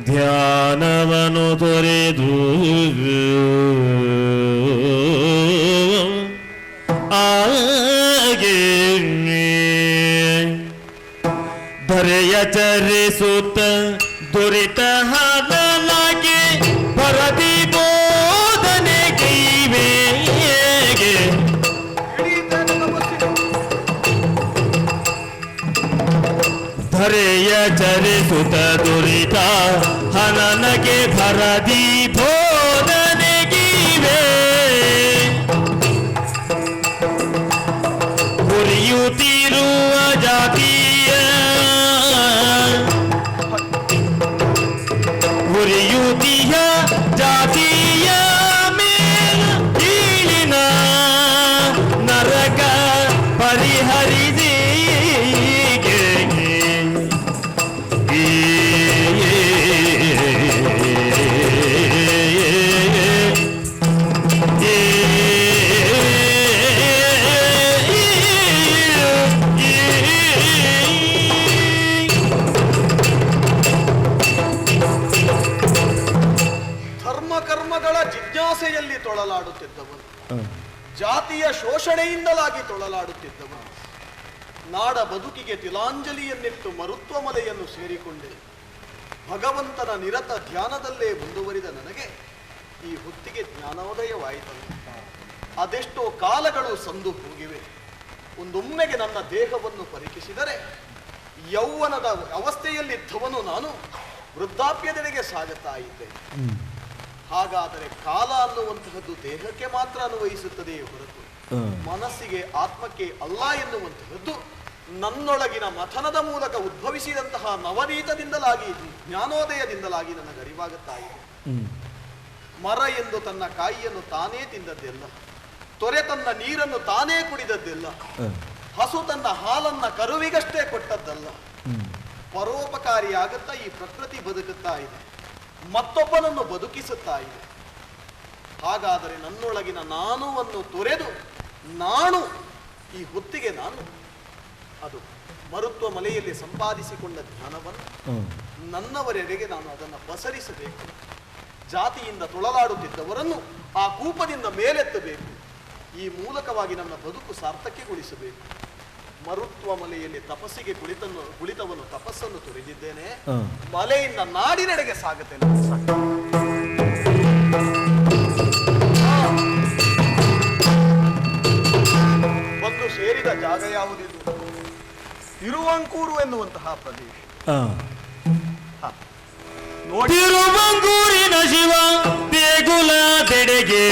Speaker 1: ಧ್ಯಾನವನ್ನು ತೊರೆದು ಆಗೆ ಧರೆಯ ಚರಿಸುತ್ತ ದುರಿತ ಹಾದಲಾಗಿ ಭರತಿ ಬೋಧನೆ ಕೈವೇಗೆ ಧರೆಯ ಚರಿಸುತ್ತ ದುರಿತ ಹನನಗೆ ಭರದಿ ಬೋಧನೆಗಿವೆ ಉರಿಯುತ್ತಿರುವ ಜಾತಿಯ ಉರಿಯುತ್ತಿಯ ಜಾತಿಯ ಮೇಲ ಕೀಳಿನ ನರಕ ಪರಿಹರಿಸಿ
Speaker 2: ಜಿಜ್ಞಾಸೆಯಲ್ಲಿ ತೊಳಲಾಡುತ್ತಿದ್ದವನು, ಜಾತಿಯ ಶೋಷಣೆಯಿಂದಲಾಗಿ ತೊಳಲಾಡುತ್ತಿದ್ದವನು, ನಾಡ ಬದುಕಿಗೆ ತಿಲಾಂಜಲಿಯನ್ನಿಟ್ಟು ಮರುತ್ವ ಮಲೆಯನ್ನು ಸೇರಿಕೊಂಡೆ. ಭಗವಂತನ ನಿರತ ಧ್ಯಾನದಲ್ಲೇ ಮುಂದುವರಿದ ನನಗೆ ಈ ಹೊತ್ತಿಗೆ ಜ್ಞಾನೋದಯವಾಯಿತಲ್ಲ. ಅದೆಷ್ಟೋ ಕಾಲಗಳು ಸಂದು ಹೋಗಿವೆ. ಒಂದೊಮ್ಮೆಗೆ ನನ್ನ ದೇಹವನ್ನು ಪರೀಕ್ಷಿಸಿದರೆ ಯೌವನದ ಅವಸ್ಥೆಯಲ್ಲಿದ್ದವನು ನಾನು ವೃದ್ಧಾಪ್ಯದೆಡೆಗೆ ಸಾಗುತ್ತಾ ಇದ್ದೆ. ಹಾಗಾದರೆ ಕಾಲ ಅನ್ನುವಂತಹದ್ದು ದೇಹಕ್ಕೆ ಮಾತ್ರ ಅನ್ವಯಿಸುತ್ತದೆಯೇ ಹೊರತು ಮನಸ್ಸಿಗೆ, ಆತ್ಮಕ್ಕೆ ಅಲ್ಲ ಎನ್ನುವಂತಹದ್ದು ನನ್ನೊಳಗಿನ ಮಥನದ ಮೂಲಕ ಉದ್ಭವಿಸಿದಂತಹ ನವನೀತದಿಂದಲಾಗಿ ಜ್ಞಾನೋದಯದಿಂದಲಾಗಿ ನನಗೆ ಅರಿವಾಗುತ್ತಾ ಇದೆ. ಮರ ಎಂದು ತನ್ನ ಕಾಯಿಯನ್ನು ತಾನೇ ತಿಂದದ್ದೆಲ್ಲ, ತೊರೆ ತನ್ನ ನೀರನ್ನು ತಾನೇ ಕುಡಿದದ್ದೆಲ್ಲ, ಹಸು ತನ್ನ ಹಾಲನ್ನ ಕರುವಿಗಷ್ಟೇ ಕೊಟ್ಟದ್ದಲ್ಲ. ಪರೋಪಕಾರಿಯಾಗುತ್ತಾ ಈ ಪ್ರಕೃತಿ ಬದುಕುತ್ತಾ ಇದೆ, ಮತ್ತೊಬ್ಬನನ್ನು ಬದುಕಿಸುತ್ತಾ ಇದೆ. ಹಾಗಾದರೆ ನನ್ನೊಳಗಿನ ನಾನುವನ್ನು ತೊರೆದು ನಾನು ಈ ಹೊತ್ತಿಗೆ ನಾನು ಅದು ಮರುತ್ವ ಮಲೆಯಲ್ಲಿ ಸಂಪಾದಿಸಿಕೊಂಡ ಜ್ಞಾನವನ್ನು ನನ್ನವರೆಡೆಗೆ ನಾನು ಅದನ್ನು ಪಸರಿಸಬೇಕು. ಜಾತಿಯಿಂದ ತೊಳಲಾಡುತ್ತಿದ್ದವರನ್ನು ಆ ಕೂಪದಿಂದ ಮೇಲೆತ್ತಬೇಕು. ಈ ಮೂಲಕವಾಗಿ ನನ್ನ ಬದುಕು ಸಾರ್ಥಕ್ಯಗೊಳಿಸಬೇಕು. ಮರುತ್ವ ಮಲೆಯಲ್ಲಿ ತಪಸ್ಸಿಗೆ ಕುಳಿತವನು ತಪಸ್ಸನ್ನು ತೊರೆದಿದ್ದೇನೆ, ಮಲೆಯಿಂದ ನಾಡಿನೆಡೆಗೆ ಸಾಗುತ್ತೇನೆ. ಬಂದು ಸೇರಿದ ಜಾಗ ಯಾವುದಿದು? ತಿರುವಂಕೂರು ಎನ್ನುವಂತಹ ಪ್ರದೇಶ.
Speaker 1: ತಿರುವಂಕೂರಿನ ಶಿವ ದೇಗುಲದೆಡೆಗೆ,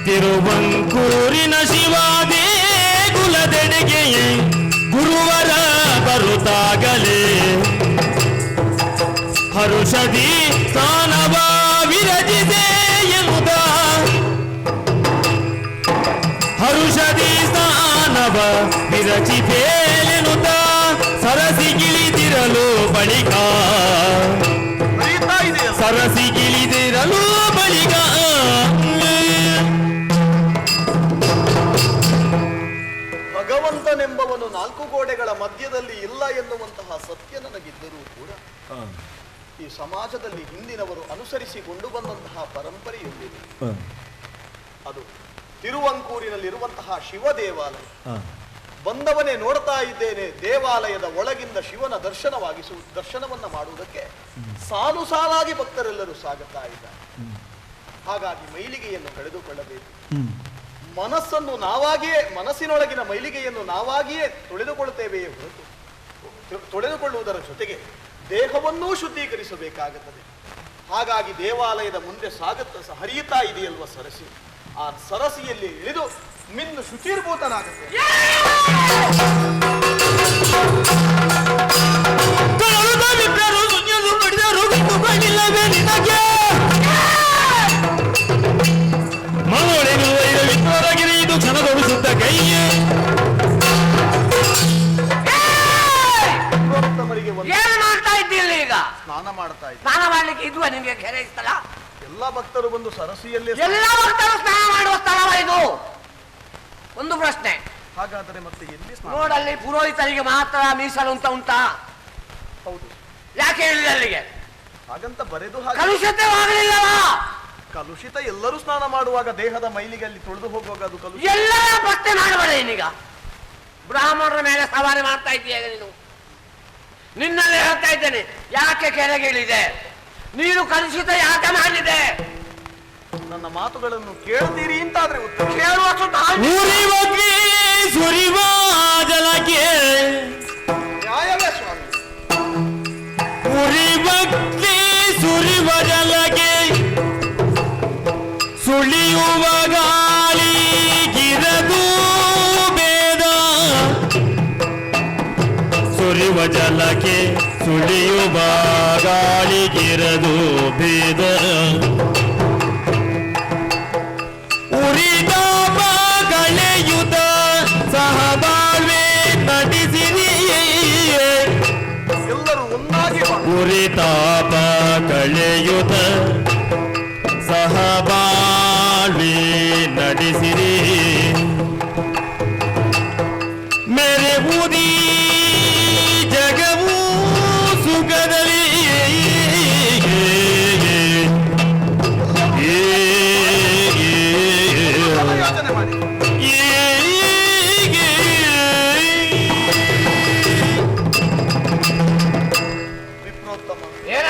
Speaker 1: ತಿರುವಂಕೂರಿನ ಶಿವ ದೇಗುಲದೆಡೆಗೆ ಗುರುವರ ಬರುತ್ತಾಗಲೇ ಹರುಷದಿ ಸ್ಥಾನವ ವಿರಜಿದೆ ಎನ್ನುತ್ತ, ಹರುಷದಿ ಸ್ಥಾನವ ವಿರಚಿತೇನೆನುತ್ತ ಸರಸಿಗಿಳಿದಿರಲು ಬಳಿಕ, ಸರಸಿಗಿಳಿದಿರಲು ಬಳಿಕ
Speaker 2: ಭಗವಂತನೆಂಬವನು ನಾಲ್ಕು ಗೋಡೆಗಳ ಮಧ್ಯದಲ್ಲಿ ಇಲ್ಲ ಎನ್ನುವಂತಹ ಸತ್ಯ ನನಗಿದ್ದರೂ ಕೂಡ ಈ ಸಮಾಜದಲ್ಲಿ ಹಿಂದಿನವರು ಅನುಸರಿಸಿಕೊಂಡು ಬಂದಂತಹ ಪರಂಪರೆಯೊಂದಿದೆ. ಅದು ತಿರುವಂಕೂರಿನಲ್ಲಿರುವಂತಹ ಶಿವ ದೇವಾಲಯ. ಬಂದವನೇ ನೋಡ್ತಾ ಇದ್ದೇನೆ, ದೇವಾಲಯದ ಒಳಗಿಂದ ಶಿವನ ದರ್ಶನವನ್ನ ಮಾಡುವುದಕ್ಕೆ ಸಾಲು ಸಾಲಾಗಿ ಭಕ್ತರೆಲ್ಲರೂ ಸಾಗುತ್ತಾ ಇದ್ದಾರೆ. ಹಾಗಾಗಿ ಮೈಲಿಗೆಯನ್ನು ಕಳೆದುಕೊಳ್ಳಬೇಕು. ಮನಸ್ಸನ್ನು ನಾವಾಗಿಯೇ, ಮನಸ್ಸಿನೊಳಗಿನ ಮೈಲಿಗೆಯನ್ನು ನಾವಾಗಿಯೇ ತೊಳೆದುಕೊಳ್ಳುತ್ತೇವೆಯೇ ಹೊರತು ತೊಳೆದುಕೊಳ್ಳುವುದರ ಜೊತೆಗೆ ದೇಹವನ್ನೂ ಶುದ್ಧೀಕರಿಸಬೇಕಾಗುತ್ತದೆ. ಹಾಗಾಗಿ ದೇವಾಲಯದ ಮುಂದೆ ಹರಿಯುತ್ತಾ ಇದೆಯಲ್ವ ಸರಸಿ, ಆ ಸರಸಿಯಲ್ಲಿ ಇಳಿದು ಮಿಂದು ಶುಚಿರ್ಭೂತನಾಗುತ್ತೆ.
Speaker 1: ಇದು ಕ್ಷಣಗೊಳಿಸುತ್ತ ಕೈಯೇ
Speaker 7: ಏನು ಮಾಡ್ತಾ ಇದ್ದೀರಿ ಈಗ?
Speaker 2: ಸ್ನಾನ ಮಾಡ್ತಾ ಇದ್ದ.
Speaker 7: ಸ್ನಾನ ಮಾಡ್ಲಿಕ್ಕೆ ಇದುವ ನಿಮಗೆ ಕೆರೆ ಸ್ಥಳ?
Speaker 2: ಎಲ್ಲ ಭಕ್ತರು ಬಂದು ಸರಸಿಯಲ್ಲಿ
Speaker 7: ಎಲ್ಲ ಭಕ್ತರು ಸ್ನಾನ ಮಾಡುವ ಸ್ಥಳವ ಇದು? ಒಂದು ಪ್ರಶ್ನೆ.
Speaker 2: ಹಾಗಾದರೆ ಮತ್ತೆ ಎಲ್ಲಿ ಸ್ನಾನ?
Speaker 7: ನೋಡಲ್ಲಿ ಪುರೋಹಿತರಿಗೆ ಮಾತ್ರ ಮೀಸಲು ಅಂತ ಉಂಟಾ?
Speaker 2: ಹೌದು.
Speaker 7: ಯಾಕೆ ಹೇಳಿದೆ ಅಲ್ಲಿಗೆ?
Speaker 2: ಹಾಗಂತ ಬರೆದು
Speaker 7: ಕಲುಷಿತವಾಗಲಿಲ್ಲವಾ?
Speaker 2: ಕಲುಷಿತ ಎಲ್ಲರೂ ಸ್ನಾನ ಮಾಡುವಾಗ ದೇಹದ ಮೈಲಿಗೆ ಅಲ್ಲಿ ತೊಳೆದು ಹೋಗುವಾಗ ಅದು ಕಲುಷಿತ.
Speaker 7: ಎಲ್ಲ ಪ್ರಶ್ನೆ ಮಾಡಬೇಡ ನೀನೀಗ. ಬ್ರಾಹ್ಮಣರ ಮೇಲೆ ಸವಾರಿ ಮಾಡ್ತಾ ಇದ್ದೀಯ ನೀನು. ನಿನ್ನಲ್ಲೇ ಹೇಳ್ತಾ ಇದ್ದೇನೆ, ಯಾಕೆ ಕೆರೆಗೆ ಇಳಿದೆ? ನೀನು ಕಲುಷಿತ ಯಾಕೆ ಮಾಡಿದೆ?
Speaker 2: ನನ್ನ ಮಾತುಗಳನ್ನು ಕೇಳ್ತೀರಿ ಅಂತಾದ್ರೆ ಉತ್ತರ
Speaker 7: ಕೇಳುವಷ್ಟು
Speaker 1: ಸುರಿವ ಜಲಕ್ಕೆ
Speaker 2: ನ್ಯಾಯವೇ ಸ್ವಾಮಿ.
Speaker 1: ಉರಿಭಕ್ತಿ ಸುರಿವ ಜಲಕ್ಕೆ ಸುಳಿಯುವ ಗಾಳಿ ಗಿರದು ಬೇದ, ಸುರಿವ ಜಲಕ್ಕೆ ಸುಳಿಯುವ ಗಾಳಿಗಿರದು ಭೇದ, ಉರಿದಾಪ ಕಳೆಯುತ ಸಹಬಾಳ್ವೆ ನಡೆಸಿರಿ,
Speaker 2: ಎಲ್ಲರೂ ಒಂದಾಗಿ
Speaker 1: ಉರಿತಾಪ ಕಳೆಯುತ ಸಹಬಾಳ್ವೆ ನಡೆಸಿರಿ, ಮೆರೆವುದಿ ಜಗವು ಸುಖದಲ್ಲಿ
Speaker 2: ಯೋಚನೆ ಮಾಡಿ. ವಿಪ್ರೋತ್ತಮ,
Speaker 7: ಏನ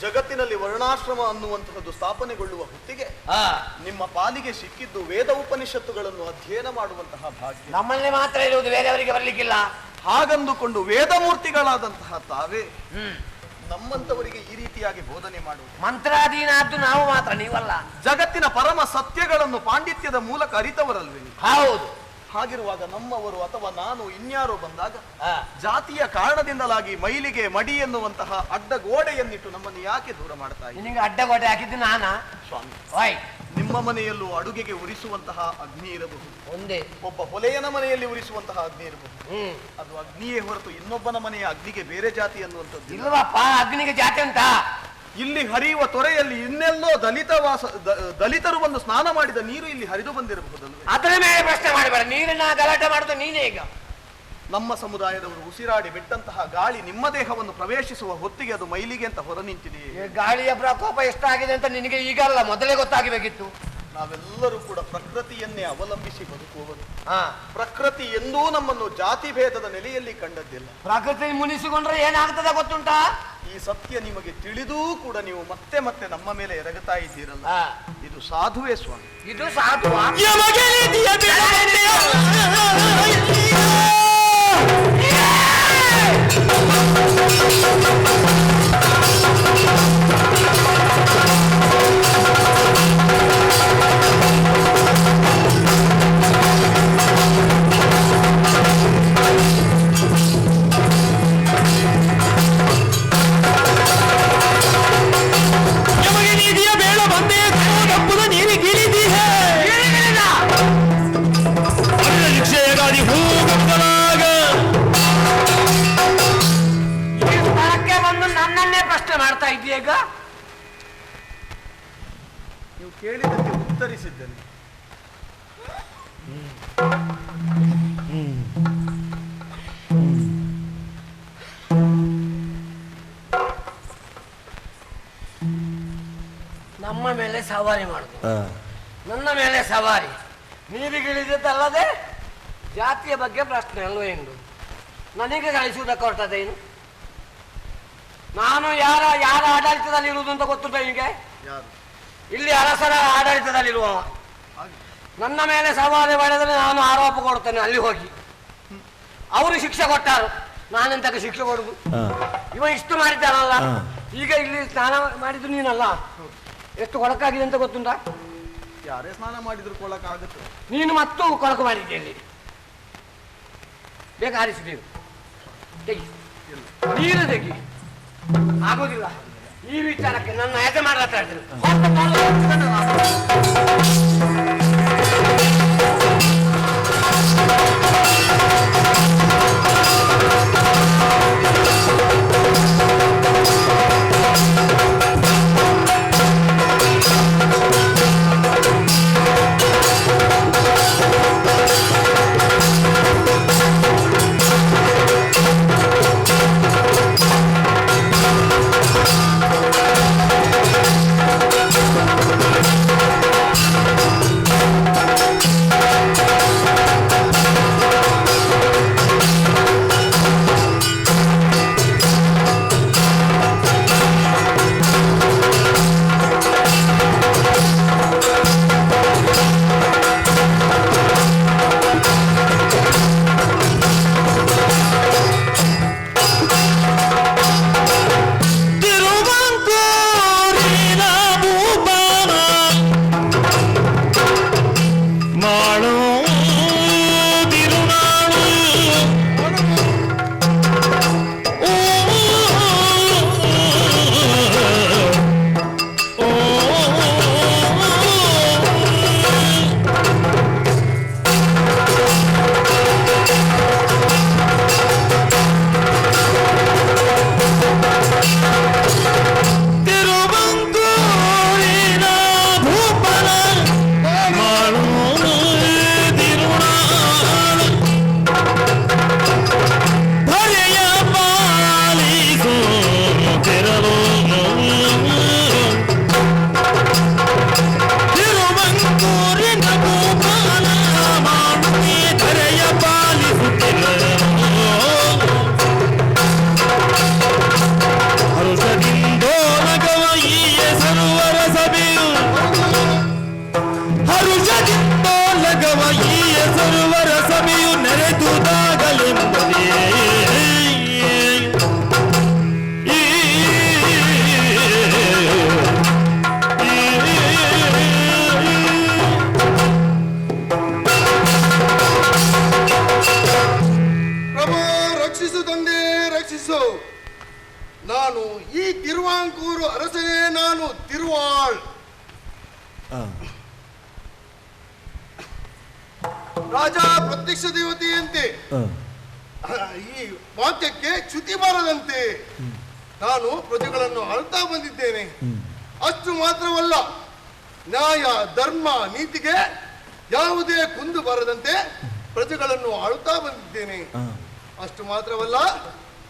Speaker 2: ಜಗತ್ತಿನಲ್ಲಿ ವರ್ಣಾಶ್ರಮ ಅನ್ನುವಂತಹದ್ದು ಸ್ಥಾಪನೆಗೊಳ್ಳುವ ಹೊತ್ತಿಗೆ ನಿಮ್ಮ ಪಾಲಿಗೆ ಸಿಕ್ಕಿದ್ದು ವೇದ ಉಪನಿಷತ್ತುಗಳನ್ನು ಅಧ್ಯಯನ ಮಾಡುವಂತಹ ಭಾಗ್ಯ.
Speaker 7: ನಮ್ಮಲ್ಲಿ ಮಾತ್ರ ಇರುವುದು, ಬೇರೆಯವರಿಗೆ ಬರ್ಲಿಕ್ಕಿಲ್ಲ.
Speaker 2: ಹಾಗಂದುಕೊಂಡು ವೇದಮೂರ್ತಿಗಳಾದಂತಹ ತಾವೇ ನಮ್ಮಂತವರಿಗೆ ಈ ರೀತಿಯಾಗಿ ಬೋಧನೆ ಮಾಡುವುದು.
Speaker 7: ಮಂತ್ರಾಧೀನಾದ್ದು ನಾವು ಮಾತ್ರ, ನೀವಲ್ಲ.
Speaker 2: ಜಗತ್ತಿನ ಪರಮ ಸತ್ಯಗಳನ್ನು ಪಾಂಡಿತ್ಯದ ಮೂಲಕ ಅರಿತವರಲ್ವೇ?
Speaker 7: ಹೌದು.
Speaker 2: ಹಾಗಿರುವಾಗ ನಮ್ಮವರು ಅಥವಾ ನಾನು ಇನ್ಯಾರೋ ಬಂದಾಗ ಜಾತಿಯ ಕಾರಣದಿಂದಲಾಗಿ ಮೈಲಿಗೆ ಮಡಿ ಎನ್ನುವಂತಹ ಅಡ್ಡಗೋಡೆಯನ್ನಿಟ್ಟು ನಮ್ಮನ್ನು ಯಾಕೆ ದೂರ ಮಾಡ್ತಾ ಇದ್ದೀರಿ?
Speaker 7: ನಿನಗೆ ಅಡ್ಡಗೋಡೆ ಹಾಕಿದ್ದು ನಾನಾ?
Speaker 2: ಸ್ವಾಮಿ,
Speaker 7: ಓಯ್,
Speaker 2: ನಿಮ್ಮ ಮನೆಯಲ್ಲೂ ಅಡುಗೆಗೆ ಉರಿಸುವಂತಹ ಅಗ್ನಿ ಇರಬಹುದು,
Speaker 7: ಒಂದೇ
Speaker 2: ಒಬ್ಬ ಹೊಲೆಯನ ಮನೆಯಲ್ಲಿ ಉರಿಸುವಂತಹ ಅಗ್ನಿ ಇರಬಹುದು. ಅದು ಅಗ್ನಿಯೇ ಹೊರತು ಇನ್ನೊಬ್ಬನ ಮನೆಯ ಅಗ್ನಿಗೆ ಬೇರೆ ಜಾತಿ ಅನ್ನುವಂಥದ್ದು
Speaker 7: ಇಲ್ವಪ್ಪ. ಅಗ್ನಿಗೆ ಜಾತಿ ಅಂತ
Speaker 2: ಇಲ್ಲಿ ಹರಿಯುವ ತೊರೆಯಲ್ಲಿ ಇನ್ನೆಲ್ಲೋ ದಲಿತರು ಬಂದು ಸ್ನಾನ ಮಾಡಿದ ನೀರು ಇಲ್ಲಿ ಹರಿದು ಬಂದಿರಬಹುದಲ್ವೇ?
Speaker 7: ಅದರ ಮೇಲೆ ಪ್ರಶ್ನೆ ಮಾಡಬೇಡ. ನೀರಿನ ಗಲಾಟೆ ಮಾಡುದು ನೀನೇ. ಈಗ
Speaker 2: ನಮ್ಮ ಸಮುದಾಯದವರು ಉಸಿರಾಡಿ ಬಿಟ್ಟಂತಹ ಗಾಳಿ ನಿಮ್ಮ ದೇಹವನ್ನು ಪ್ರವೇಶಿಸುವ ಹೊತ್ತಿಗೆ ಅದು ಮೈಲಿಗೆ ಅಂತ ಹೊರ ನಿಂತಿದೆ.
Speaker 7: ಗಾಳಿಯ ಪ್ರಕೋಪ ಎಷ್ಟಾಗಿದೆ ಅಂತ ನಿನಗೆ ಈಗಲ್ಲ, ಮೊದಲೇ ಗೊತ್ತಾಗಬೇಕಿತ್ತು.
Speaker 2: ನಾವೆಲ್ಲರೂ ಕೂಡ ಪ್ರಕೃತಿಯನ್ನೇ ಅವಲಂಬಿಸಿ ಬದುಕುವವರು. ಪ್ರಕೃತಿ ಎಂದೂ ನಮ್ಮನ್ನು ಜಾತಿ ಭೇದದ ನೆಲೆಯಲ್ಲಿ ಕಂಡದ್ದಿಲ್ಲ.
Speaker 7: ಪ್ರಕೃತಿ ಮುನಿಸಿಕೊಂಡ್ರೆ ಏನಾಗ್ತದೆ ಗೊತ್ತುಂಟಾ?
Speaker 2: ಈ ಸತ್ಯ ನಿಮಗೆ ತಿಳಿದೂ ಕೂಡ ನೀವು ಮತ್ತೆ ಮತ್ತೆ ನಮ್ಮ ಮೇಲೆ ಎರಗುತ್ತಾ ಇದ್ದೀರಲ್ಲ, ಇದು ಸಾಧುವೇ ಸ್ವಾಮಿ?
Speaker 7: ಇದು ಸಾಧು. ಮಾಡ್ತಾ ಇದೀಗ
Speaker 2: ನೀವು ಕೇಳಿದ್ದಕ್ಕೆ ಉತ್ತರಿಸಿದ್ದೇನೆ.
Speaker 7: ನಮ್ಮ ಮೇಲೆ ಸವಾರಿ ಮಾಡುದು, ನನ್ನ ಮೇಲೆ ಸವಾರಿ. ನೀರಿಗಿಳಿದಲ್ಲದೆ ಜಾತಿಯ ಬಗ್ಗೆ ಪ್ರಶ್ನೆ ಅಲ್ವ ಎಂದು ನನಗೆ ಗಳಿಸುವುದಕ್ಕೆ ಹೊರಟದೇನು? ನಾನು ಯಾರ ಆಡಳಿತದಲ್ಲಿ ಇರುವುದು ಅಂತ ಗೊತ್ತುಂಟ ನಿಮಗೆ? ಇಲ್ಲಿ ಅರಸರ ಆಡಳಿತದಲ್ಲಿರುವ ನನ್ನ ಮೇಲೆ ಸವಾರಿ ಮಾಡಿದರೆ ನಾನು ಆರೋಪ ಕೊಡ್ತೇನೆ. ಅಲ್ಲಿ ಹೋಗಿ ಅವರು ಶಿಕ್ಷೆ ಕೊಟ್ಟಾರು, ನಾನೆಂತಕ್ಕೆ ಶಿಕ್ಷೆ ಕೊಡುದು? ಇವ ಇಷ್ಟು ಮಾಡಿದ್ದಾನಲ್ಲ, ಈಗ ಇಲ್ಲಿ ಸ್ನಾನ ಮಾಡಿದ್ದು ನೀನಲ್ಲ, ಎಷ್ಟು ಕೊಳಕಾಗಿದೆ ಅಂತ ಗೊತ್ತುಂಟಾ?
Speaker 2: ಯಾರೇ ಸ್ನಾನ ಮಾಡಿದ್ರು ಕೊಳಕಾಗುತ್ತೆ.
Speaker 7: ನೀನು ಮತ್ತು ಕೊಳಕು ಮಾಡಿದ್ದೆ. ಇಲ್ಲಿ ಬೇಗ ಹಾರಿಸಿ ನೀರು ತೆಗಿ, ನೀರು ತೆಗಿ. ಆಗೋದಿಲ್ಲ. ಈ ವಿಚಾರಕ್ಕೆ ನನ್ನ ಯಜಮಾನ ಹತ್ರ
Speaker 8: ನಾನು ಈ ತಿರುವಾಂಕೂರು ಅರಸನೇ, ನಾನು ತಿರುವಾಳ್. ರಾಜ ಪ್ರತ್ಯಕ್ಷ ದೇವತೆಯಂತೆ ಈ ವಾಕ್ಯಕ್ಕೆ ಚ್ಯುತಿ ಬಾರದಂತೆ ನಾನು ಪ್ರಜೆಗಳನ್ನು ಆಳ್ತಾ ಬಂದಿದ್ದೇನೆ. ಅಷ್ಟು ಮಾತ್ರವಲ್ಲ, ನ್ಯಾಯ ಧರ್ಮ ನೀತಿಗೆ ಯಾವುದೇ ಕುಂದು ಬರದಂತೆ ಪ್ರಜೆಗಳನ್ನು ಆಳುತ್ತಾ ಬಂದಿದ್ದೇನೆ. ಅಷ್ಟು ಮಾತ್ರವಲ್ಲ,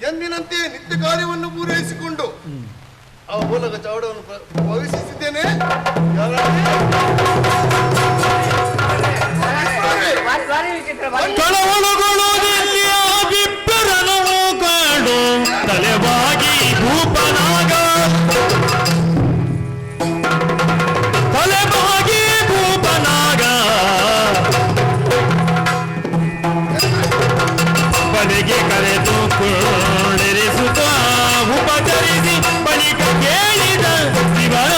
Speaker 8: ಎಂದಿನಂತೆ ನಿತ್ಯ ಕಾರ್ಯವನ್ನು ಪೂರೈಸಿಕೊಂಡು ಆ ಮೂಲಕ ಚಾವಡವನ್ನು ಪ್ರವೇಶಿಸಿದ್ದೇನೆ.
Speaker 1: ಬಿಬ್ಬರನು ಕಾಡು ತಲೆಬಾಗಿ ಭೂಪನಾಗ, ತಲೆಬಾಗಿ ಭೂಪನಾಗ ಬಲಿಗೆ ಕರೆದು ಕೊಂಡಿರಿಸುತ್ತ ಉಪಚರಿಸಿ ಬಳಿಕ ಕೇಳಿದ ಶಿವನ.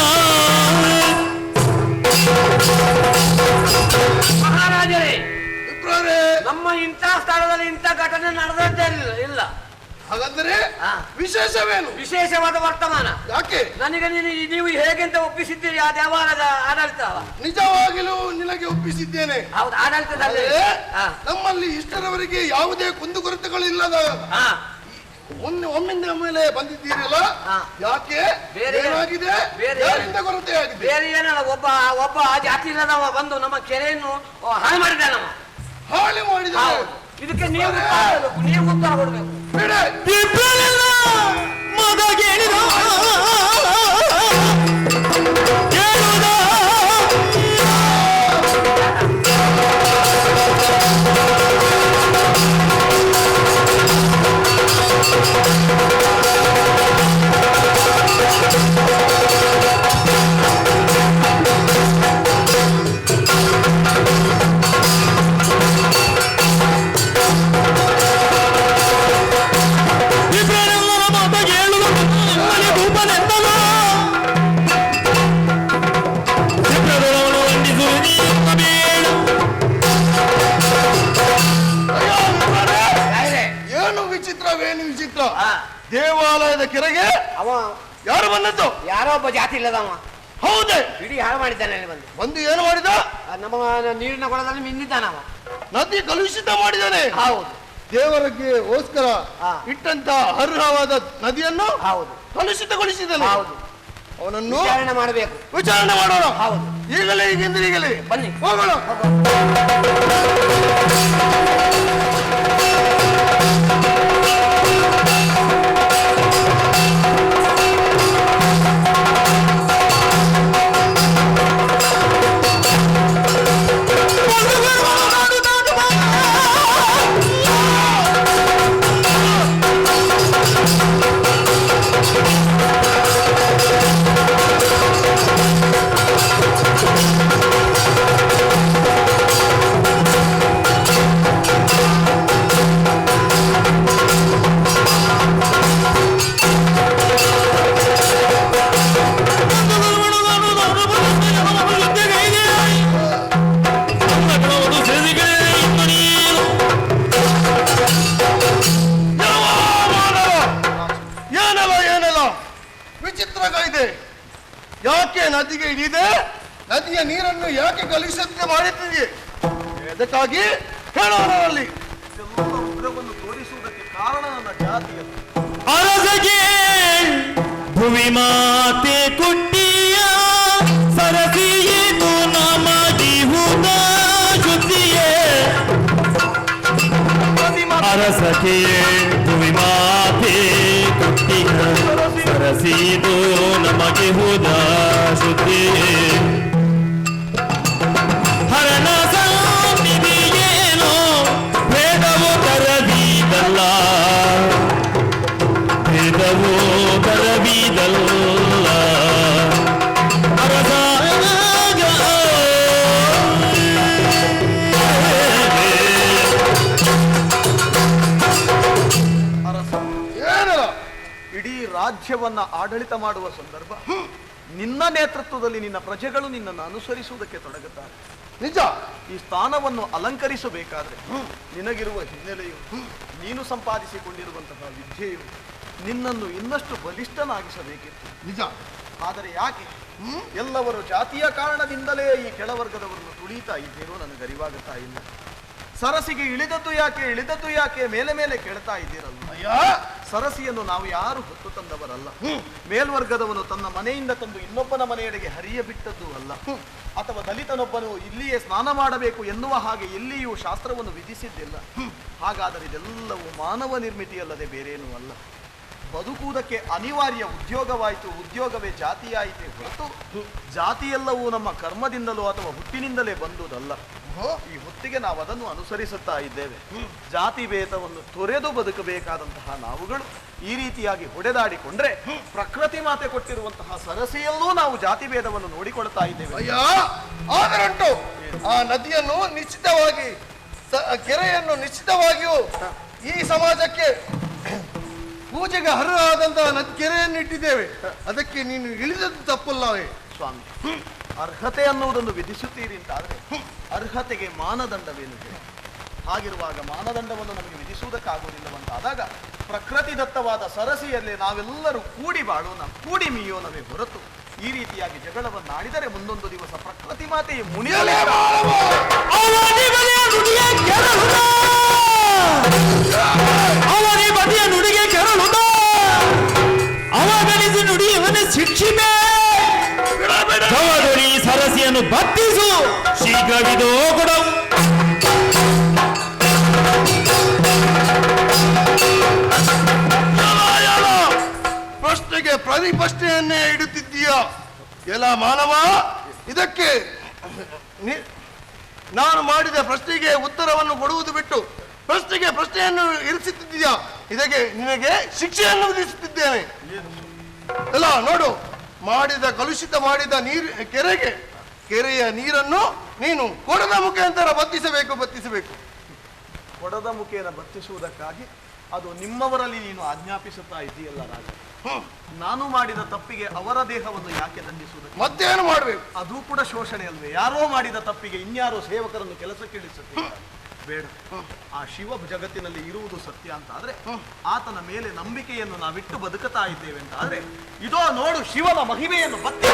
Speaker 7: ಮಹಾರಾಜರೇ,
Speaker 8: ವಿಪ್ರರೇ,
Speaker 7: ನಮ್ಮ ಇಂಥ ಸ್ಥಳದಲ್ಲಿ ಇಂಥ ಘಟನೆ ನಡೆದಂತೆ ಇಲ್ಲ.
Speaker 8: ಹಾಗಾದರೆ ವಿಶೇಷವೇನು?
Speaker 7: ವಿಶೇಷವಾದ ವರ್ತಮಾನ.
Speaker 8: ಯಾಕೆ?
Speaker 7: ನನಗೆ ನೀವು ಹೇಗೆಂತ ಒಪ್ಪಿಸಿದ್ದೀರಿ ಆ ದೇವಾಲಯದ ಆಡಳಿತ?
Speaker 8: ನಿಜವಾಗಿಯೂ ನಿನಗೆ ಒಪ್ಪಿಸಿದ್ದೇನೆ.
Speaker 7: ಹೌದು, ಆಡಳಿತದಲ್ಲಿ
Speaker 8: ನಮ್ಮಲ್ಲಿ ಇಷ್ಟರವರೆಗೆ ಯಾವುದೇ ಕುಂದುಕೊರತೆಗಳಿಲ್ಲದ ಒಮ್ಮಿಂದ ಮೇಲೆ ಬಂದಿದ್ದೀರಲ್ಲ, ಯಾಕೆ? ಏನಾಗಿದೆ? ಯಾರಿಂದ ಕೊರತೆ ಆಗಿದೆ?
Speaker 7: ಬೇರೆ ಏನಲ್ಲ, ಒಬ್ಬ ಜಾತಿ ಇಲ್ಲದವ ಬಂದು ನಮ್ಮ ಕೆರೆಯನ್ನು ಹಾಳು ಮಾಡಿದ್ದಾನವ.
Speaker 8: ಹಾಳು ಮಾಡಿದ
Speaker 7: ಇದಕ್ಕೆ ನೀವು ಉತ್ತರ ಕೊಡ್ಬೇಕು.
Speaker 1: ಮಗ ಕೇಳಿದ
Speaker 8: ದೇವಾಲಯದ ಕೆರೆಗೆ
Speaker 7: ಅವ
Speaker 8: ಯಾರು ಬಂದದ್ದು?
Speaker 7: ಯಾರೋ ಒಬ್ಬ ಜಾತಿ ಇಲ್ಲದವ.
Speaker 8: ಹೌದೇ?
Speaker 7: ಇಡೀ ಹಾಳು ಮಾಡಿದ್ದಾನೆ.
Speaker 8: ಬಂದು ಏನು ಮಾಡಿದ?
Speaker 7: ನಮ್ಮ ನೀರಿನ ಕೊಳದಲ್ಲಿ ಮಿಂದಿದ್ದಾನವ.
Speaker 8: ನದಿ ಕಲುಷಿತ ಮಾಡಿದ್ದಾನೆ.
Speaker 7: ಹೌದು,
Speaker 8: ದೇವರಿಗೆ ಗೋಸ್ಕರ ಇಟ್ಟಂತ ಅರ್ಹವಾದ ನದಿಯನ್ನು
Speaker 7: ಹೌದು
Speaker 8: ಕಲುಷಿತಗೊಳಿಸಿದ್ದಾನೆ.
Speaker 7: ಹೌದು,
Speaker 8: ಅವನನ್ನು
Speaker 7: ವಿಚಾರಣೆ ಮಾಡಬೇಕು.
Speaker 8: ವಿಚಾರಣೆ ಮಾಡೋಣ.
Speaker 7: ಹೌದು,
Speaker 8: ಈಗಲೇ ಈಗಲೇ
Speaker 7: ಬನ್ನಿ
Speaker 8: ಹೋಗೋಣ. ಯಾಕೆ ನದಿಗೆ ಇಳಿದೆ? ನದಿಯ ನೀರನ್ನು ಯಾಕೆ ಕಲುಷಿತ ಮಾಡುತ್ತಿದೆ? ಅದಕ್ಕಾಗಿ ಹೇಳೋರಲ್ಲಿ
Speaker 2: ಉಗ್ರವನ್ನು ತೋರಿಸುವುದಕ್ಕೆ ಕಾರಣ ನನ್ನ ಜಾತಿಯನ್ನು.
Speaker 1: ಅರಸಗೆ ಭುವಿ ಮಾತೆ ಕುಟ್ಟಿಯ ಸರಸಿಯಿತು ನಮಗಿಹುದ ಶುದ್ಧಿಯೇ. ಅರಸಗೆ ಭುವಿ ಮಾತೆ ಕುಟ್ಟಿಯ ಸರಸಿದು ನಮಗೆ ಹುದ ಶುದ್ಧಿಯೇ. ಹರಣ ಸಾನಿಧಿಯೇನೋ ಭೇದವು ತರಬೀದಲ್ಲ, ಭೇದವು ತರಬೀದಲ್ಲ. ಅರಸ
Speaker 2: ಇಡೀ ರಾಜ್ಯವನ್ನ ಆಡಳಿತ ಮಾಡುವ ಸಂದರ್ಭ ನಿನ್ನ ನೇತೃತ್ವದಲ್ಲಿ ನಿನ್ನ ಪ್ರಜೆಗಳು ನಿನ್ನನ್ನು ಅನುಸರಿಸುವುದಕ್ಕೆ ತೊಡಗುತ್ತಾರೆ.
Speaker 8: ನಿಜ.
Speaker 2: ಈ ಸ್ಥಾನವನ್ನು ಅಲಂಕರಿಸಬೇಕಾದ್ರೆ ನಿನಗಿರುವ ಹಿನ್ನೆಲೆಯು, ನೀನು ಸಂಪಾದಿಸಿಕೊಂಡಿರುವಂತಹ ವಿದ್ಯೆಯು, ನಿನ್ನನ್ನು ಇನ್ನಷ್ಟು ಬಲಿಷ್ಠನಾಗಿಸಬೇಕಿತ್ತು.
Speaker 8: ನಿಜ.
Speaker 2: ಆದರೆ ಯಾಕೆ ಎಲ್ಲವರು ಜಾತಿಯ ಕಾರಣದಿಂದಲೇ ಈ ಕೆಳವರ್ಗದವರನ್ನು ತುಳಿತಾ ಇದ್ದೀರೋ ನನಗರಿವಾಗುತ್ತಾ ಇಲ್ಲ. ಸರಸಿಗೆ ಇಳಿದದ್ದು ಯಾಕೆ ಮೇಲೆ ಮೇಲೆ ಕೇಳ್ತಾ ಇದ್ದೀರಲ್ಲ.
Speaker 8: ಅಯ್ಯ,
Speaker 2: ಸರಸಿಯನ್ನು ನಾವು ಯಾರು ಹೊತ್ತು ತಂದವರಲ್ಲ. ಮೇಲ್ವರ್ಗದವನು ತನ್ನ ಮನೆಯಿಂದ ತಂದು ಇನ್ನೊಬ್ಬನ ಮನೆಯೆಡೆಗೆ ಹರಿಯ ಬಿಟ್ಟದ್ದು ಅಲ್ಲ. ಅಥವಾ ದಲಿತನೊಬ್ಬನು ಇಲ್ಲಿಯೇ ಸ್ನಾನ ಮಾಡಬೇಕು ಎನ್ನುವ ಹಾಗೆ ಎಲ್ಲಿಯೂ ಶಾಸ್ತ್ರವನ್ನು ವಿಧಿಸಿದ್ದಿಲ್ಲ. ಹಾಗಾದರೆ ಇದೆಲ್ಲವೂ ಮಾನವ ನಿರ್ಮಿತಿಯಲ್ಲದೆ ಬೇರೇನೂ ಅಲ್ಲ. ಬದುಕುವುದಕ್ಕೆ ಅನಿವಾರ್ಯ ಉದ್ಯೋಗವಾಯಿತು, ಉದ್ಯೋಗವೇ ಜಾತಿಯಾಯಿತೇ ಹೊರತು ಜಾತಿಯೆಲ್ಲವೂ ನಮ್ಮ ಕರ್ಮದಿಂದಲೋ ಅಥವಾ ಹುಟ್ಟಿನಿಂದಲೇ ಬಂದುದಲ್ಲ. ಈ ಹೊತ್ತಿಗೆ ನಾವು ಅದನ್ನು ಅನುಸರಿಸುತ್ತಾ ಇದ್ದೇವೆ. ಜಾತಿ ಭೇದವನ್ನು ತೊರೆದು ಬದುಕಬೇಕಾದಂತಹ ನಾವುಗಳು ಈ ರೀತಿಯಾಗಿ ಹೊಡೆದಾಡಿಕೊಂಡ್ರೆ ಪ್ರಕೃತಿ ಮಾತೆ ಕೊಟ್ಟಿರುವಂತಹ ಸರಸಿಯಲ್ಲೂ ನಾವು ಜಾತಿ ಭೇದವನ್ನು ನೋಡಿಕೊಳ್ತಾ ಇದ್ದೇವೆ.
Speaker 8: ಅಯ್ಯ, ಆದರಂಟು ಆ ನದಿಯನ್ನು ನಿಶ್ಚಿತವಾಗಿ ಕೆರೆಯನ್ನು ನಿಶ್ಚಿತವಾಗಿಯೂ ಈ ಸಮಾಜಕ್ಕೆ ಪೂಜೆಗೆ ಅರ್ಹವಾದಂತಹ ಕೆರೆಯನ್ನು ಇಟ್ಟಿದ್ದೇವೆ. ಅದಕ್ಕೆ ನೀನು ಇಳಿದದ್ದು ತಪ್ಪಲ್ಲವೇ
Speaker 2: ಸ್ವಾಮಿ? ಅರ್ಹತೆ ಅನ್ನುವುದನ್ನು ವಿಧಿಸುತ್ತೀರಿ ಅಂತಾದ್ರೆ ಅರ್ಹತೆಗೆ ಮಾನದಂಡವೇನು ಹೇಳಿ? ಹಾಗಿರುವಾಗ ಮಾನದಂಡವನ್ನು ನಮಗೆ ವಿಧಿಸುವುದಕ್ಕಾಗುವುದಿಲ್ಲವಂತಾದಾಗ ಪ್ರಕೃತಿ ದತ್ತವಾದ ಸರಸಿಯಲ್ಲಿ ನಾವೆಲ್ಲರೂ ಕೂಡಿ ಬಾಳೋಣ, ಕೂಡಿ ಮೀಯೋಣವೇ ಹೊರತು ಈ ರೀತಿಯಾಗಿ ಜಗಳವನ್ನಾಡಿದರೆ ಮುಂದೊಂದು ದಿವಸ ಪ್ರಕೃತಿ ಮಾತೆಯ ಮುನಿಯಲೇ
Speaker 1: ಅವನಿ ಬದಿಯ ನುಡಿಗೆ ಕೆರಳುದ ಅವಗಣಿಸಿ ನುಡಿಯವನ ಶಿಕ್ಷಿಮೆ ಕವದೊಳಿ ಸರಸಿಯನ್ನು ಬತ್ತಿಸು ಶೀಘ್ರವಿದೋ ಕೊಡವು.
Speaker 8: ಪ್ರಶ್ನೆಗೆ ಪ್ರಶ್ನೆಯನ್ನೇ ಇಡುತ್ತಿದ್ದೀಯ ಎಲ್ಲ ಮಾನವ. ಇದಕ್ಕೆ ನಾನು ಮಾಡಿದ ಪ್ರಶ್ನೆಗೆ ಉತ್ತರವನ್ನು ಕೊಡುವುದು ಬಿಟ್ಟು ಪ್ರಶ್ನೆಗೆ ಪ್ರಶ್ನೆಯನ್ನು ಇರಿಸುತ್ತಿದ್ದೀಯ. ಇದಕ್ಕೆ ನಿನಗೆ ಶಿಕ್ಷೆಯನ್ನು ವಿಧಿಸುತ್ತಿದ್ದೇನೆ. ಎಲ್ಲ ನೋಡು, ಕಲುಷಿತ ಮಾಡಿದ ಕೆರೆಯ ನೀರನ್ನು ನೀನು ಕೊಡದ ಮುಖಾಂತರ ಬತ್ತಿಸಬೇಕು.
Speaker 2: ಕೊಡದ ಮುಖೇನ ಬತ್ತಿಸುವುದಕ್ಕಾಗಿ ಅದು ನಿಮ್ಮವರಲ್ಲಿ ನೀನು ಆಜ್ಞಾಪಿಸುತ್ತಾ ಇದ್ದೀಯಲ್ಲ ರಾಜ. ನಾನು ಮಾಡಿದ ತಪ್ಪಿಗೆ ಅವರ ದೇಹವನ್ನು ಯಾಕೆ ದಂಡಿಸುವುದಕ್ಕೆ?
Speaker 8: ಮತ್ತೇನು ಮಾಡಬೇಕು?
Speaker 2: ಅದು ಕೂಡ ಶೋಷಣೆ ಅಲ್ವೇ? ಯಾರೋ ಮಾಡಿದ ತಪ್ಪಿಗೆ ಇನ್ಯಾರೋ ಸೇವಕರನ್ನು ಕೆಲಸಕ್ಕೆ ಇಳಿಸುತ್ತೆ. ಬೇಡ. ಆ ಶಿವ ಜಗತ್ತಿನಲ್ಲಿ ಇರುವುದು ಸತ್ಯ ಅಂತ ಆದ್ರೆ ಆತನ ಮೇಲೆ ನಂಬಿಕೆಯನ್ನು ನಾವಿಟ್ಟು ಬದುಕುತ್ತಾ ಇದ್ದೇವೆ ಅಂತ ಆದ್ರೆ ಇದೋ ನೋಡು ಶಿವನ ಮಹಿಮೆಯನ್ನು ಬತ್ತಿ.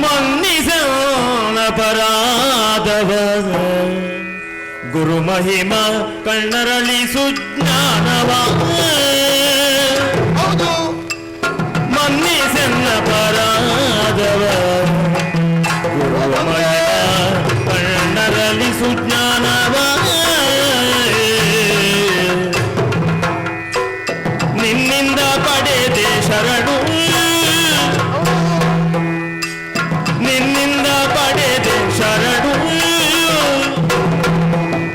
Speaker 1: ಮನ್ನಿಸೋಣ ಪರಾಧವ ಗುರು ಮಹಿಮಾ ಕಣ್ಣರಳಿ ಸುಜ್ಞಾನವ ಮನ್ನಿಸನ್ನ ಪರಾಧವ ಗುರು ಮಹಿಮಾ ಕಣ್ಣರಳಿ ಸುಜ್ಞಾನವ ನಿನ್ನಿಂದ ಪಡೆದೆ ಶರಣು ನಿನ್ನಿಂದ ಪಡೆದೆ ಶರಣು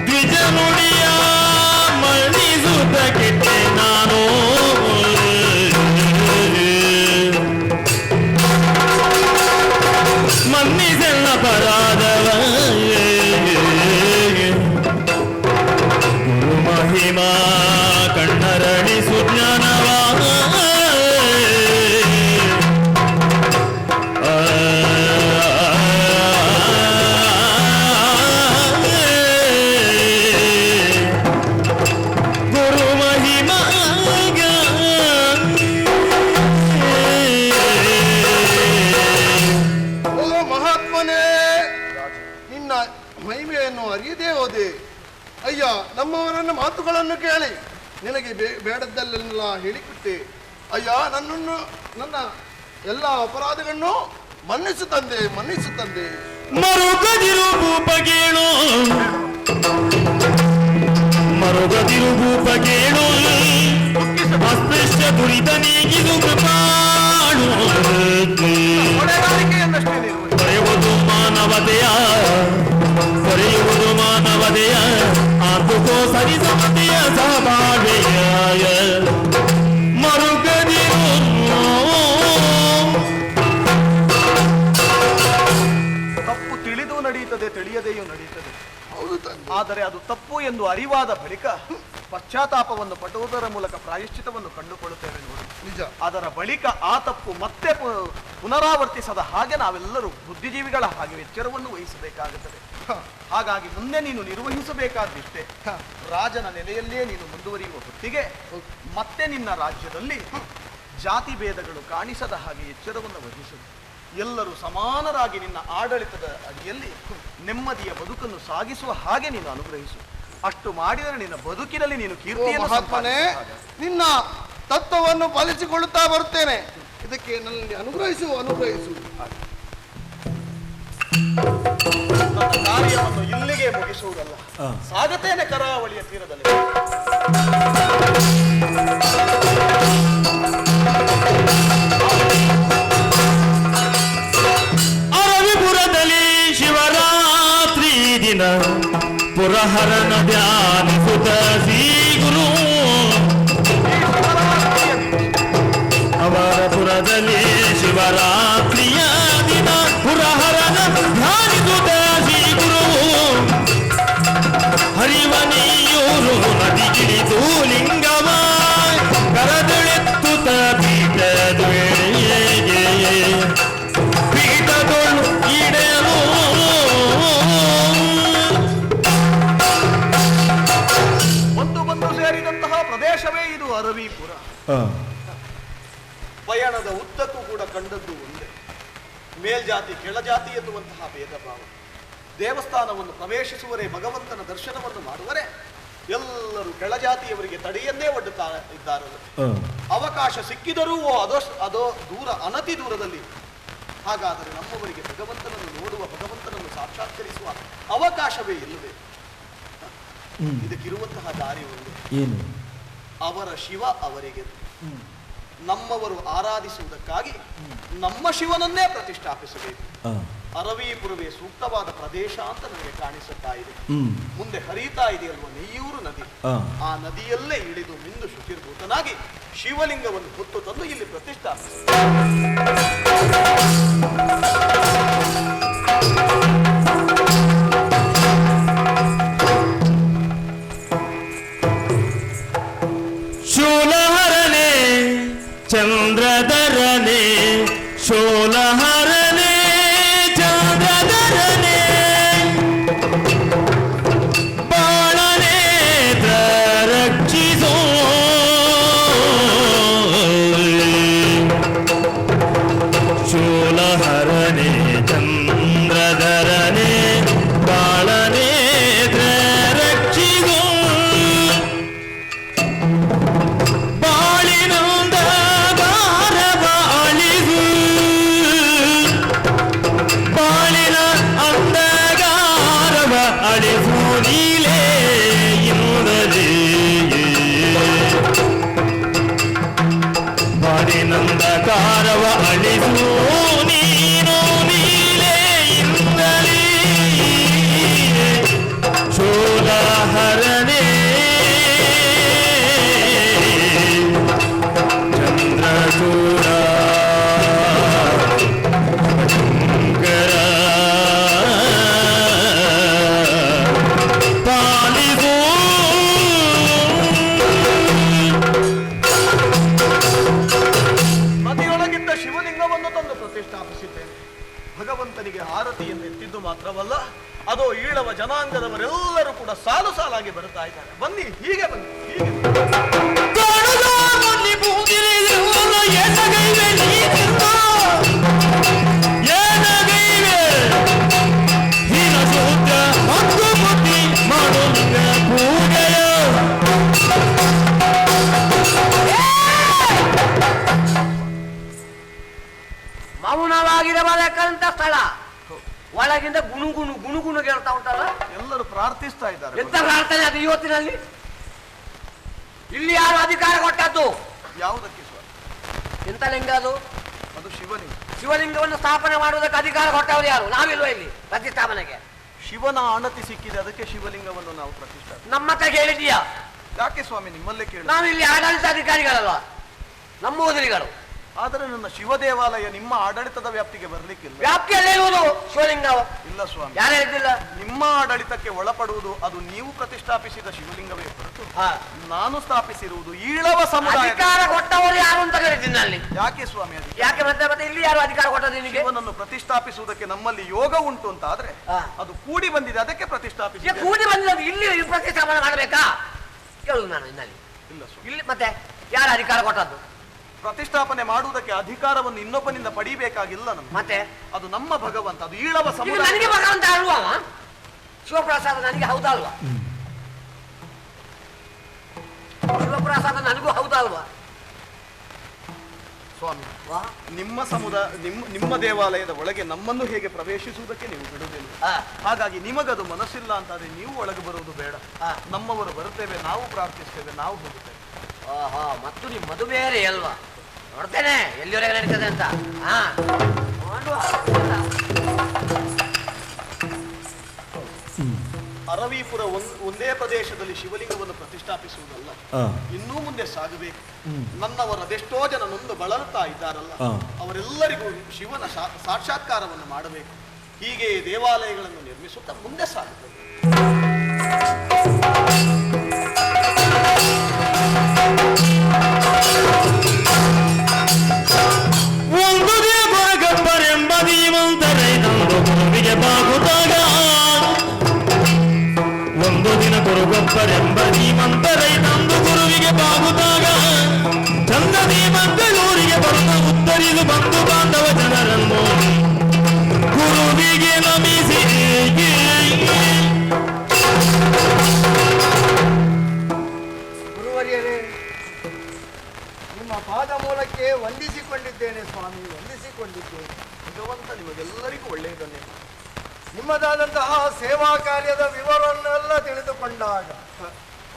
Speaker 1: ದ್ವಿಜ ನುಡಿಯ ಮಣಿಸುತ್ತ ಕೆಟ್ಟೆ ನಾನು ಮನ್ನಿಸೆಲ್ಲ ಪರಾಧವ ಗುರು ಮಹಿಮಾ ಕಣ್ಣರಳಿ ಸುಜ್ಞಾನವ ಗುರು ಮಹಿಮಾ
Speaker 8: ಓ ಮಹಾತ್ಮನೇ, ನಿನ್ನ ಮಹಿಮೆಯನ್ನು ಅರಿಯದೇ ಹೋದೆ. ಅಯ್ಯ, ನಮ್ಮವರನ್ನ ಮಾತುಗಳನ್ನು ಕೇಳಿ ನಿನಗೆ ಬೇಡದ್ದಲ್ಲೆಲ್ಲ ಹೇಳಿಕೊಟ್ಟೆ. ಅಯ್ಯ, ನನ್ನ ಎಲ್ಲ ಅಪರಾಧಗಳನ್ನು ಮನ್ನಿಸು ತಂದೆ.
Speaker 1: ಮರುಗದಿರು ಭೂಪಗೇಣು ಅಸ್ಪೃಶ್ಯ ದುರಿತ ನೀಗಿದು ಕೃಪಾಣು ಪಡೆಯುವುದು ಮಾನವತೆಯ ಆತುಕೋ ಸರಿಸಮತೆಯ ಸಹಬಾಳ್ವೆಯ ಮರುಗದಿರು
Speaker 2: ತಪ್ಪು ತಿಳಿದು ನಡೆಯುತ್ತದೆ, ತಿಳಿಯದೆಯೂ ನಡೆಯುತ್ತದೆ.
Speaker 8: ಹೌದು ತಂದೆ.
Speaker 2: ಆದರೆ ಅದು ತಪ್ಪು ಎಂದು ಅರಿವಾದ ಬಳಿಕ ಪಶ್ಚಾತ್ತಾಪವನ್ನು ಪಡುವುದರ ಮೂಲಕ ಪ್ರಾಯಶ್ಚಿತವನ್ನು ಕಂಡುಕೊಳ್ಳುತ್ತೇವೆ ನೋಡಿ.
Speaker 8: ನಿಜ.
Speaker 2: ಅದರ ಬಳಿಕ ಆ ತಪ್ಪು ಮತ್ತೆ ಪುನರಾವರ್ತಿಸದ ಹಾಗೆ ನಾವೆಲ್ಲರೂ ಬುದ್ಧಿಜೀವಿಗಳ ಹಾಗೆ ಎಚ್ಚರವನ್ನು ವಹಿಸಬೇಕಾಗುತ್ತದೆ. ಹಾಗಾಗಿ ಮುಂದೆ ನೀನು ನಿರ್ವಹಿಸಬೇಕಾದಿಷ್ಟೇ, ರಾಜನ ನೆಲೆಯಲ್ಲೇ ನೀನು ಮುಂದುವರಿಯುವ ಹೊತ್ತಿಗೆ ಮತ್ತೆ ನಿನ್ನ ರಾಜ್ಯದಲ್ಲಿ ಜಾತಿ ಭೇದಗಳು ಕಾಣಿಸದ ಹಾಗೆ ಎಚ್ಚರವನ್ನು ವಹಿಸುವುದು. ಎಲ್ಲರೂ ಸಮಾನರಾಗಿ ನಿನ್ನ ಆಡಳಿತದ ಅಡಿಯಲ್ಲಿ ನೆಮ್ಮದಿಯ ಬದುಕನ್ನು ಸಾಗಿಸುವ ಹಾಗೆ ನೀನು ಅನುಗ್ರಹಿಸು. ಅಷ್ಟು ಮಾಡಿದರೆ ನಿನ್ನ ಬದುಕಿನಲ್ಲಿ ನೀನು ಕೀರ್ತಿಯನ್ನು
Speaker 8: ಮಹಾತ್ಮನೇ, ನಿನ್ನ ತತ್ವವನ್ನು ಪಾಲಿಸಿಕೊಳ್ಳುತ್ತಾ ಬರುತ್ತೇನೆ. ಇದಕ್ಕೆ ನನ್ನಲ್ಲಿ ಅನುಗ್ರಹಿಸು.
Speaker 2: ನನ್ನ ಕಾರ್ಯವನ್ನು ಇಲ್ಲಿಗೆ ಮುಗಿಸುವುದಲ್ಲ, ಸಾಗುತ್ತೇನೆ ಕರಾವಳಿಯ ತೀರದಲ್ಲಿ.
Speaker 1: ಅರವಿಪುರದಲ್ಲಿ ಶಿವರಾತ್ರಿ ದಿನ ಪುರಹರನ ಧ್ಯಾನಿಸುತ್ತ ಶ್ರೀ ಗುರು. ಅಮರಪುರದಲ್ಲಿ ಶಿವರಾತ್ರಿಯ ದಿನ ಪುರಹರನ ಧ್ಯಾನಿಸುತ್ತ ಶ್ರೀ ಗುರು. ಹರಿವನಿಯೂರು ನದಿಗಿಳಿದು ಲಿಂಗವ ಕರದೆಳೆತ್ತುತ್ತ ಪೀಠದೊಳು ಇಡೆದು
Speaker 2: ಬಂದು ಸೇರಿದಂತಹ ಪ್ರದೇಶವೇ ಇದು ಅರವಿಪುರ. ಪಯಣದ ಉದ್ದಕ್ಕೂ ಕೂಡ ಕಂಡದ್ದು ಒಂದೇ, ಮೇಲ್ಜಾತಿ ಕೆಳಜಾತಿ ಎನ್ನುವಂತಹ ಭೇದ ಭಾವ. ದೇವಸ್ಥಾನವನ್ನು ಪ್ರವೇಶಿಸುವರೇ, ಭಗವಂತನ ದರ್ಶನವನ್ನು ಮಾಡುವರೆ ಎಲ್ಲರೂ ಕೆಳಜಾತಿಯವರಿಗೆ ತಡೆಯನ್ನೇ ಒಡ್ಡುತ್ತಾ ಇದ್ದಾರೆ. ಅವಕಾಶ ಸಿಕ್ಕಿದರೂ ಅದೋ ದೂರ, ಅನತಿ ದೂರದಲ್ಲಿ. ಹಾಗಾದರೆ ನಮ್ಮವರಿಗೆ ಭಗವಂತನನ್ನು ನೋಡುವ, ಭಗವಂತನನ್ನು ಸಾಕ್ಷಾತ್ಕರಿಸುವ ಅವಕಾಶವೇ ಇಲ್ಲವೇ? ಇದಕ್ಕಿರುವಂತಹ ದಾರಿ ಒಂದು,
Speaker 1: ಏನು?
Speaker 2: ಅವರ ಶಿವ ಅವರಿಗೆ, ನಮ್ಮವರು ಆರಾಧಿಸುವುದಕ್ಕಾಗಿ ನಮ್ಮ ಶಿವನನ್ನೇ ಪ್ರತಿಷ್ಠಾಪಿಸಬೇಕು. ಅರವಿಪುರವೇ ಸೂಕ್ತವಾದ ಪ್ರದೇಶ ಅಂತ ನನಗೆ ಕಾಣಿಸುತ್ತಾ ಇದೆ. ಮುಂದೆ ಹರಿಯುತ್ತಾ ಇದೆಯಲ್ವ ನೆಯ್ಯೂರು ನದಿ, ಆ ನದಿಯಲ್ಲೇ ಇಳಿದು ಮಿಂದು ಶುಚಿರ್ಭೂತನಾಗಿ ಶಿವಲಿಂಗವನ್ನು ಹೊತ್ತು ತಂದು ಇಲ್ಲಿ ಪ್ರತಿಷ್ಠಾಪಿಸ.
Speaker 1: ಶೂಲಹರನೆ ಚಂದ್ರಧರನೆ, ಶೂಲಹರನೆ ಚಂದ್ರಧರನೆ, ಬಾಳನೇತ್ರ ರಕ್ಷಿಸೋ. ಶೂಲಹರನೆ ಚಂದ್ರಧರನೆ, ಬಾಳನೇತ್ರ ರಕ್ಷಿಸೋ. ಬಾಳಿನಂದ ಗಾರವ ಅಳಿಸು, ಬಾಳಿನ ಅಂದಗಾರವ ಅಳಿಸು ನೀಲೇ ಇಂದಲೇ. ಬಾಳಿನಂದಗಾರವ ಅಳಿಸು ನೀನು ನೀಲೇ ಇಂದಲೇ. ಶೂಲಹರನೇ ಚಂದ್ರಚೂಡ ಶಂಕರ ಪಾಲಿಸು.
Speaker 2: ನದಿಯೊಳಗಿದ್ದ ಶಿವಲಿಂಗವನ್ನು ತಂದು ಪ್ರತಿಷ್ಠಾಪಿಸಿದ್ದೇನೆ. ಭಗವಂತನಿಗೆ ಆರತಿಯನ್ನು ಎತ್ತಿದ್ದು ಮಾತ್ರವಲ್ಲ, ಅದೋ ಈಳವ ಜನಾಂಗದವರೆಲ್ಲರೂ ಕೂಡ ಸಾಲು ಸಾಲಾಗಿ ಬರುತ್ತಾ ಇದ್ದಾರೆ. ಬನ್ನಿ, ಹೀಗೆ ಬನ್ನಿ, ಹೀಗೆ
Speaker 7: ಮೌನವಾಗಿರಬೇಕಂತ ಸ್ಥಳ, ಒಳಗಿಂದ ಗುಣುಗುಣು ಗುಣುಗುಣು ಕೇಳ್ತಾ ಉಂಟಲ್ಲ.
Speaker 2: ಎಲ್ಲರೂ ಪ್ರಾರ್ಥಿಸ್ತಾ ಇದ್ದಾರೆ.
Speaker 7: ಎಂತ ಪ್ರಾರ್ಥನೆ ಅದು ಇವತ್ತಿನಲ್ಲಿ? ಇಲ್ಲಿ ಯಾರು ಅಧಿಕಾರ ಕೊಟ್ಟದ್ದು?
Speaker 2: ಯಾವುದಕ್ಕೆ ಸ್ವಾಮಿ?
Speaker 7: ಎಂತ ಲಿಂಗ ಅದು?
Speaker 2: ಅದು ಶಿವಲಿಂಗ.
Speaker 7: ಶಿವಲಿಂಗವನ್ನು ಸ್ಥಾಪನೆ ಮಾಡುವುದಕ್ಕೆ ಅಧಿಕಾರ ಕೊಟ್ಟವರು ಯಾರು? ನಾವಿಲ್ವ ಇಲ್ಲಿ ಪ್ರತಿಷ್ಠಾಪನೆಗೆ?
Speaker 2: ಶಿವನ ಆಣತಿ ಸಿಕ್ಕಿದೆ, ಅದಕ್ಕೆ ಶಿವಲಿಂಗವನ್ನು ನಾವು ಪ್ರತಿಷ್ಠಾಪನೆ.
Speaker 7: ನಮ್ಮ ಹತ್ರ ಕೇಳಿದೀಯಾ?
Speaker 2: ಯಾಕೆ ಸ್ವಾಮಿ ನಿಮ್ಮಲ್ಲೇ ಕೇಳಿ?
Speaker 7: ನಾವಿಲ್ಲಿ ಆಡಳಿತಾಧಿಕಾರಿಗಳಲ್ವ, ನಂಬುವುದಿರಿಗಳು.
Speaker 2: ಆದರೆ ನನ್ನ ಶಿವ ದೇವಾಲಯ ನಿಮ್ಮ ಆಡಳಿತದ ವ್ಯಾಪ್ತಿಗೆ ಬರ್ಲಿಕ್ಕಿಲ್ಲ.
Speaker 7: ವ್ಯಾಪ್ತಿಯಲ್ಲೇ ಇರುವುದು ಶಿವಲಿಂಗ.
Speaker 2: ಇಲ್ಲ ಸ್ವಾಮಿ,
Speaker 7: ಯಾರು ಹೇಳಿಲ್ಲ.
Speaker 2: ನಿಮ್ಮ ಆಡಳಿತಕ್ಕೆ ಒಳಪಡುವುದು ಅದು ನೀವು ಪ್ರತಿಷ್ಠಾಪಿಸಿದ ಶಿವಲಿಂಗವೇ ಹೊರತು ನಾನು ಸ್ಥಾಪಿಸಿರುವುದು ಈಳವ ಸಮುದಾಯ.
Speaker 7: ಅಧಿಕಾರ ಕೊಟ್ಟವರು ಯಾರು ಅಂತ ಹೇಳಿದ್ದೀನಿ ಅಲ್ಲಿ.
Speaker 2: ಯಾಕೆ ಸ್ವಾಮಿ?
Speaker 7: ಯಾಕೆ ಮತ್ತೆ ಇಲ್ಲಿ ಯಾರು ಅಧಿಕಾರ ಕೊಟ್ಟದ್ದು ನಿನಗೆ?
Speaker 2: ಶಿವನನ್ನು ಪ್ರತಿಷ್ಠಾಪಿಸುವುದಕ್ಕೆ ನಮ್ಮಲ್ಲಿ ಯೋಗ ಉಂಟು ಅಂತ ಆದ್ರೆ ಅದು ಕೂಡಿ ಬಂದಿದೆ, ಅದಕ್ಕೆ ಪ್ರತಿಷ್ಠಾಪಿಸಿ.
Speaker 7: ಕೂಡಿ ಬಂದಿರೋದು ಇಲ್ಲಿ ಪ್ರತಿಷ್ಠಾಪನೆ ಮಾಡಬೇಕಾ ಕೇಳುದು ನಾನು ಇನ್ನಲ್ಲಿ.
Speaker 2: ಇಲ್ಲ ಸ್ವಾಮಿ,
Speaker 7: ಇಲ್ಲಿ ಮತ್ತೆ ಯಾರು ಅಧಿಕಾರ ಕೊಟ್ಟದ್ದು?
Speaker 2: ಪ್ರತಿಷ್ಠಾಪನೆ ಮಾಡುವುದಕ್ಕೆ ಅಧಿಕಾರವನ್ನು ಇನ್ನೊಬ್ಬನಿಂದ ಪಡಿಬೇಕಾಗಿಲ್ಲ ನಮ್ಗೆ.
Speaker 7: ಮತ್ತೆ
Speaker 2: ಅದು ನಮ್ಮ ಭಗವಂತ, ಅದು ಈಳವ
Speaker 7: ಇದು
Speaker 2: ಸಮುದಾಯ.
Speaker 7: ನನಗೆ ಭಗವಂತ ಅಲ್ವಾ? ಶಿವಪ್ರಸಾದ ನನಗೆ ಹೌದಲ್ವಾ? ಶಿವಪ್ರಸಾದ ನನಗೂ ಹೌದಲ್ವಾ
Speaker 2: ಸ್ವಾಮಿ? ನಿಮ್ಮ ನಿಮ್ಮ ದೇವಾಲಯದ ಒಳಗೆ ನಮ್ಮನ್ನು ಹೇಗೆ ಪ್ರವೇಶಿಸುವುದಕ್ಕೆ ನೀವು ಬಿಡುವುದಿಲ್ಲ. ಹಾಗಾಗಿ ನಿಮಗದು ಮನಸ್ಸಿಲ್ಲ ಅಂತಾದ್ರೆ ನೀವು ಒಳಗೆ ಬರುವುದು ಬೇಡ. ನಮ್ಮವರು ಬರುತ್ತೇವೆ, ನಾವು ಪ್ರಾರ್ಥಿಸ್ತೇವೆ, ನಾವು ಹೋಗುತ್ತೇವೆ.
Speaker 7: ಮತ್ತು ನಿಮ್ಮದು ಬೇರೆ ಅಲ್ವಾ? ನೋಡ್ತೇನೆ ಎಲ್ಲಿವರೆಗೆ ನಡೀತದೆ ಅಂತ.
Speaker 2: ಅರವೀಪುರ ಒಂದೇ ಪ್ರದೇಶದಲ್ಲಿ ಶಿವಲಿಂಗವನ್ನು ಪ್ರತಿಷ್ಠಾಪಿಸುವುದಲ್ಲ, ಇನ್ನೂ ಮುಂದೆ ಸಾಗಬೇಕು. ನನ್ನವರು ಅದೆಷ್ಟೋ ಜನ ನೊಂದು ಬಳಲುತ್ತಾ ಇದ್ದಾರಲ್ಲ, ಅವರೆಲ್ಲರಿಗೂ ಶಿವನ ಸಾಕ್ಷಾತ್ಕಾರವನ್ನು ಮಾಡಬೇಕು. ಹೀಗೆ ದೇವಾಲಯಗಳನ್ನು ನಿರ್ಮಿಸುತ್ತಾ ಮುಂದೆ ಸಾಗಬೇಕು.
Speaker 1: ಒಂದು ದೇವಗಬ್ಬರೆಂಬ ಧೀಮಂತರೈ ನಂದು ಗುರುವಿಗೆ ಬಾಗುತ್ತಾಗ, ಒಂದು ದಿನ ಗುರುಗೊಬ್ಬರೆಂಬ ಧೀಮಂತರೈ ನಂದು ಗುರುವಿಗೆ ಬಾಗುತ್ತಾಗ, ಚಂದದಿ ಮಂಗಳೂರಿಗೆ ಬರುತ್ತ ಉತ್ತರಿದು ಬಂಧು ಬಾಂಧವ ಜನರನ್ನು ಗುರುವಿಗೆ ನಮಿಸಿ
Speaker 6: ಗುರುವರಿಯರೇ, ನಿಮ್ಮ ಪಾದ ಮೂಲಕ್ಕೆ ವಂದಿಸಿಕೊಂಡಿದ್ದೇನೆ ಸ್ವಾಮಿ, ವಂದಿಸಿಕೊಂಡಿದ್ದೇನೆ.
Speaker 2: ಭಗವಂತ ನಿಮಗೆಲ್ಲರಿಗೂ ಒಳ್ಳೆಯದನ್ನೇ.
Speaker 6: ನಿಮ್ಮದಾದಂತಹ ಸೇವಾ ಕಾರ್ಯದ ವಿವರವನ್ನೆಲ್ಲ ತಿಳಿದುಕೊಂಡಾಗ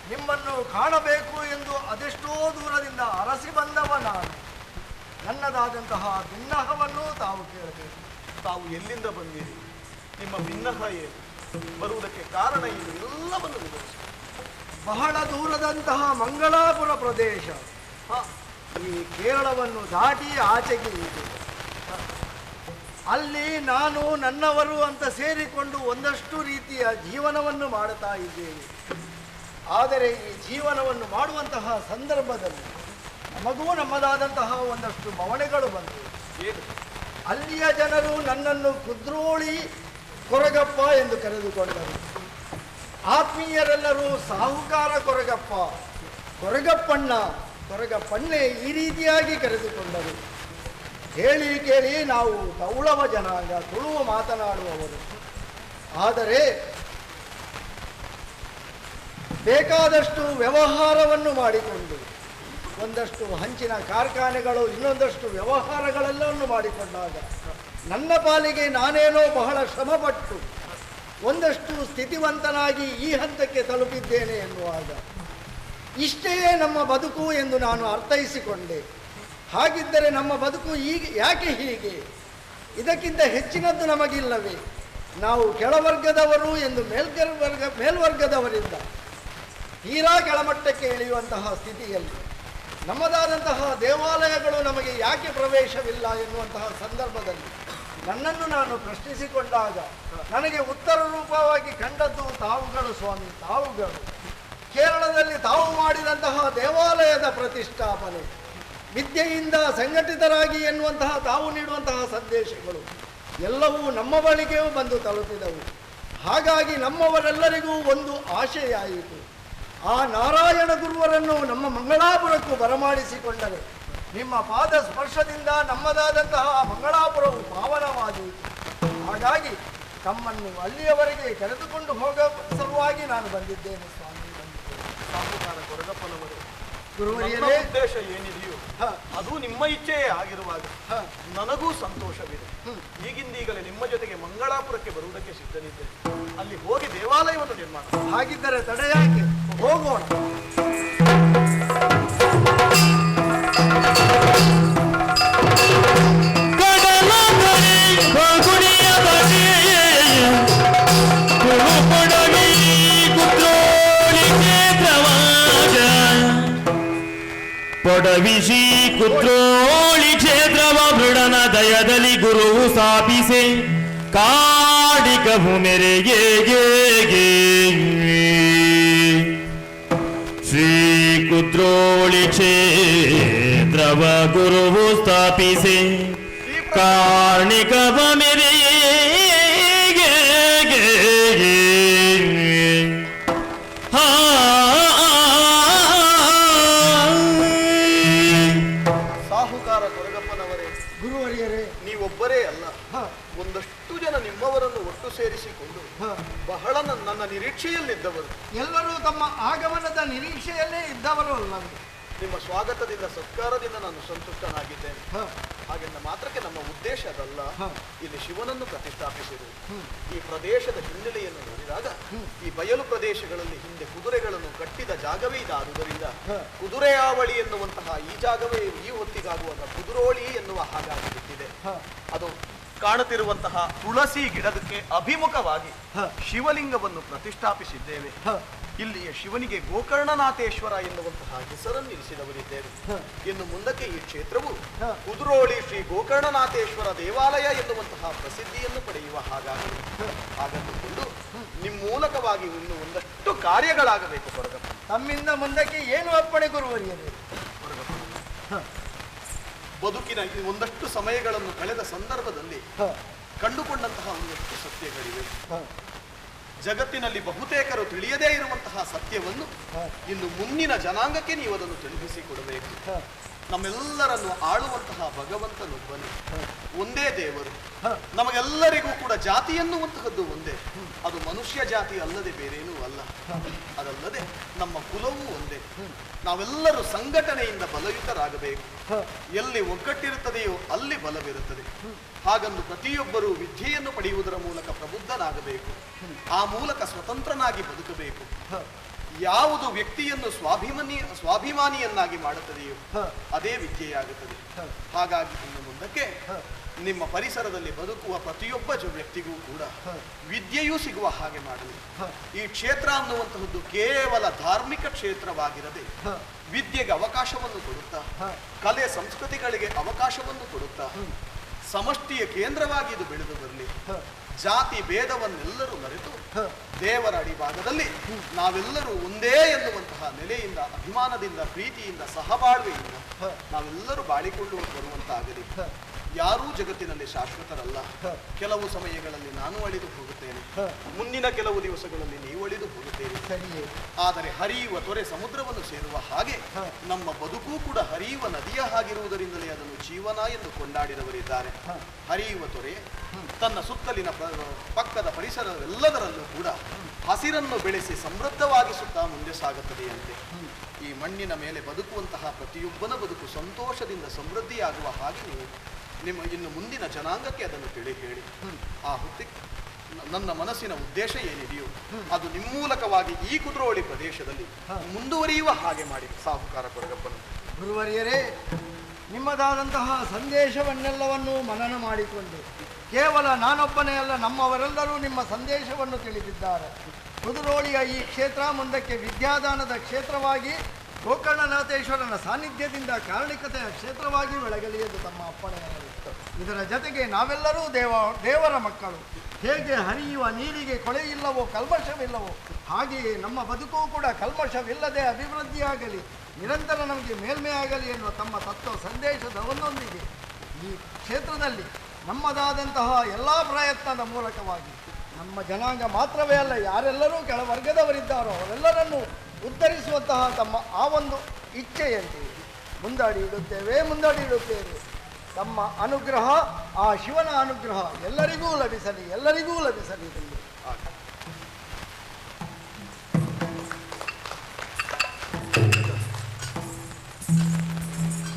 Speaker 6: ನಿಮ್ಮನ್ನು ಕಾಣಬೇಕು ಎಂದು ಅದೆಷ್ಟೋ ದೂರದಿಂದ ಅರಸಿ ಬಂದವ ನಾನು. ನನ್ನದಾದಂತಹ ಭಿನ್ನಹವನ್ನು ತಾವು ಕೇಳಬೇಕು.
Speaker 2: ತಾವು ಎಲ್ಲಿಂದ ಬಂದಿರಿ, ನಿಮ್ಮ ಭಿನ್ನಹ ಏನು, ಬರುವುದಕ್ಕೆ ಕಾರಣ ಏನು, ಎಲ್ಲವನ್ನು ವಿವರಿಸಿ.
Speaker 6: ಬಹಳ ದೂರದಂತಹ ಮಂಗಳಾಪುರ ಪ್ರದೇಶ ಈ ಕೇರಳವನ್ನು ದಾಟಿ ಆಚೆಗೆ ಇದೆ. ಅಲ್ಲಿ ನಾನು ನನ್ನವರು ಅಂತ ಸೇರಿಕೊಂಡು ಒಂದಷ್ಟು ರೀತಿಯ ಜೀವನವನ್ನು ಮಾಡುತ್ತಾ ಇದ್ದೇವೆ. ಆದರೆ ಈ ಜೀವನವನ್ನು ಮಾಡುವಂತಹ ಸಂದರ್ಭದಲ್ಲಿ ನಮಗೂ ನಮ್ಮದಾದಂತಹ ಒಂದಷ್ಟು ಬವಣೆಗಳು ಬಂದವು. ಅಲ್ಲಿಯ ಜನರು ನನ್ನನ್ನು ಕುದ್ರೋಳಿ ಕೊರಗಪ್ಪ ಎಂದು ಕರೆದುಕೊಂಡರು. ಆತ್ಮೀಯರೆಲ್ಲರೂ ಸಾಹುಕಾರ ಕೊರಗಪ್ಪ, ಕೊರಗಪ್ಪಣ್ಣ, ಕೊರಗಪ್ಪಣ್ಣೆ ಈ ರೀತಿಯಾಗಿ ಕರೆದುಕೊಂಡರು. ಹೇಳಿ ಕೇಳಿ ನಾವು ತೌಳವ ಜನಾಂಗ, ತುಳುವ ಮಾತನಾಡುವವರು. ಆದರೆ ಬೇಕಾದಷ್ಟು ವ್ಯವಹಾರವನ್ನು ಮಾಡಿಕೊಂಡು ಒಂದಷ್ಟು ಹಂಚಿನ ಕಾರ್ಖಾನೆಗಳು, ಇನ್ನೊಂದಷ್ಟು ವ್ಯವಹಾರಗಳೆಲ್ಲವನ್ನು ಮಾಡಿಕೊಂಡಾಗ ನನ್ನ ಪಾಲಿಗೆ ನಾನೇನೋ ಬಹಳ ಶ್ರಮಪಟ್ಟು ಒಂದಷ್ಟು ಸ್ಥಿತಿವಂತನಾಗಿ ಈ ಹಂತಕ್ಕೆ ತಲುಪಿದ್ದೇನೆ ಎನ್ನುವಾಗ ಇಷ್ಟೇ ನಮ್ಮ ಬದುಕು ಎಂದು ನಾನು ಅರ್ಥೈಸಿಕೊಂಡೆ. ಹಾಗಿದ್ದರೆ ನಮ್ಮ ಬದುಕು ಈಗ ಯಾಕೆ ಹೀಗೆ? ಇದಕ್ಕಿಂತ ಹೆಚ್ಚಿನದ್ದು ನಮಗಿಲ್ಲವೇ? ನಾವು ಕೆಳವರ್ಗದವರು ಎಂದು ಮೇಲ್ವರ್ಗದವರಿಂದ ತೀರಾ ಕೆಳಮಟ್ಟಕ್ಕೆ ಇಳಿಯುವಂತಹ ಸ್ಥಿತಿಯಲ್ಲಿ ನಮ್ಮದಾದಂತಹ ದೇವಾಲಯಗಳು ನಮಗೆ ಯಾಕೆ ಪ್ರವೇಶವಿಲ್ಲ ಎನ್ನುವಂತಹ ಸಂದರ್ಭದಲ್ಲಿ ನನ್ನನ್ನು ನಾನು ಪ್ರಶ್ನಿಸಿಕೊಂಡಾಗ ನನಗೆ ಉತ್ತರ ರೂಪವಾಗಿ ಕಂಡದ್ದು ತಾವುಗಳು ಸ್ವಾಮಿ, ತಾವುಗಳು. ಕೇರಳದಲ್ಲಿ ತಾವು ಮಾಡಿದಂತಹ ದೇವಾಲಯದ ಪ್ರತಿಷ್ಠಾಪನೆ, ವಿದ್ಯೆಯಿಂದ ಸಂಘಟಿತರಾಗಿ ಎನ್ನುವಂತಹ ತಾವು ನೀಡುವಂತಹ ಸಂದೇಶಗಳು ಎಲ್ಲವೂ ನಮ್ಮ ಬಳಿಗೆ ಬಂದು ತಲುಪಿದವು. ಹಾಗಾಗಿ ನಮ್ಮವರೆಲ್ಲರಿಗೂ ಒಂದು ಆಶೆಯಾಯಿತು. ಆ ನಾರಾಯಣ ಗುರುವರನ್ನು ನಮ್ಮ ಮಂಗಳಾಪುರಕ್ಕೂ ಬರಮಾಡಿಸಿಕೊಂಡರೆ ನಿಮ್ಮ ಪಾದ ಸ್ಪರ್ಶದಿಂದ ನಮ್ಮದಾದಂತಹ ಮಂಗಳಾಪುರವು ಪಾವನವಾದೀತು. ಹಾಗಾಗಿ ತಮ್ಮನ್ನು ಅಲ್ಲಿಯವರೆಗೆ ಕರೆದುಕೊಂಡು ಹೋಗೋ ಸಲುವಾಗಿ ನಾನು ಬಂದಿದ್ದೇನೆ ಸ್ವಾಮಿ.
Speaker 2: ಸಾಹುಕಾರ ಕೊರಗಪ್ಪನವರು
Speaker 6: ಗುರುವರಿಯರೇ,
Speaker 2: ಉದ್ದೇಶ ಏನಿದೆಯೋ ಅದು ನಿಮ್ಮ ಇಚ್ಛೆಯೇ ಆಗಿರುವಾಗ ನನಗೂ ಸಂತೋಷವಿದೆ. ಈಗಿಂದೀಗಲೇ ನಿಮ್ಮ ಜೊತೆಗೆ ಮಂಗಳಾಪುರಕ್ಕೆ ಬರುವುದಕ್ಕೆ ಸಿದ್ಧನಿದ್ದೇನೆ. ಅಲ್ಲಿ ಹೋಗಿ ದೇವಾಲಯವನ್ನು ನಿರ್ಮಾಣ.
Speaker 6: ಹಾಗಿದ್ದರೆ ತಡೆಯಾಕೆ, ಹೋಗೋಣ.
Speaker 1: ಕೊಡವಿಶಿ ಕುತ್ರೋಳಿ ಕ್ಷೇತ್ರವ ಮೃಡನ ದಯದಲ್ಲಿ ಗುರುವು ಸ್ಥಾಪಿಸೆ ಕಾಡಿಕವು ಮೆರೆಗೆ ಶ್ರೀ ಕುತ್ರೋಳಿ ಕ್ಷೇತ್ರವ ಗುರುವು ಸ್ಥಾಪಿಸೆ ಕಾರ್ಣಿಕವ ಮೆರೆಗೆ
Speaker 2: ಸಾಹುಕಾರ ಕೊರಗಪ್ಪನವರೇ,
Speaker 6: ಗುರುವರಿಯರೇ,
Speaker 2: ನೀವೊಬ್ಬರೇ ಅಲ್ಲ, ಒಂದಷ್ಟು ಜನ ನಿಮ್ಮವರನ್ನು ಒಟ್ಟು ಸೇರಿಸಿಕೊಂಡು ಬಹಳ ನನ್ನ ನಿರೀಕ್ಷೆಯಲ್ಲಿದ್ದವರು.
Speaker 6: ಎಲ್ಲರೂ ತಮ್ಮ ಆಗಮನದ ನಿರೀಕ್ಷೆಯಲ್ಲೇ ಇದ್ದವರು ಅಲ್ಲವೇ?
Speaker 2: ನಿಮ್ಮ ಸ್ವಾಗತದಿಂದ ಸತ್ಕಾರದಿಂದ ನಾನು ಸಂತುಷ್ಟನಾಗಿದ್ದೇನೆ. ಹಾಗೆಂದ ಮಾತ್ರಕ್ಕೆ ನಮ್ಮ ಉದ್ದೇಶ ಅದಲ್ಲ. ಇಲ್ಲಿ ಶಿವನನ್ನು ಪ್ರತಿಷ್ಠಾಪಿಸಿರುವುದು. ಈ ಪ್ರದೇಶದ ಹಿನ್ನೆಲೆಯನ್ನು ನೋಡಿದಾಗ ಈ ಬಯಲು ಪ್ರದೇಶಗಳಲ್ಲಿ ಹಿಂದೆ ಕುದುರೆಗಳನ್ನು ಕಟ್ಟಿದ ಜಾಗವೇ ಇದಾದುದರಿಂದ ಕುದುರೆಯಾವಳಿ ಎನ್ನುವಂತಹ ಈ ಜಾಗವೇ ಈ ಹೊತ್ತಿಗಾಗುವಾಗ ಕುದುರೋಳಿ ಎನ್ನುವ ಹಾಗಾಗಿ ಬಿಟ್ಟಿದೆ. ಅದು ಕಾಣುತ್ತಿರುವಂತಹ ತುಳಸಿ ಗಿಡದಕ್ಕೆ ಅಭಿಮುಖವಾಗಿ ಶಿವಲಿಂಗವನ್ನು ಪ್ರತಿಷ್ಠಾಪಿಸಿದ್ದೇವೆ. ಇಲ್ಲಿಯ ಶಿವನಿಗೆ ಗೋಕರ್ಣನಾಥೇಶ್ವರ ಎನ್ನುವಂತಹ ಹೆಸರನ್ನಿರಿಸಿದವರಿದ್ದೇವೆ. ಇನ್ನು ಮುಂದಕ್ಕೆ ಈ ಕ್ಷೇತ್ರವು ಕುದುರೋಳಿ ಶ್ರೀ ಗೋಕರ್ಣನಾಥೇಶ್ವರ ದೇವಾಲಯ ಎನ್ನುವಂತಹ ಪ್ರಸಿದ್ಧಿಯನ್ನು ಪಡೆಯುವ ಹಾಗಾಗಿಕೊಂಡು ನಿಮ್ಮ ಮೂಲಕವಾಗಿ ಇನ್ನು ಒಂದಷ್ಟು ಕಾರ್ಯಗಳಾಗಬೇಕು. ಕೊರಗಪ್ಪ,
Speaker 6: ತಮ್ಮಿಂದ ಮುಂದಕ್ಕೆ ಏನು ಅಪ್ಪಣೆ ಗುರುವರಿಯರೇ?
Speaker 2: ಬದುಕಿನ ಒಂದಷ್ಟು ಸಮಯಗಳನ್ನು ಕಳೆದ ಸಂದರ್ಭದಲ್ಲಿ ಕಂಡುಕೊಂಡಂತಹ ಒಂದಷ್ಟು ಸತ್ಯಗಳಿವೆ. ಜಗತ್ತಿನಲ್ಲಿ ಬಹುತೇಕರು ತಿಳಿಯದೇ ಇರುವಂತಹ ಸತ್ಯವನ್ನು ಇನ್ನು ಮುಂದಿನ ಜನಾಂಗಕ್ಕೆ ನೀವು ಅದನ್ನು ತಿಳಿಸಿಕೊಡಬೇಕು. ನಮ್ಮೆಲ್ಲರನ್ನು ಆಳುವಂತಹ ಭಗವಂತನೊಬ್ಬನೇ, ಒಂದೇ ದೇವರು. ನಮಗೆಲ್ಲರಿಗೂ ಕೂಡ ಜಾತಿ ಎನ್ನುವಂತಹದ್ದು ಒಂದೇ. ಅದು ಮನುಷ್ಯ ಜಾತಿ ಅಲ್ಲದೆ ಬೇರೇನೂ ಅಲ್ಲ. ಅದಲ್ಲದೆ ನಮ್ಮ ಕುಲವೂ ಒಂದೇ. ನಾವೆಲ್ಲರೂ ಸಂಘಟನೆಯಿಂದ ಬಲಯುತರಾಗಬೇಕು. ಎಲ್ಲಿ ಒಗ್ಗಟ್ಟಿರುತ್ತದೆಯೋ ಅಲ್ಲಿ ಬಲವಿರುತ್ತದೆ. ಹಾಗಂದು ಪ್ರತಿಯೊಬ್ಬರೂ ವಿದ್ಯೆಯನ್ನು ಪಡೆಯುವುದರ ಮೂಲಕ ಪ್ರಬುದ್ಧನಾಗಬೇಕು. ಆ ಮೂಲಕ ಸ್ವತಂತ್ರನಾಗಿ ಬದುಕಬೇಕು. ಯಾವುದು ವ್ಯಕ್ತಿಯನ್ನು ಸ್ವಾಭಿಮಾನಿಯನ್ನಾಗಿ ಮಾಡುತ್ತದೆಯೋ ಅದೇ ವಿದ್ಯೆಯಾಗುತ್ತದೆ. ಹಾಗಾಗಿ ಇನ್ನು ಮುಂದಕ್ಕೆ ನಿಮ್ಮ ಪರಿಸರದಲ್ಲಿ ಬದುಕುವ ಪ್ರತಿಯೊಬ್ಬ ವ್ಯಕ್ತಿಗೂ ಕೂಡ ವಿದ್ಯೆಯೂ ಸಿಗುವ ಹಾಗೆ ಮಾಡಲಿ. ಈ ಕ್ಷೇತ್ರ ಅನ್ನುವಂತಹದ್ದು ಕೇವಲ ಧಾರ್ಮಿಕ ಕ್ಷೇತ್ರವಾಗಿರದೆ ವಿದ್ಯೆಗೆ ಅವಕಾಶವನ್ನು ಕೊಡುತ್ತಾ, ಕಲೆ ಸಂಸ್ಕೃತಿಗಳಿಗೆ ಅವಕಾಶವನ್ನು ಕೊಡುತ್ತಾ ಸಮಷ್ಟಿಯ ಕೇಂದ್ರವಾಗಿ ಇದು ಬೆಳೆದು ಬರಲಿ. ಜಾತಿ ಭೇದವನ್ನೆಲ್ಲರೂ ಮರೆತು ದೇವರ ಅಡಿಭಾಗದಲ್ಲಿ ನಾವೆಲ್ಲರೂ ಒಂದೇ ಎನ್ನುವಂತಹ ನೆಲೆಯಿಂದ, ಅಭಿಮಾನದಿಂದ, ಪ್ರೀತಿಯಿಂದ, ಸಹಬಾಳ್ವೆಯಿಂದ ನಾವೆಲ್ಲರೂ ಬಾಳಿಕೊಂಡು ಬರುವಂತಾಗಲಿ. ಯಾರೂ ಜಗತ್ತಿನಲ್ಲಿ ಶಾಶ್ವತರಲ್ಲ. ಕೆಲವು ಸಮಯಗಳಲ್ಲಿ ನಾನು ಅಳಿದು ಹೋಗುತ್ತೇನೆ, ಮುಂದಿನ ಕೆಲವು ದಿವಸಗಳಲ್ಲಿ ನೀವು ಅಳಿದು ಹೋಗುತ್ತೇನೆ. ಆದರೆ ಹರಿಯುವ ತೊರೆ ಸಮುದ್ರವನ್ನು ಸೇರುವ ಹಾಗೆ ನಮ್ಮ ಬದುಕು ಕೂಡ ಹರಿಯುವ ನದಿಯ ಹಾಗಿರುವುದರಿಂದಲೇ ಅದನ್ನು ಜೀವನ ಎಂದು ಕೊಂಡಾಡಿದವರಿದ್ದಾರೆ. ಹರಿಯುವ ತೊರೆ ತನ್ನ ಸುತ್ತಲಿನ ಪಕ್ಕದ ಪರಿಸರವೆಲ್ಲದರಲ್ಲೂ ಕೂಡ ಹಸಿರನ್ನು ಬೆಳೆಸಿ ಸಮೃದ್ಧವಾಗಿಸುತ್ತಾ ಮುಂದೆ ಸಾಗುತ್ತದೆಯಂತೆ. ಈ ಮಣ್ಣಿನ ಮೇಲೆ ಬದುಕುವಂತಹ ಪ್ರತಿಯೊಬ್ಬನ ಬದುಕು ಸಂತೋಷದಿಂದ ಸಮೃದ್ಧಿಯಾಗುವ ಹಾಗೆ ನಿಮ್ಮ ಇನ್ನು ಮುಂದಿನ ಜನಾಂಗಕ್ಕೆ ಅದನ್ನು ತಿಳಿ ಹೇಳಿ. ಆ ಹೊತ್ತಿಗೆ ನನ್ನ ಮನಸ್ಸಿನ ಉದ್ದೇಶ ಏನಿದೆಯೋ ಅದು ನಿಮ್ಮ ಮೂಲಕವಾಗಿ ಈ ಕುದ್ರೋಳಿ ಪ್ರದೇಶದಲ್ಲಿ ಮುಂದುವರಿಯುವ ಹಾಗೆ ಮಾಡಿ. ಸಾಹುಕಾರ ಕೊರಗಪ್ಪನ
Speaker 6: ಗುರುವರಿಯರೇ, ನಿಮ್ಮದಾದಂತಹ ಸಂದೇಶವನ್ನೆಲ್ಲವನ್ನೂ ಮನನ ಮಾಡಿಕೊಂಡು ಕೇವಲ ನಾನೊಬ್ಬನೇ ಅಲ್ಲ, ನಮ್ಮವರೆಲ್ಲರೂ ನಿಮ್ಮ ಸಂದೇಶವನ್ನು ತಿಳಿದಿದ್ದಾರೆ. ಕುದುರೋಳಿಯ ಈ ಕ್ಷೇತ್ರ ಮುಂದಕ್ಕೆ ವಿದ್ಯಾದಾನದ ಕ್ಷೇತ್ರವಾಗಿ, ಗೋಕರ್ಣನಾಥೇಶ್ವರನ ಸಾನ್ನಿಧ್ಯದಿಂದ ಕಾರಣಿಕತೆಯ ಕ್ಷೇತ್ರವಾಗಿ ಬೆಳಗಲಿ ಎಂದು ತಮ್ಮ ಅಪ್ಪಣೆಯಾಗಿತ್ತು. ಇದರ ಜೊತೆಗೆ ನಾವೆಲ್ಲರೂ ದೇವರ ಮಕ್ಕಳು. ಹೇಗೆ ಹರಿಯುವ ನೀರಿಗೆ ಕೊಳೆಯಿಲ್ಲವೋ, ಕಲ್ಮಶವಿಲ್ಲವೋ, ಹಾಗೆಯೇ ನಮ್ಮ ಬದುಕು ಕೂಡ ಕಲ್ಮಶವಿಲ್ಲದೆ ಅಭಿವೃದ್ಧಿಯಾಗಲಿ, ನಿರಂತರ ನಮಗೆ ಮೇಲ್ಮೆ ಆಗಲಿ ಎನ್ನುವ ತಮ್ಮ ತತ್ವ ಸಂದೇಶದ ಒಂದೊಂದಿಗೆ ಈ ಕ್ಷೇತ್ರದಲ್ಲಿ ನಮ್ಮದಾದಂತಹ ಎಲ್ಲ ಪ್ರಯತ್ನದ ಮೂಲಕವಾಗಿ ನಮ್ಮ ಜನಾಂಗ ಮಾತ್ರವೇ ಅಲ್ಲ, ಯಾರೆಲ್ಲರೂ ಕೆಳವರ್ಗದವರಿದ್ದಾರೋ ಅವರೆಲ್ಲರನ್ನು ಉದ್ಧರಿಸುವಂತಹ ತಮ್ಮ ಆ ಒಂದು ಇಚ್ಛೆಯಂತೆ ಮುಂದಾಡಿ ಇಡುತ್ತೇವೆ. ತಮ್ಮ ಅನುಗ್ರಹ, ಆ ಶಿವನ ಅನುಗ್ರಹ ಎಲ್ಲರಿಗೂ ಲಭಿಸಲಿ ಎಂದು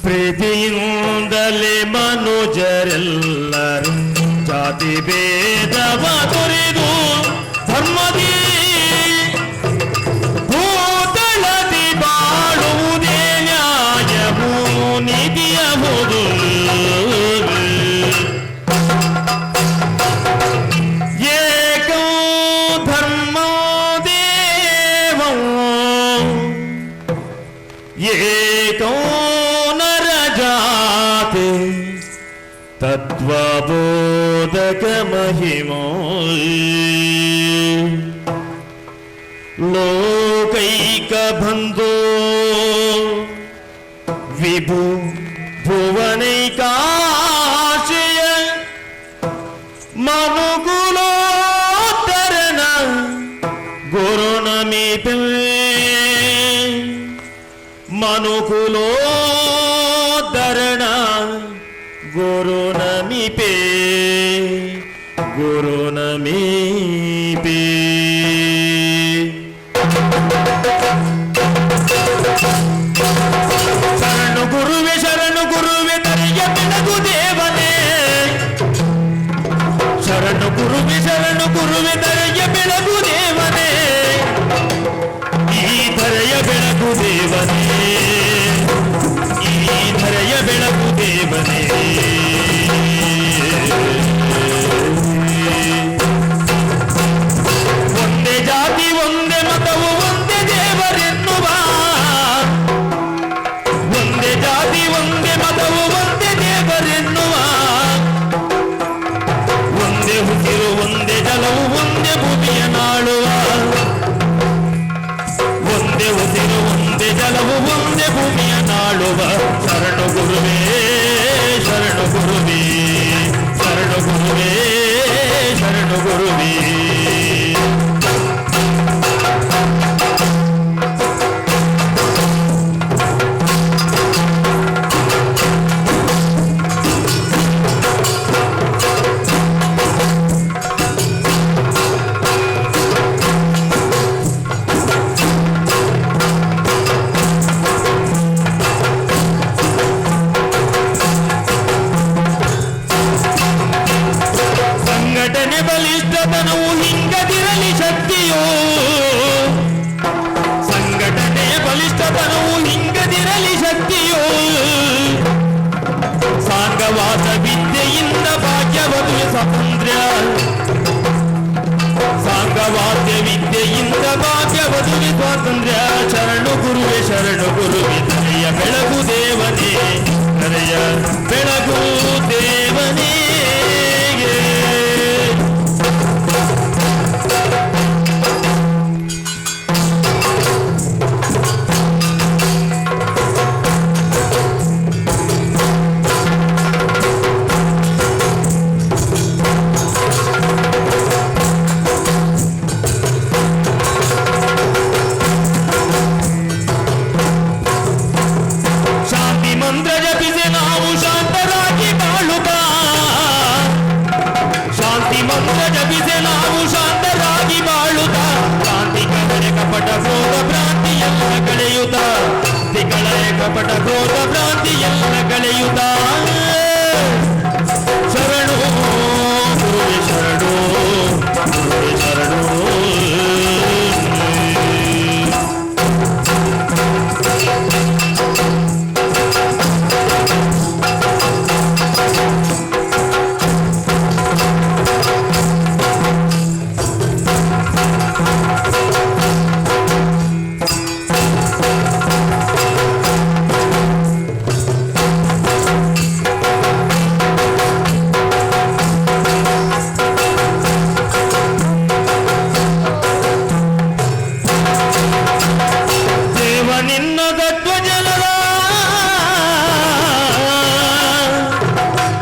Speaker 1: ಪ್ರೀತಿಯಿಂದಲೇ ಮನುಜರೆಲ್ಲರೂ ಜಾತಿ ಭೇದವ ತೊರೆದು ಧರ್ಮದಿ ಭೂತಳದಿ ಬಾಳುವುದೇ ನ್ಯಾಯವೂ ನೀತಿಯಬಹುದು. ಏಕೋ ಧರ್ಮೋ ದೇವೋ ಏಕೋ ತತ್ವಬೋಧಕ ಮಹಿಮೋ ಲೋಕೈಕ ಬಂಧೋ ವಿಭು ಭುವನೈಕಾಶಯ ಮನುಕುಲೋತ್ತರಣ ಗುರುನಮಿಪೆ ಮನುಕುಲೋತ್ತರಣ ಗುರುನಮಿಪೆ ಗುರುನಮಿಪೆ ಶರಣು ಗುರುವೆ ತರಿಯ ಬೆಳಗು ದೇವನೇ ಶರಣು ಗುರುವೆ ತರೆಯ ಬೆಳಗು ದೇವನೇ ಈ ಧರೆಯ ಬೆಳಗು ದೇವನೇ ಈ ಧರೆಯ ಬೆಳಗು ದೇವನೇ ಒಂದೇ ಜಾತಿ ಒಂದೇ ಮತವು ಒಂದೇ ದೇವರೆನ್ನುವ ಒಂದೇ ಜಾತಿ ಒಂದೇ ಮತವು ಒಂದೇ ದೇವರೆನ್ನುವ ಒಂದೇ ಹುಸಿರು ಒಂದೇ ಜಲವು ಒಂದೇ ಭೂಮಿಯ ನಾಳುವ ಒಂದೇ ಉಸಿರು ಒಂದೇ ಜಲವು ಒಂದೇ ಭೂಮಿಯ ನಾಳುವ ಶರಣು ಗುರುವೇ ಶರಣು ಗುರುವೇ ಶರಣು ಗುರುವೇ ಶರಣು ಗುರುವೇ ಸಂಘಟನೆ ಬಲಿಷ್ಠತನವು ಹಿಂಗದಿರಲಿ ಶಕ್ತಿಯೋ ಸಂಘಟನೆ ಬಲಿಷ್ಠತನವು ಹಿಂಗದಿರಲಿ ಶಕ್ತಿಯೋ ಸಾಂಗವಾದ ವಿದ್ಯೆಯಿಂದ ಭಾಗ್ಯವದು ಸ್ವಾತಂತ್ರ್ಯ ಸಾಂಗವಾದ ವಿದ್ಯೆಯಿಂದ ಭಾಗ್ಯವದು ಸ್ವಾತಂತ್ರ್ಯ ಶರಣು ಗುರುವೆ ತರೆಯ ಬೆಳಗು ದೇವನೇ ತರೆಯ ಬೆಳಗು ದೇವನೇ ಶಾಂತಿ ಮಂತ್ರ ಜಪಿಸಿ ನಾವು ಶಾಂತರಾಗಿ ಬಾಳುತ್ತಾ ಶಾಂತಿ ಮಂತ್ರ ಜಪಿಸಿ ನಾವು ಶಾಂತರಾಗಿ ಬಾಳುತ್ತಾ ಶಾಂತಿ ಕಳೆಯ ಕಪಟ ಕ್ರೋಧ ಭ್ರಾಂತಿ ಎಲ್ಲ ಕಳೆಯುತ್ತಾ ಕಳೆಯ ಕಪಟ ಕ್ರೋಧ ಭ್ರಾಂತಿ ಎಲ್ಲ ಕಳೆಯುತ್ತಾ ಶರಣು ಗುರುವೆ ಶರಣು ಗುರುವೆ ಶರಣು ನಿನ್ನ ತತ್ವ ಜನರ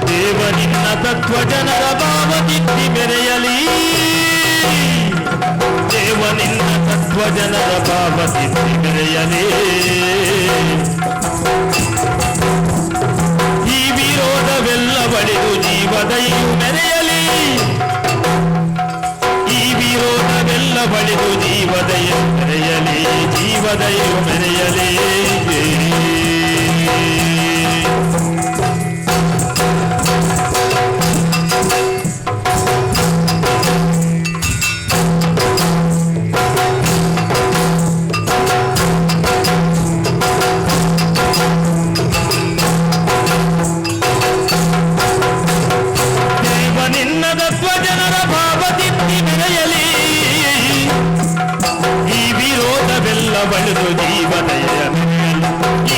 Speaker 1: ದೇವ ನಿನ್ನ ತತ್ವ ಜನರ ಭಾವದಿತ್ತಿ ಮೆರೆಯಲಿ ದೇವ ನಿನ್ನ ತತ್ವ ಜನರ ಭಾವದಿತ್ತಿ ಮೆರೆಯಲಿ ಈ ವಿರೋಧವೆಲ್ಲ ಬಳಿದು ಜೀವದಯು ಮೆರೆಯಲಿ ಈ ವಿರೋಧವೆಲ್ಲ ಬಳಿದು ಜೀವದಯು ಮೆರೆಯಲಿ ಜೀವದಯು ಮೆರೆಯಲಿ ದೇವ ನಿನ್ನ ತತ್ವ ಜನರ ಭಾವದಿತ್ತಿ ಮೆರೆಯಲಿ ಈ ವಿರೋಧವೆಲ್ಲ ಬಳಿದು ಜೀವದಯ ಮೆರೆಯಲಿ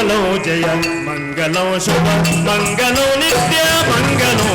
Speaker 1: ಮಂಗಲೋ ಜಯ ಮಂಗಲೋ ಶುಭ ಮಂಗಲೋ ನಿತ್ಯ ಮಂಗಲೋ